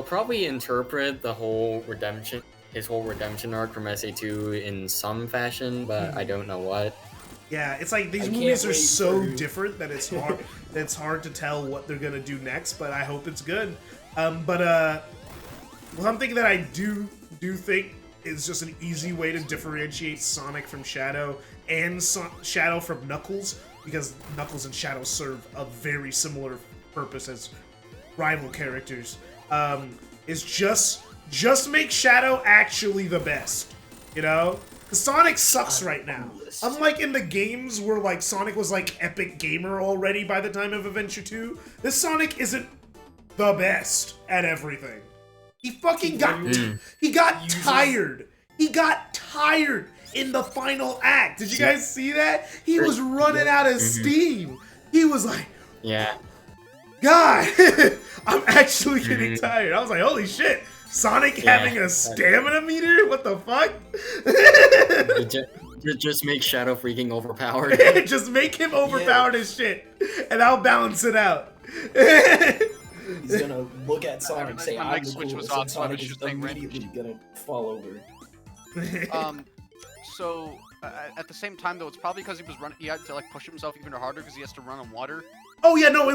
probably interpret his whole redemption arc from SA2 in some fashion, but I don't know what. Yeah, it's like these I movies can't are wait so for- different that it's hard. It's hard to tell what they're gonna do next, but I hope it's good. One thing that I do think is just an easy way to differentiate Sonic from Shadow and Shadow from Knuckles, because Knuckles and Shadow serve a very similar purpose as rival characters, is just make Shadow actually the best, you know? Sonic sucks right now. Unlike in the games where like Sonic was like epic gamer already by the time of Adventure 2, this Sonic isn't the best at everything. He fucking he got tired. He got tired in the final act. Did you guys see that? He was running out of steam. He was like, Yeah. God, I'm actually getting tired. I was like, holy shit. Sonic having a stamina meter? What the fuck? Just make Shadow freaking overpowered. Just make him overpowered as shit, and I'll balance it out. He's gonna look at Sonic and say, When I'm Mike the Switch was coolest, on, and so I Sonic was is just saying immediately gonna fall over. So at the same time though, it's probably because he was running. He had to like push himself even harder because he has to run on water. Oh yeah, no,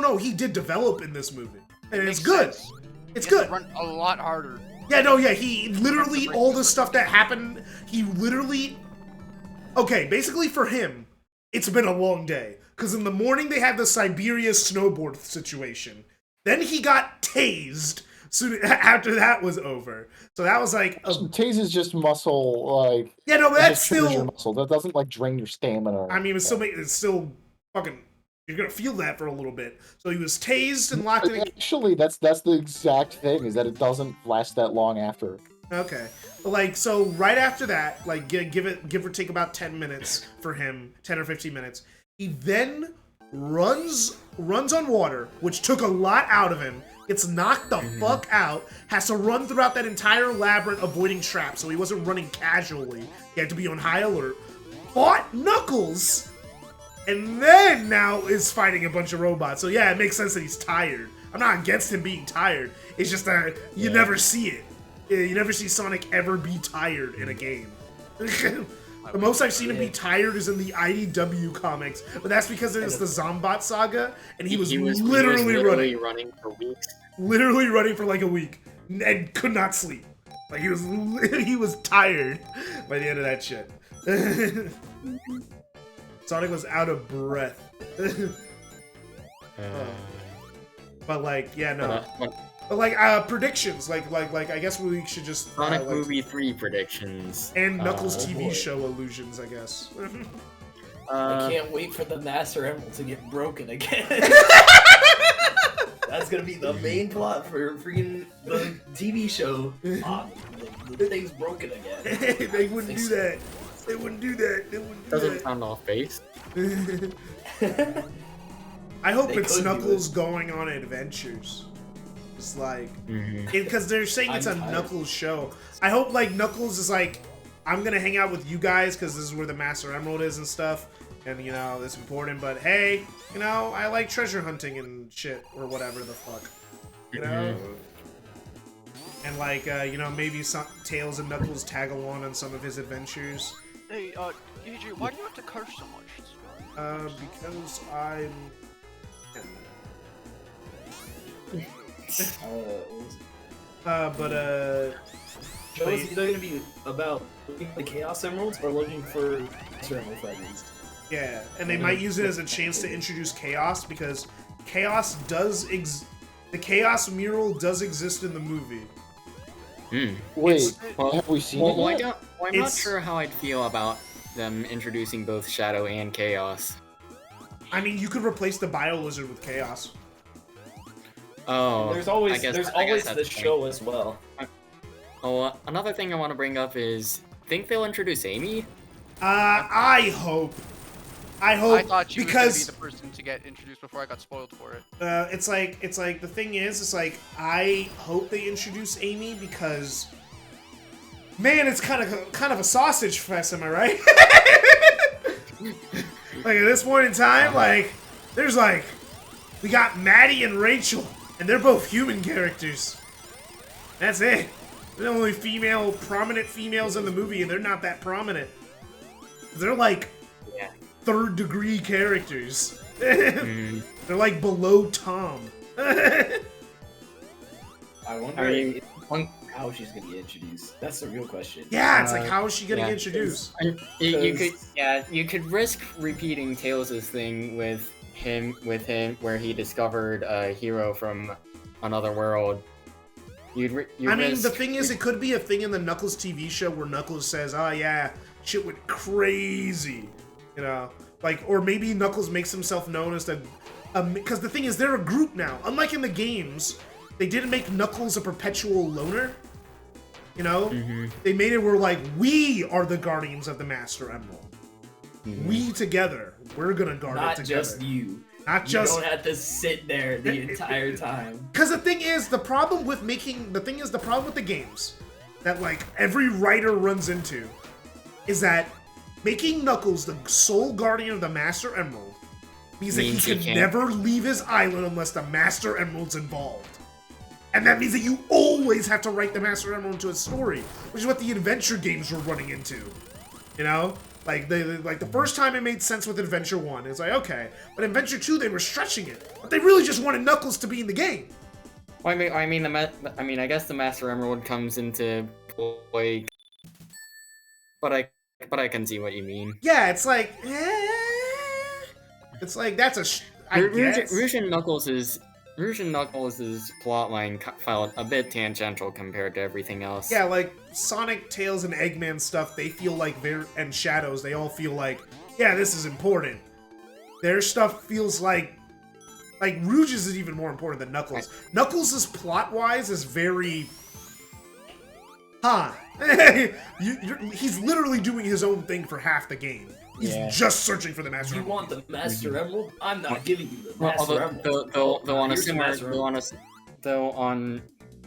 no, he did develop in this movie, and it's good. Sense. It's He has good. to run a lot harder. Yeah, no, yeah, he literally, all the stuff that happened, he literally... Okay, basically for him, it's been a long day. Because in the morning they had the Siberia snowboard situation. Then he got tased soon after that was over. So that was like... Tase is just muscle, like... Yeah, no, but it that's just triggers your still... muscle. That doesn't, like, drain your stamina. I mean, it's still fucking... You're gonna feel that for a little bit. So he was tased and locked in... Actually, that's the exact thing, is that it doesn't last that long after. Okay. Like, so right after that, like, give or take about 10 minutes for him, 10 or 15 minutes, he then runs on water, which took a lot out of him, gets knocked the fuck out, has to run throughout that entire labyrinth avoiding traps, so he wasn't running casually. He had to be on high alert. Fought Knuckles! And then now is fighting a bunch of robots. So yeah, it makes sense that he's tired. I'm not against him being tired. It's just that you never see it. You never see Sonic ever be tired in a game. The most I've seen him be tired is in the IDW comics, but that's because it was the Zombot saga, and he was literally running for weeks. Literally running for like a week, and could not sleep. Like he was tired by the end of that shit. Sonic was out of breath. But like, yeah, no. But like, predictions. Like, I guess we should just Sonic like, Movie 3 predictions. and Knuckles Oh, TV boy. show illusions, I guess. I can't wait for the Master Emerald to get broken again. That's gonna be the main plot for freaking the TV show. The thing's broken again. They wouldn't do that. They wouldn't do that. They wouldn't do Doesn't that. sound off base. I hope They it's could do Knuckles going on adventures. It's like, because they're saying it's a I'm tired. Knuckles show. I hope like Knuckles is like, I'm gonna hang out with you guys because this is where the Master Emerald is and stuff, and you know it's important. But hey, you know I like treasure hunting and shit or whatever the fuck, you know. And like, you know, maybe some Tails and Knuckles tag along on some of his adventures. Hey, AJ, why do you have to curse so much? Because I'm. Show is either gonna be about looking for the Chaos Emeralds or looking for Master Emerald fragments. Yeah, and they might use it as a chance to introduce Chaos because Chaos does the Chaos mural does exist in the movie. Wait, Well, have we seen well, it yet? I'm not It's- sure how I'd feel about them introducing both Shadow and Chaos. I mean, you could replace the Bio Lizard with Chaos. Oh, There's always I guess the that's show as well. Oh, another thing I want to bring up is, think they'll introduce Amy? I hope. I thought she was gonna be because the person to get introduced before I got spoiled for it. it's like the thing is, it's like I hope they introduce Amy because, man, it's kind of a sausage fest, am I right? Like at this point in time, like there's like we got Maddie and Rachel, and they're both human characters. That's it. They're the only prominent females in the movie, and they're not that prominent. They're like third-degree characters. They're like below Tom. I wonder how she's gonna get introduced. That's the real question. Yeah, it's like, how is she gonna get introduced? You could risk repeating Tails' thing with him, where he discovered a hero from another world, you'd I mean, risk... the thing is, it could be a thing in the Knuckles TV show where Knuckles says, "Oh yeah, shit went crazy," you know, like, or maybe Knuckles makes himself known as the, because the thing is, they're a group now. Unlike in the games, they didn't make Knuckles a perpetual loner. You know, they made it where like we are the guardians of the Master Emerald. We together, we're gonna guard it together. Not just you. Not just. You don't have to sit there the entire time. Because the thing is, the problem with the games that like every writer runs into is that making Knuckles the sole guardian of the Master Emerald means that he can never leave his island unless the Master Emerald's involved. And that means that you always have to write the Master Emerald into a story, which is what the adventure games were running into. You know? Like, the first time it made sense with Adventure 1, it's like, okay. But Adventure 2, they were stretching it. But they really just wanted Knuckles to be in the game. Well, I mean, I guess the Master Emerald comes into play, but I can see what you mean. Yeah, it's like, it's like, that's I guess. Rouge and Knuckles' plotline felt a bit tangential compared to everything else. Yeah, like Sonic, Tails, and Eggman stuff, they feel like and Shadows, they all feel like, yeah, this is important. Their stuff feels like Rouge's is even more important than Knuckles. Knuckles' plot-wise is very, he's literally doing his own thing for half the game. He's just searching for the Master Emerald. You want the Master Emerald? I'm not giving you the Master Emerald. Though on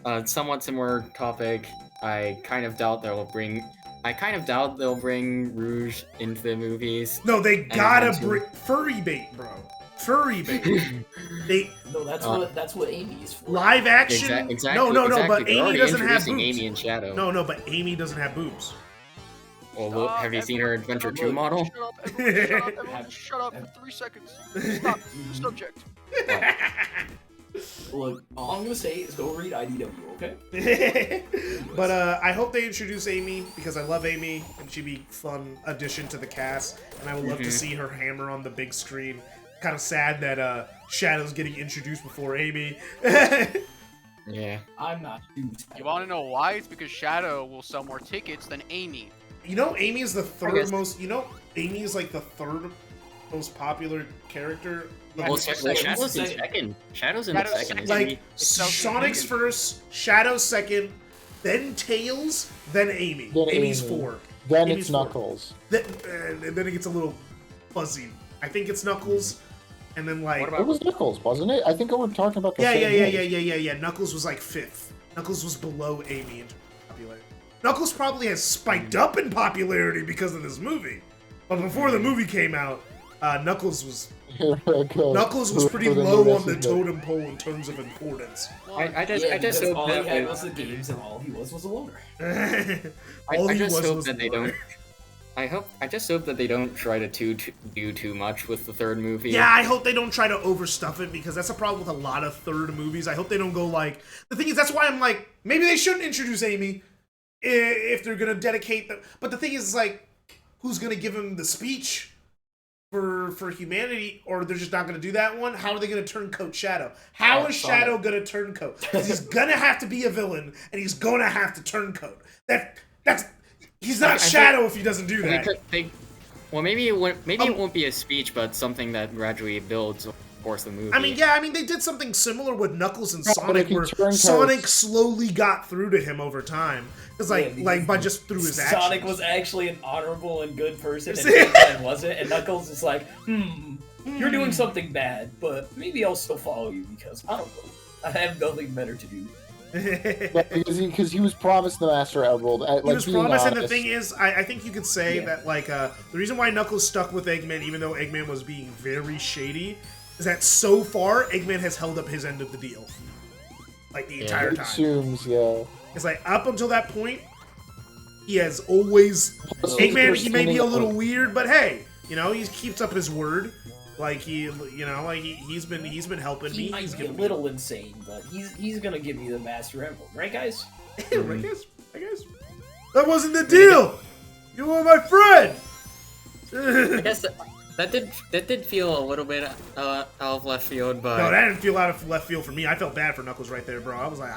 a somewhat similar topic, I kind of doubt they'll bring Rouge into the movies. No, they gotta bring furry bait, bro. Furry bait. No, that's what Amy is for. Live action. Exactly. No. Exactly. But Amy doesn't have boobs. Amy and Shadow. No, but Amy doesn't have boobs. Well, have you seen her Adventure 2 model? Shut up for 3 seconds. Stop. Subject. Look, all I'm gonna say is go read IDW, okay? But I hope they introduce Amy because I love Amy and she'd be a fun addition to the cast, and I would love to see her hammer on the big screen. Kind of sad that Shadow's getting introduced before Amy. Yeah. I'm not too You want to know why? It's because Shadow will sell more tickets than Amy. You know, Amy is the third most. You know, Amy is like the third most popular character. Well, Shadow's in second. Shadow's in the second. Like Sonic's first, Shadow's second, then Tails, then Amy. Then Amy's Amy. four. Then Amy's it's four. Knuckles. And then it gets a little fuzzy. I think it's Knuckles, and then like It was Knuckles, wasn't it? I think we were talking about the same thing. yeah. Knuckles was like fifth. Knuckles was below Amy in popularity. Knuckles probably has spiked up in popularity because of this movie, but before the movie came out, Knuckles was pretty low on the totem pole in terms of importance. I just hope all that he had was the games, and all he was a loner. I just hope that they don't. I just hope that they don't try to do too much with the third movie. Yeah, I hope they don't try to overstuff it because that's a problem with a lot of third movies. I hope they don't go like. The thing is, that's why I'm like, maybe they shouldn't introduce Amy if they're gonna dedicate the. But the thing is, like, who's gonna give him the speech for humanity, or they're just not gonna do that one? How are they gonna turncoat Shadow? How is Shadow gonna turncoat? Because he's gonna have to be a villain, and he's gonna have to turncoat. That's. He's not Shadow if he doesn't do that. Well, maybe it won't be a speech, but something that gradually builds over the course of the movie. I mean, they did something similar with Knuckles and Sonic, where Sonic slowly got through to him over time. It's like by just through his actions. Sonic was actually an honorable and good person, and Eggman wasn't. And Knuckles is like, you're doing something bad, but maybe I'll still follow you because I don't know, I have nothing better to do. because he was promised the Master Emerald. He was promised, and the thing is, I think you could say that like the reason why Knuckles stuck with Eggman, even though Eggman was being very shady, is that so far Eggman has held up his end of the deal, like the entire time. Assumes, yeah. It's like up until that point, he has always Eggman. He may be a little weird, but hey, you know, he keeps up his word. Like he's been helping me. He's a little insane, but he's gonna give me the Master Emerald, right, guys? Right, guys. That wasn't the deal. You were my friend. I guess that did feel a little bit out of left field, but no, that didn't feel out of left field for me. I felt bad for Knuckles right there, bro. I was like,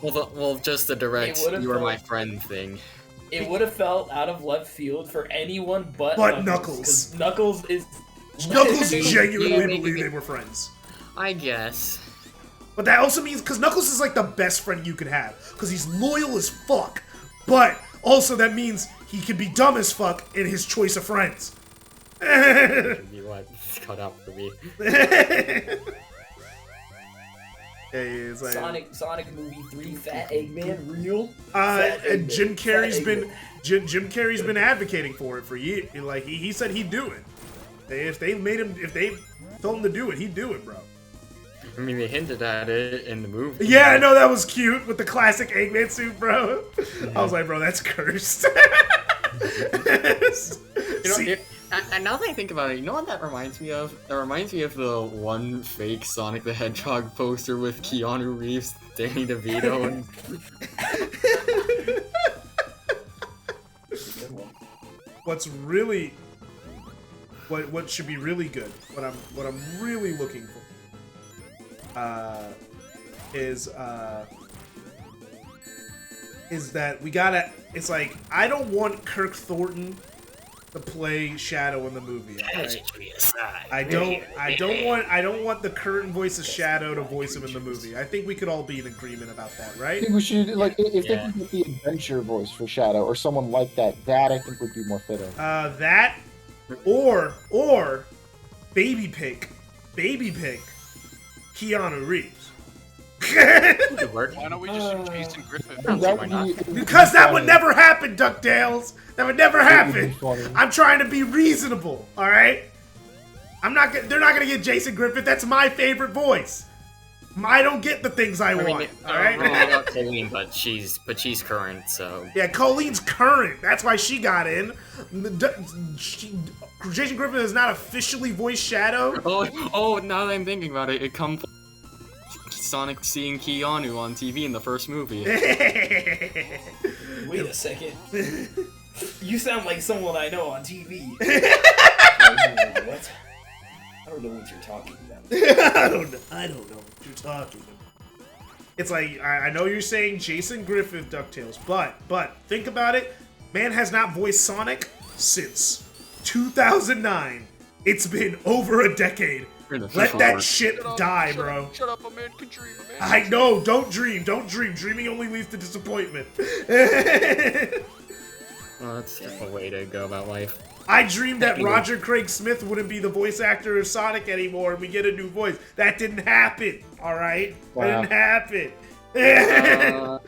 Well, just the direct It would've "you are my felt- friend" thing. It would have felt out of left field for anyone but Knuckles. 'cause Knuckles is. Knuckles genuinely Yeah, believed maybe- they were friends. I guess. But that also means, because Knuckles is like the best friend you could have, because he's loyal as fuck. But also that means he can be dumb as fuck in his choice of friends. You what? Cut out for me. It's like, Sonic movie 3, Fat Eggman, real? Fat and Eggman, Jim Carrey's Fat been Eggman. Jim Carrey's been advocating for it for years. Like he said he'd do it. If they told him to do it, he'd do it, bro. I mean, they hinted at it in the movie. Yeah, I know that was cute with the classic Eggman suit, bro. I was like, bro, that's cursed. See- And now that I think about it, you know what that reminds me of? That reminds me of the one fake Sonic the Hedgehog poster with Keanu Reeves, Danny DeVito, and What's really what should be really good, what I'm really looking for is that we gotta, it's like, I don't want Kirk Thornton to play Shadow in the movie. Right? I don't want the current voice of Shadow to voice him in the movie. I think we could all be in agreement about that, I right? think we should, like, if they could get the adventure voice for Shadow or someone like that, I think would be more fitting. That or Baby Pig, Keanu Reeves. Why don't we just do Jason Griffith? That why would not? be- Because that would never happen, DuckTales. That would never It would be happen. funny. I'm trying to be reasonable, all right? They're not gonna get Jason Griffith. That's my favorite voice. I don't get the things I want, all right? about Colleen, but she's current, so. Yeah, Colleen's current. That's why she got in. Jason Griffith is not officially voiced Shadow. Oh! Now that I'm thinking about it, it comes Sonic seeing Keanu on TV in the first movie. Wait a second. You sound like someone I know on TV. What? I don't know what you're talking about. I don't know what you're talking about. It's like, I know you're saying Jason Griffith DuckTales, but think about it. Man has not voiced Sonic since 2009. It's been over a decade. Let that shit die, bro. Shut up, a man can dream, a man. I know, don't dream. Dreaming only leads to disappointment. Well, that's a way to go about life. I dreamed that Roger Craig Smith wouldn't be the voice actor of Sonic anymore and we get a new voice. That didn't happen, alright? Wow. That didn't happen.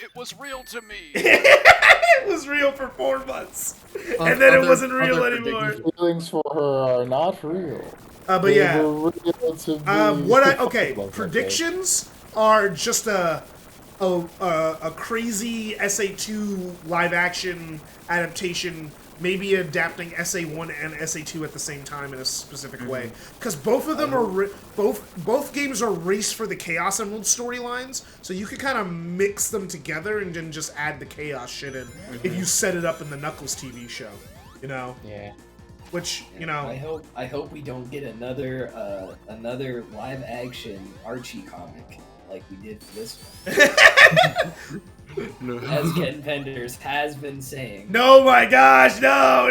It was real to me. It was real for 4 months. And then it wasn't real anymore. Feelings for her are not real. But They yeah. were real to me. Okay, Like that, predictions are just a crazy SA2 live action adaptation, maybe adapting SA1 and SA2 at the same time in a specific way. Because both of them are both games are Race for the Chaos Emerald storylines, so you can kind of mix them together and then just add the chaos shit in if you set it up in the Knuckles TV show, you know. Yeah. Which, you know, I hope we don't get another live action Archie comic like we did for this one. As Ken Penders has been saying. no, my gosh, no.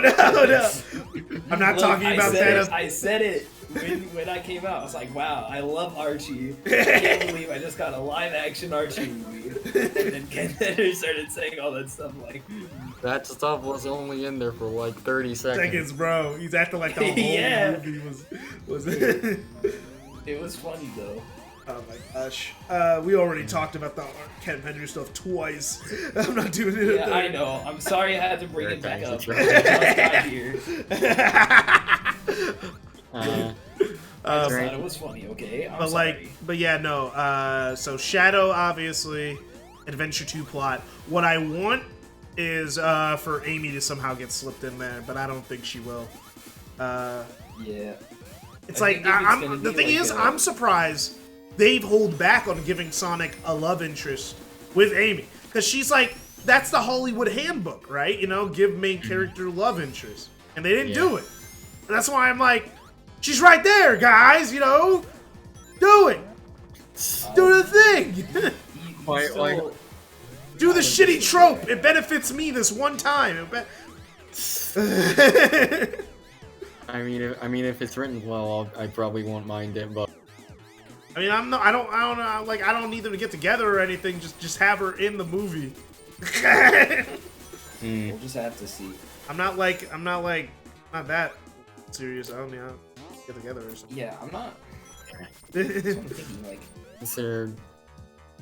I'm not Look, talking about that. I said it when I came out. I was like, wow, I love Archie. I can't believe I just got a live action Archie movie. And then Ken Penders started saying all that stuff like, That stuff was only in there for like 30 seconds. Bro. He's acting like the whole Yeah. movie was. it was funny though. Oh my gosh. We already talked about the Ken Penders stuff twice. I'm not doing it. Yeah, I know. I'm sorry I had to bring it back up. Very I just got here. I just Right. thought it was funny, okay? I'm But sorry. yeah, no. So Shadow, obviously, Adventure 2 plot. What I want is for Amy to somehow get slipped in there, but I don't think she will. Yeah. It's I like, think if it's gonna the be thing like is, a- I'm surprised they've hold back on giving Sonic a love interest with Amy. Because she's like, that's the Hollywood handbook, right? You know, give main character love interest. And they didn't do it. And that's why I'm like, she's right there, guys, you know? Do it! Do the thing! Why? Still, Do the shitty trope. It benefits me this one time. I mean, if it's written well, I probably won't mind it. But I mean, I don't know. Like, I don't need them to get together or anything. Just have her in the movie. we'll just have to see. I'm not that serious. I don't mean, I'll get together or something. Yeah, I'm not. That's what I'm thinking, like, consider.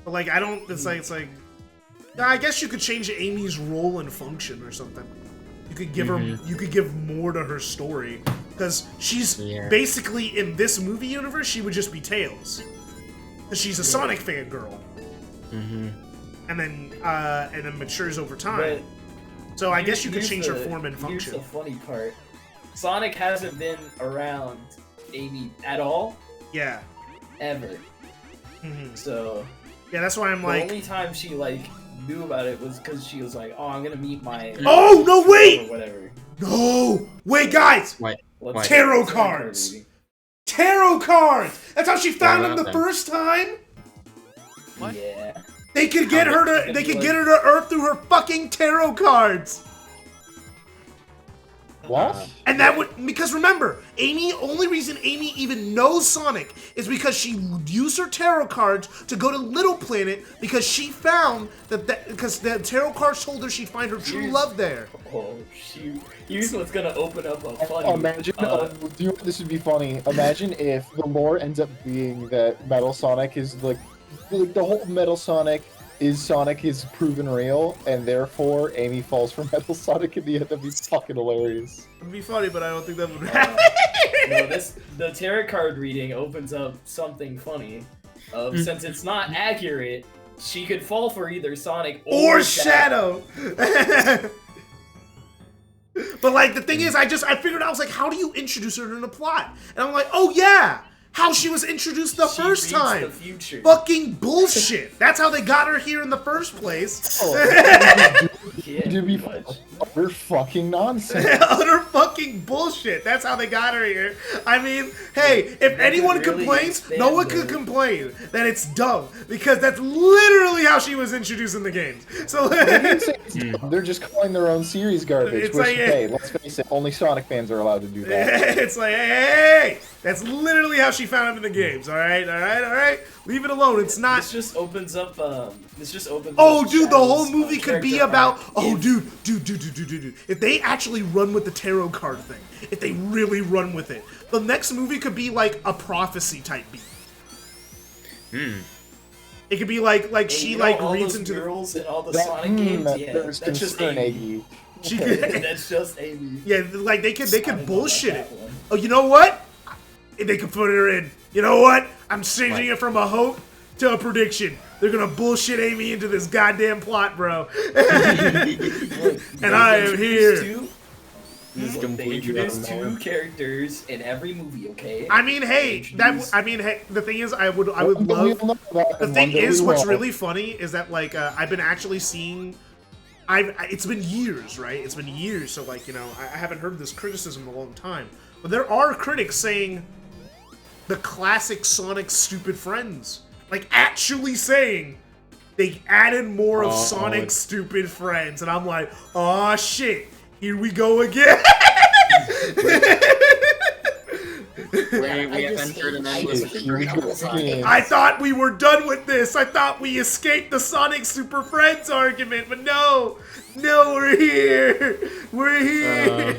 But like, I don't. It's like. I guess you could change Amy's role and function or something. You could give her. You could give more to her story because she's basically in this movie universe. She would just be Tails, because she's a Sonic fangirl. And then matures over time. But so I guess you could change her form and Here's function. the funny part: Sonic hasn't been around Amy at all, Yeah. ever. So Yeah, that's why I'm the like. only time she like knew about it was because she was like, "Oh, I'm gonna meet my." Oh no! Wait. Or whatever. No! Wait, guys! Let's Tarot see. cards! Tarot cards! That's how she found him the them. first time? What? Yeah. They could get her to get her to Earth through her fucking tarot cards! What? And that would, because remember, only reason Amy even knows Sonic is because she used her tarot cards to go to Little Planet because she found because the tarot cards told her she'd find her true love there. Oh shoot! Here's what's gonna open up a funny. Imagine, do you know this would be funny? Imagine if the lore ends up being that Metal Sonic is like the whole Metal Sonic is proven real, and therefore Amy falls for Metal Sonic in the end. That'd be fucking hilarious. It'd be funny, but I don't think that would happen. No, the tarot card reading opens up something funny. Since it's not accurate, she could fall for either Sonic or Shadow. But like the thing is, I figured out, I was like, how do you introduce her in the plot? And I'm like, oh yeah, how she was introduced the first reads time. the future. Fucking bullshit. That's how they got her here in the first place. Dude, be utter fucking nonsense. Utter fucking bullshit. That's how they got her here. I mean, hey, if anyone really complains, expand no one could it. complain that it's dumb, because that's literally how she was introduced in the games. So They didn't say it's dumb. They're just calling their own series garbage. It's Which, like, hey, let's face it, only Sonic fans are allowed to do that. it's like, hey, that's literally how she found him in the games. All right. Leave it alone. It's not. This just opens up. Oh, dude, the whole Shadow's, movie could be character about. arc Oh, in- dude. If they actually run with the tarot card thing, if they really run with it, the next movie could be like a prophecy type beat. It could be like And she you know like all reads those into the. girls and all the Sonic games. Yeah, there's that's just concern, Amy. Iggy. She could, That's just Amy. yeah, like they I could don't know bullshit about it. that one. Oh, you know what? They could put her in. You know what? I'm changing it from a hope to a prediction. They're gonna bullshit Amy into this goddamn plot, bro. And I am here. They introduced two characters in every movie. Okay. I mean, hey, the thing is, I would love. The thing is, what's really funny is that like I've been actually seeing. It's been years, right? It's been years, so like, you know, I haven't heard this criticism in a long time. But there are critics saying the classic Sonic stupid friends, like actually saying they added more of Sonic's stupid friends, and I'm like, oh shit, here we go again. We have entered an endless stream of Sonic. I thought we were done with this. I thought we escaped the Sonic Super Friends argument, but no, we're here. We're here.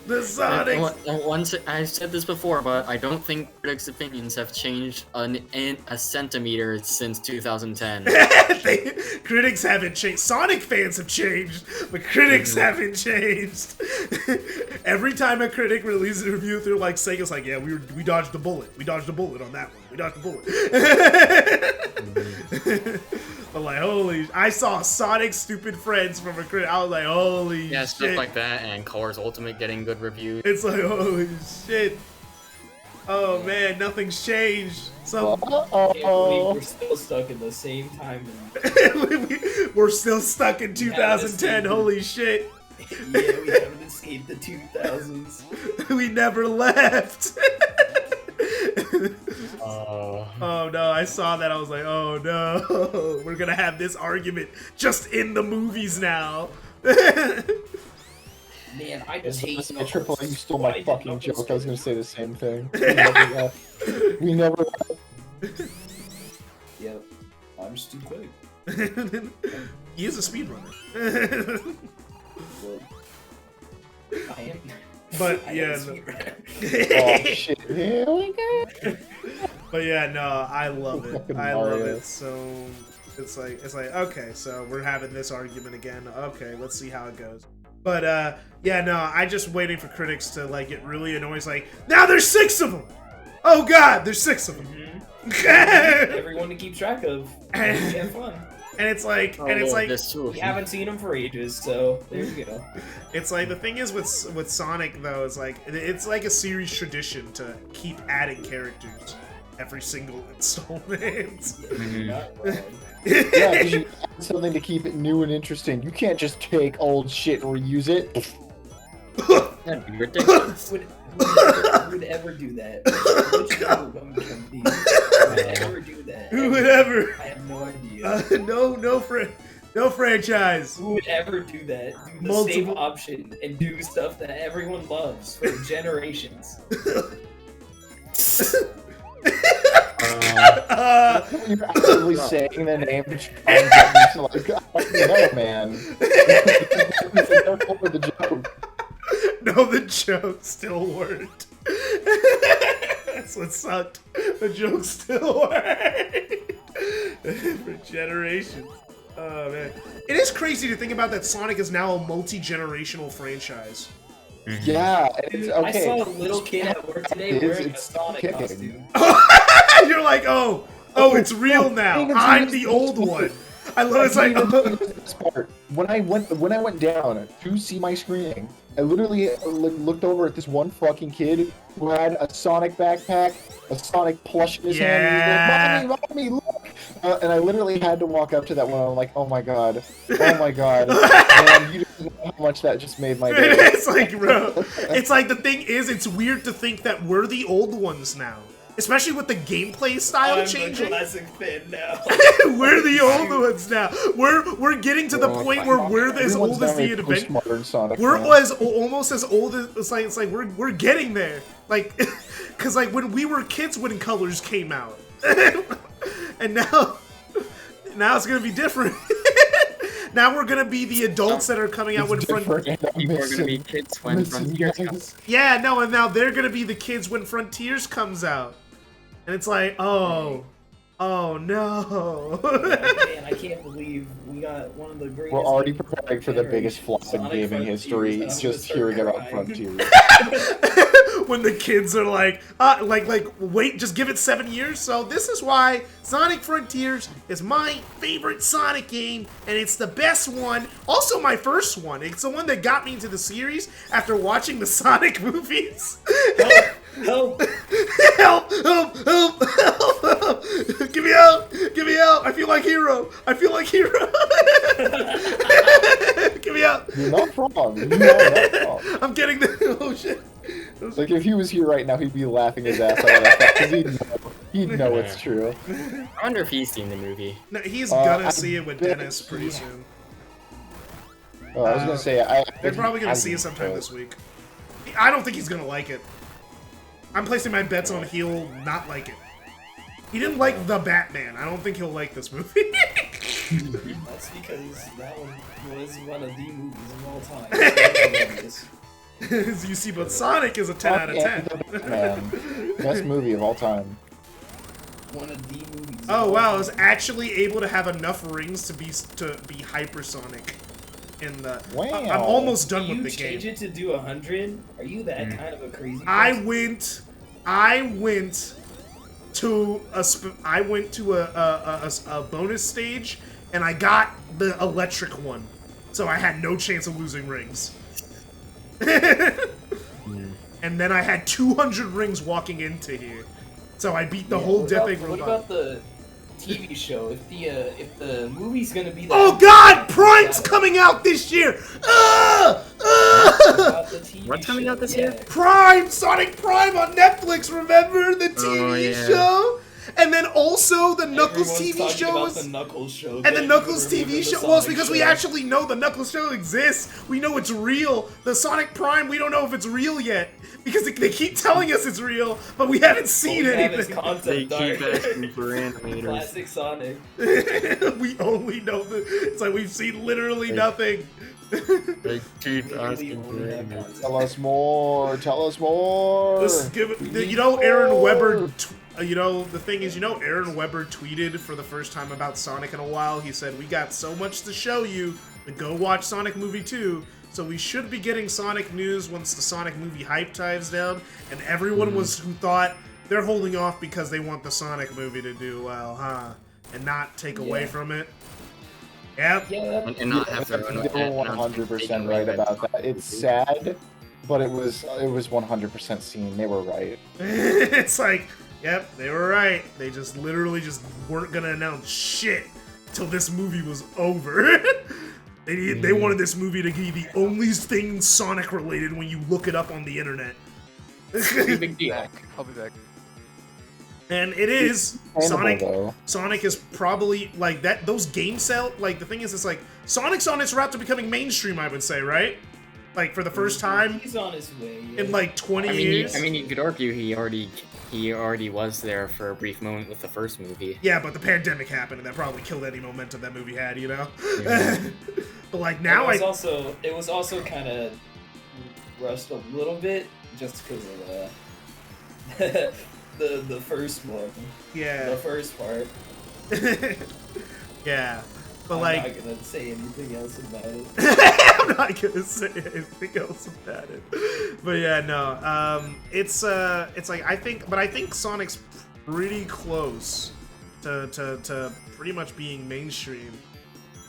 The Sonic. Once I've said this before, but I don't think critics' opinions have changed a centimeter since 2010. Critics haven't changed. Sonic fans have changed, but critics haven't changed. Every time a critic releases a review, they're like, Sega's like, yeah, we dodged the bullet. We dodged the bullet on that one. We dodged the bullet. But like, I saw Sonic stupid friends from a critic. I was like, holy Yeah, shit. stuff like that, and Colors Ultimate getting good reviews. It's like, holy shit. Oh man, nothing's changed. So Can't believe we're still stuck in the same time. we're still stuck in 2010. Holy shit. Yeah, we haven't escaped the 2000s. We never left. Oh no, I saw that. I was like, oh no, we're gonna have this argument just in the movies now. Man, I just hate Triple A, you stole my Why did fucking Knuckles joke. I was get- gonna say the same thing. We never Yep. I'm just too quick. He is a speedrunner. I am. But I yeah, am no. Oh shit. Here we go. But yeah, no, I love it. Fucking I love Mario. it. So it's like okay, so we're having this argument again. Okay, let's see how it goes. But yeah, no, I just waiting for critics to like get really annoyed. It's like, now there's 6 of them. Oh god, there's 6 of them. Everyone to keep track of. Have fun. And it's like, Oh, and it's Lord, like, there's two of We them. haven't seen them for ages, so there you go. it's like the thing is with Sonic though, is like it's like a series tradition to keep adding characters every single installment. Not wrong. Yeah, because you add something to keep it new and interesting. You can't just take old shit and reuse it. That'd be ridiculous. Who would ever do that? Which bubblegum company would ever do that? Who would ever? I have no idea. No franchise. Who would ever do that? Do the Multiple- same option and do stuff that everyone loves for generations. You're actively saying the name to try and get me to like, oh, no, man. Don't over the joke. No, the joke still worked. That's what sucked. The joke still worked. For generations. Oh man. It is crazy to think about that Sonic is now a multi-generational franchise. Yeah, it's I saw okay. a little kid at work today It is, wearing a it's Sonic kicking. costume. You're like, oh, it's real now. I'm the old one. I love it's like, This part. When I went down to see my screening, I literally looked over at this one fucking kid who had a Sonic backpack, a Sonic plush in his hand, and he's like, "Mommy, look!" And I literally had to walk up to that one. I'm like, "Oh my god, man, you don't know how much that just made my day." it's like, bro. It's like the thing is, it's weird to think that we're the old ones now. Especially with the gameplay style I'm changing. a classic fan now. We're the old ones now. We're getting to the point where we're as old as the adventure. Postmodern Sonic. We're fan. almost as old as it's like we're getting there. Like, cause like when we were kids when Colors came out, and now it's gonna be different. Now we're gonna be the adults that are coming out when Different, and I'm People are gonna be missing- kids when missing Frontiers guys. comes. Yeah, no, and now they're gonna be the kids when Frontiers comes out, and it's like, oh no. Man, I can't believe we got one of the greatest. We're already games of preparing for the biggest flop in Sonic gaming Frontiers, history, and I'm gonna just start hearing about crying. Frontiers. When the kids are like, wait, just give it 7 years. So this is why Sonic Frontiers is my favorite Sonic game, and it's the best one. Also my first one. It's the one that got me into the series after watching the Sonic movies. Help! Help! Help! Help! Help! Help! Get me out! Get me out! I feel like hero! I feel like hero! Get me out! You're not wrong. You are not wrong. I'm getting the oh shit! Like, if he was here right now, he'd be laughing his ass off because he'd know it's true. I wonder if he's seen the movie. No, he's I gonna see it with bet Dennis pretty he- soon. Oh, I was gonna say, They're probably gonna see it it sometime this week. I don't think he's gonna like it. I'm placing my bets on he'll not like it. He didn't like the Batman. I don't think he'll like this movie. That's because that one was one of the movies of all time. Hilarious. As you see, but Sonic is a 10 out of 10. Man, best movie of all time. One of the movies. of Oh all wow, I time. was actually able to have enough rings to be hypersonic in the. Wow. I'm almost done You with the change game. it to do 100? Are you that kind of a crazy? I person? went to a bonus stage, and I got the electric one, so I had no chance of losing rings. And then I had 200 rings walking into here, so I beat the whole what Death about, Egg What robot. about the TV show? If the movie's gonna be that. Oh God, Prime's coming out this year! Ah! Ah! About the TV What's coming show, out this yeah. year? Prime! Sonic Prime on Netflix, remember the TV Oh, yeah. show? And then also the Knuckles Everyone's TV talking show about was... the Knuckles show. And the Don't Knuckles even remember TV the show, well, it's Sonic because we show. actually know the Knuckles show exists. We know it's real. The Sonic Prime, we don't know if it's real yet. Because they keep telling us it's real, but we haven't seen All we have is anything. They concept keep art. asking for animators. Classic Sonic. We only know it's like we've seen literally nothing. They keep Literally asking for only have animators. concept Tell us more. Tell us more. Let's give it, you know, Aaron Weber, you know, the thing is, you know, Aaron Weber tweeted for the first time about Sonic in a while. He said, we got so much to show you, but go watch Sonic Movie 2. So we should be getting Sonic news once the Sonic movie hype dies down. And everyone who thought they're holding off because they want the Sonic movie to do well, huh? And not take away from it. Yep. Yeah, And not have their own. You're 100% right about that. It's sad, but it was 100% seen. They were right. It's like, yep, they were right. They just literally just weren't gonna announce shit till this movie was over. They wanted this movie to be the only thing Sonic related when you look it up on the internet. Big deal. I'll be back. And it is Sonic. Though. Sonic is probably like that. Those game sell. Like the thing is, it's like Sonic's on its route to becoming mainstream. I would say, right? Like for the first time he's on his way. Yeah. in like 20 I years. mean, you could argue he already was there for a brief moment with the first movie. Yeah, but the pandemic happened, and that probably killed any momentum that movie had. You know. Yeah. But like And now, it was also kind of rushed a little bit just because of the first one, the yeah, first part. yeah. But I'm like, not gonna say anything else about it. I'm not gonna say anything else about it. But yeah, no. It's like I think Sonic's pretty close to pretty much being mainstream,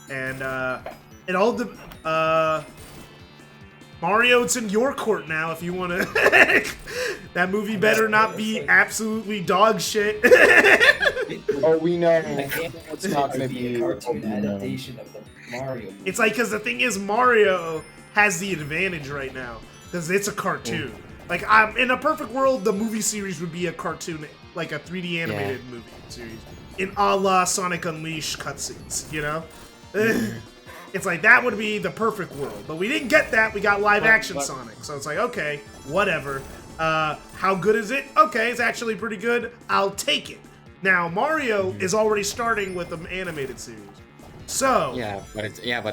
and it all Mario, it's in your court now if you want to. That movie better not be absolutely dog shit. Oh, we know I can't it's not going to be be a cartoon you know. adaptation of the Mario movie. It's like, because the thing is, Mario has the advantage right now because it's a cartoon. Like, in a perfect world, the movie series would be a cartoon, like a 3D animated movie series, in a la Sonic Unleashed cutscenes. You know, it's like that would be the perfect world. But we didn't get that. We got live action Sonic, so it's like, okay, whatever. How good is it? Okay, it's actually pretty good. I'll take it. Now Mario is already starting with an animated series, so but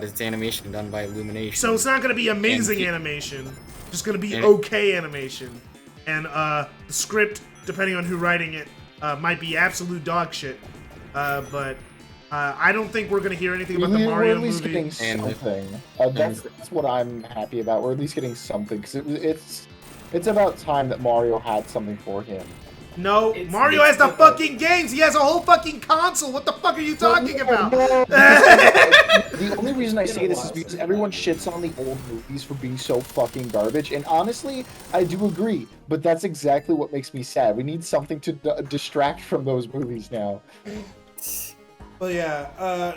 it's animation done by Illumination. so it's not going to be amazing And- animation, just going to be and- okay animation, and the script, depending on who writing it, might be absolute dog shit. But I don't think we're going to hear anything about the We're Mario at least movie. getting something. That's what I'm happy about. We're at least getting something because it's about time that Mario had something for him. No, It's- Mario it's has the different. fucking games. He has a whole fucking console. What the fuck are you talking about? The only reason I say this is because everyone shits on the old movies for being so fucking garbage, and honestly, I do agree. But that's exactly what makes me sad. We need something to distract from those movies now. But yeah,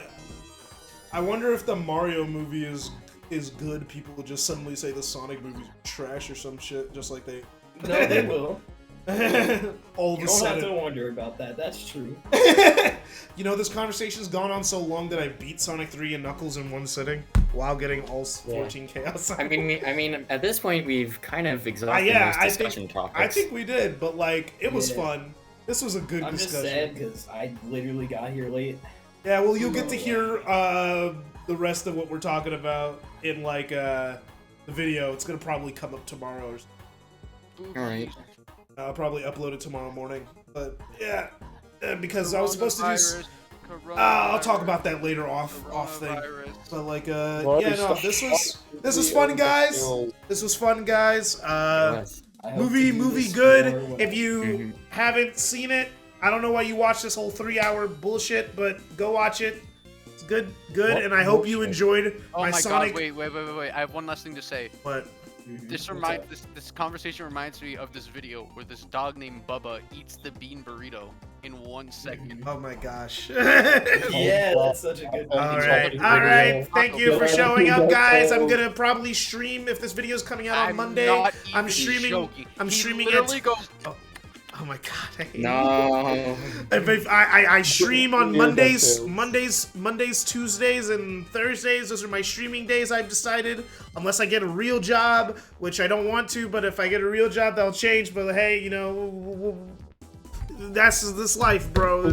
I wonder if the Mario movie is good. People will just suddenly say the Sonic movie's trash or some shit, just like they. No, they will. All of You a don't have to sudden. wonder about that. That's true. You know, this conversation's gone on so long that I beat Sonic 3 and Knuckles in one sitting while getting all 14 Chaos. I mean, at this point, we've kind of exhausted yeah, most discussion topics. I think we did, but like, it was Yeah. fun. This was a good I'm just discussion. sad because I literally got here late. Yeah, well, you'll get to hear the rest of what we're talking about in like the video. It's gonna probably come up tomorrow. All right. I'll probably upload it tomorrow morning. But yeah, because I was supposed to do. I'll talk about that later off thing. But like, yeah, no, this was fun, guys. This was fun, guys. Yes. I hope to do Movie this good. more when If you haven't seen it, I don't know why you watched this whole 3-hour bullshit, but go watch it. It's good, What and I hope you bullshit? enjoyed Oh my my Sonic. god, wait. I have one last thing to say. What? This conversation reminds me of this video where this dog named Bubba eats the bean burrito in 1 second. Oh my gosh. Yeah, that's such a good. All right. Thank you for showing up, guys. I'm gonna probably stream if this video is coming out on Monday. Not I'm even streaming. joking. I'm He streaming literally it. goes. Oh my god, I hate it. No. I stream on Yeah, Mondays, DuckTales. Mondays, Tuesdays, and Thursdays. Those are my streaming days. I've decided, unless I get a real job, which I don't want to. But if I get a real job, that'll change. But hey, you know, that's this life, bro.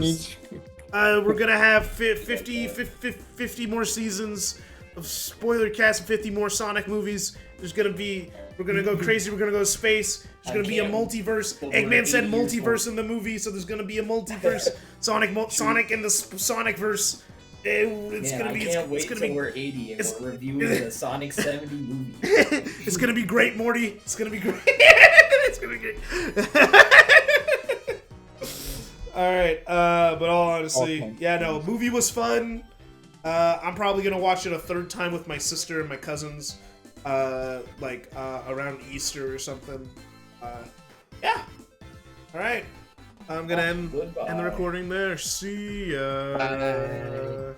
We're gonna have 50 more seasons of spoiler cast and 50 more Sonic movies. There's gonna be, we're gonna go crazy. We're gonna go to space. There's gonna be a multiverse. Eggman said multiverse in the movie, so there's gonna be a multiverse. Sonic in the Sonic verse. It's Man, gonna be. I can't wait it's gonna till be. we're 80 and we're reviewing the Sonic 70 movie. It's gonna be great, Morty. It's gonna be great. It's gonna be great. All right, but all honestly, Okay. yeah, no, movie was fun. I'm probably gonna watch it a third time with my sister and my cousins, around Easter or something. Yeah. All right. I'm gonna end the recording there. See ya. Bye.